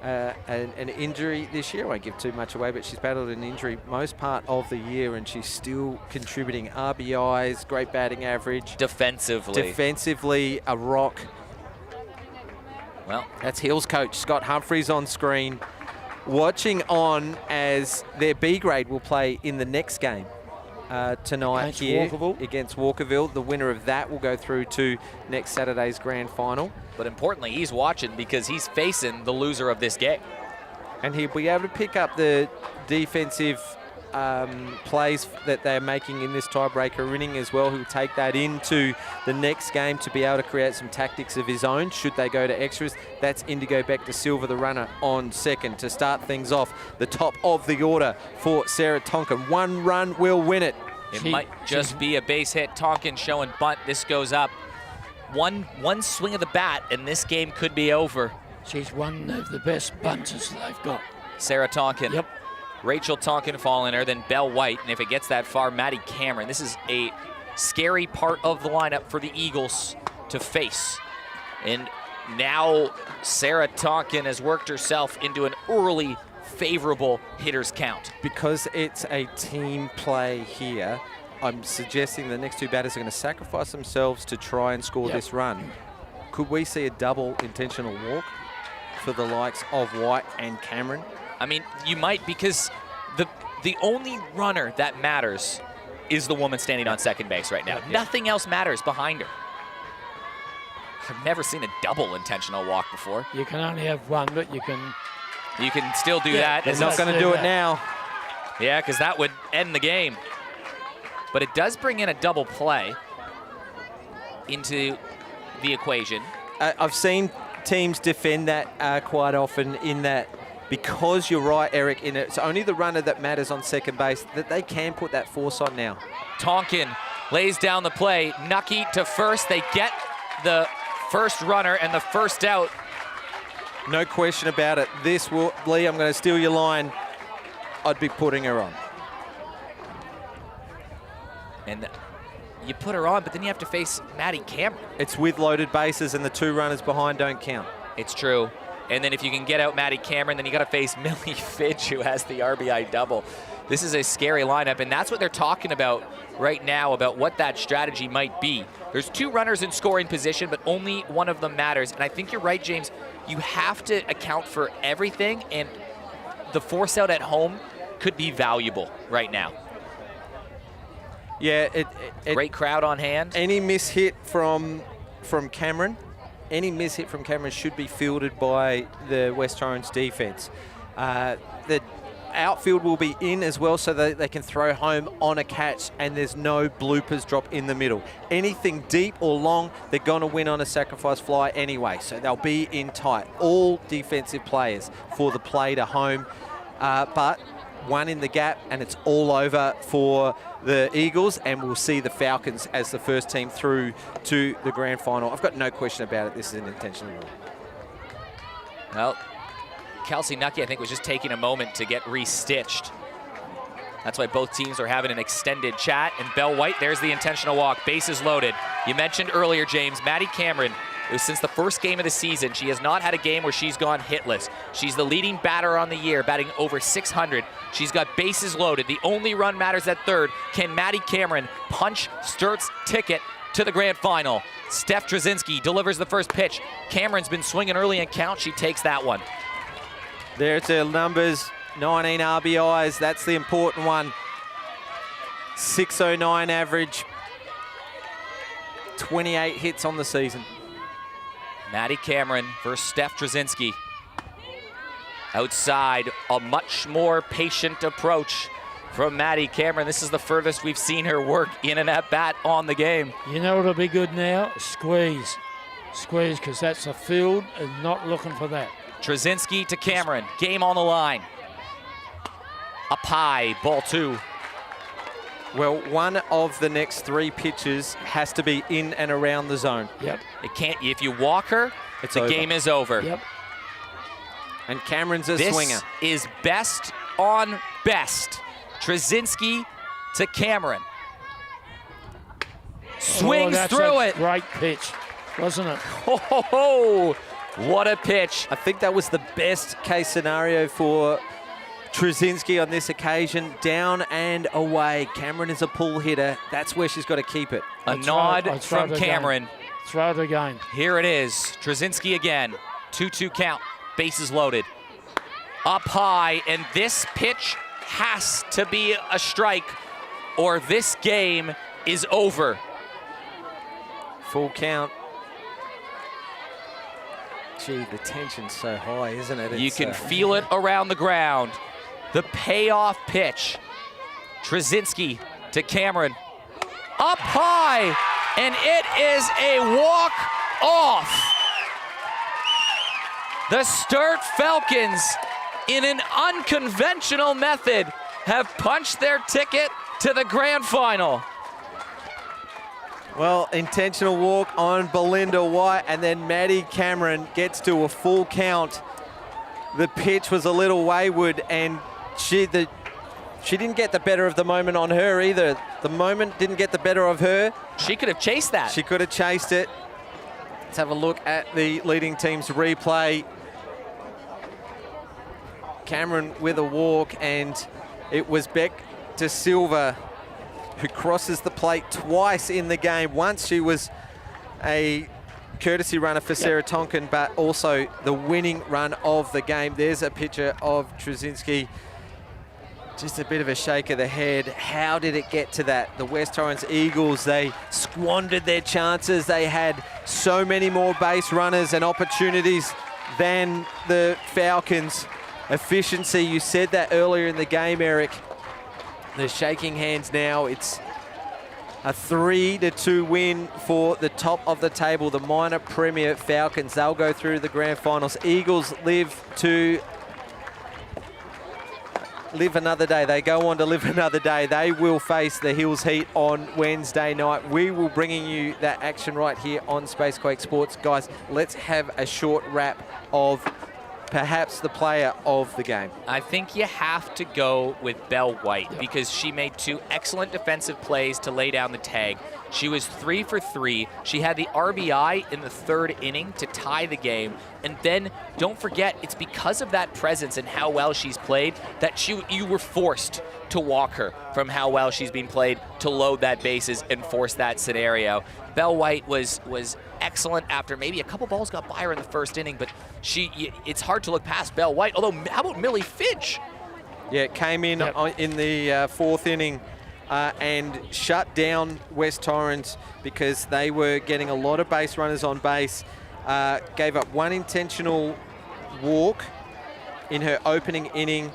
an injury this year. I won't give too much away, but she's battled an injury most part of the year, and she's still contributing RBIs, great batting average. Defensively, a rock. Well, that's Hills coach Scott Humphreys on screen, watching on as their B grade will play in the next game tonight against Walkerville. The winner of that will go through to next Saturday's grand final. But importantly, he's watching because he's facing the loser of this game. And he'll be able to pick up the defensive plays that they're making in this tiebreaker inning as well. He'll take that into the next game to be able to create some tactics of his own should they go to extras. That's Indigo Beck de Silva, the runner, on second to start things off. The top of the order for Sarah Tonkin. 1 run will win it. It might just be a base hit. Tonkin showing bunt. This goes up. One swing of the bat, and this game could be over. She's one of the best bunters they've got. Sarah Tonkin. Yep. Rachel Tonkin following her, then Belle White, and if it gets that far, Maddie Cameron. This is a scary part of the lineup for the Eagles to face. And now Sarah Tonkin has worked herself into an early favorable hitter's count. Because it's a team play here, I'm suggesting the next 2 batters are going to sacrifice themselves to try and score this run. Could we see a double intentional walk for the likes of White and Cameron? I mean, you might, because the only runner that matters is the woman standing on second base right now. Nothing else matters behind her. I've never seen a double intentional walk before. You can only have one, but you can still do that. They're not going to do it now. Yeah, because that would end the game. But it does bring in a double play into the equation. I've seen teams defend that quite often in that, because you're right, Eric, it's only the runner that matters on second base, that they can put that force on now. Tonkin lays down the play. Nucky to first. They get the first runner and the first out. No question about it. This will, Lee, I'm going to steal your line. I'd be putting her on. And you put her on, but then you have to face Maddie Cameron. It's with loaded bases, and the 2 runners behind don't count. It's true. And then if you can get out Maddie Cameron, then you got to face Millie Fidge, who has the RBI double. This is a scary lineup, and that's what they're talking about right now, about what that strategy might be. There's 2 runners in scoring position, but only one of them matters. And I think you're right, James. You have to account for everything, and the force out at home could be valuable right now. Yeah, Great crowd on hand. any mishit from Cameron, should be fielded by the West Torrens defence. The outfield will be in as well, so that they can throw home on a catch, and there's no bloopers drop in the middle. Anything deep or long, they're going to win on a sacrifice fly anyway, so they'll be in tight. All defensive players for the play to home, but one in the gap, and it's all over for the Eagles, and we'll see the Falcons as the first team through to the grand final. I've got no question about it. This is an intentional rule. Well, Kelsey Nucky, I think, was just taking a moment to get restitched. That's why both teams are having an extended chat. And Bell White, there's the intentional walk. Bases loaded. You mentioned earlier, James, Maddie Cameron, it was since the first game of the season, she has not had a game where she's gone hitless. She's the leading batter on the year, batting over 600. She's got bases loaded. The only run matters at third. Can Maddie Cameron punch Sturt's ticket to the grand final? Steph Jazinski delivers the first pitch. Cameron's been swinging early in count. She takes that one. There's her numbers, 19 RBIs, that's the important one. 609 average, 28 hits on the season. Maddie Cameron versus Steph Jazinski. Outside, a much more patient approach from Maddie Cameron. This is the furthest we've seen her work in an at-bat on the game. You know what'll be good now? Squeeze. Squeeze, because that's a field and not looking for that. Jazinski to Cameron, game on the line. Up high, ball 2. Well, one of the next 3 pitches has to be in and around the zone. Yep. It can't, if you walk her, It's the over. game is over. Yep. And Cameron's a This swinger. is best on best. Jazinski to Cameron. Swings that's through a it. Great pitch, wasn't it? Ho, ho, ho. What a pitch. I think that was the best case scenario for Jazinski on this occasion. Down and away. Cameron is a pull hitter. That's where she's got to keep it. A nod from Cameron. Throw it again. Here it is. Jazinski again. 2-2 count. Bases loaded. Up high, and this pitch has to be a strike, or this game is over. Full count. Gee, the tension's so high, isn't it? You can feel it around the ground. The payoff pitch. Jazinski to Cameron. Up high, and it is a walk-off. The Sturt Falcons, in an unconventional method, have punched their ticket to the grand final. Well, intentional walk on Belinda White, and then Maddie Cameron gets to a full count. The pitch was a little wayward, and she didn't get the better of the moment on her either. The moment didn't get the better of her. She could have chased that. She could have chased it. Let's have a look at the leading team's replay. Cameron with a walk, and it was Beck De Silva who crosses the plate twice in the game. Once she was a courtesy runner for Sarah Tonkin, but also the winning run of the game. There's a picture of Jazinski. Just a bit of a shake of the head. How did it get to that? The West Torrens Eagles, they squandered their chances. They had so many more base runners and opportunities than the Falcons. Efficiency, you said that earlier in the game, Eric. They're shaking hands now. It's a 3-2 win for the top of the table, the minor premier Falcons. They'll go through the grand finals. Eagles live another day. They go on to live another day. They will face the Hills Heat on Wednesday night. We will bringing you that action right here on Spacequake Sports. Guys, let's have a short wrap of perhaps the player of the game. I think you have to go with Bell White because she made 2 excellent defensive plays to lay down the tag. She was 3 for 3. She had the RBI in the 3rd inning to tie the game. And then don't forget, it's because of that presence and how well she's played that you were forced to walk her from how well she's been played to load that bases and force that scenario. Bell White was excellent after maybe a couple balls got by her in the 1st inning, but it's hard to look past Bell White. Although, how about Millie Finch? Yeah, came in Yep. in the fourth inning and shut down West Torrens because they were getting a lot of base runners on base. Gave up one intentional walk in her opening inning,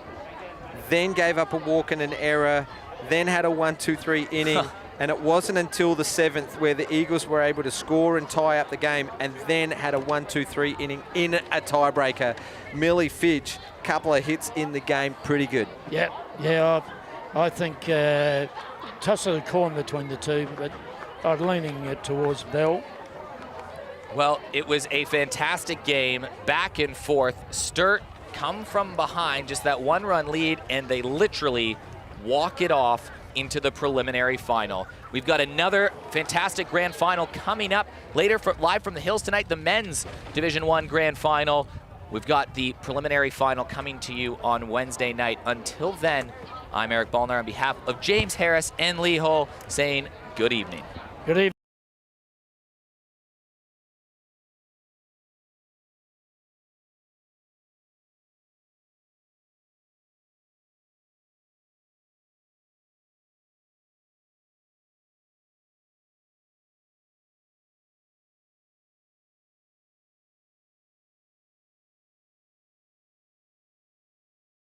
then gave up a walk and an error, then had a 1-2-3 inning. And it wasn't until the 7th where the Eagles were able to score and tie up the game, and then had a 1-2-3 inning in a tiebreaker. Millie Fidge, couple of hits in the game, pretty good. Yeah, I think toss of the coin between the two, but I'm leaning towards Bell. Well, it was a fantastic game, back and forth. Sturt come from behind, just that 1-run lead, and they literally walk it off into the preliminary final. We've got another fantastic grand final coming up later, live from the hills tonight, the men's Division I grand final. We've got the preliminary final coming to you on Wednesday night. Until then, I'm Eric Ballner on behalf of James Harris and Lee Hull saying good evening. Good evening.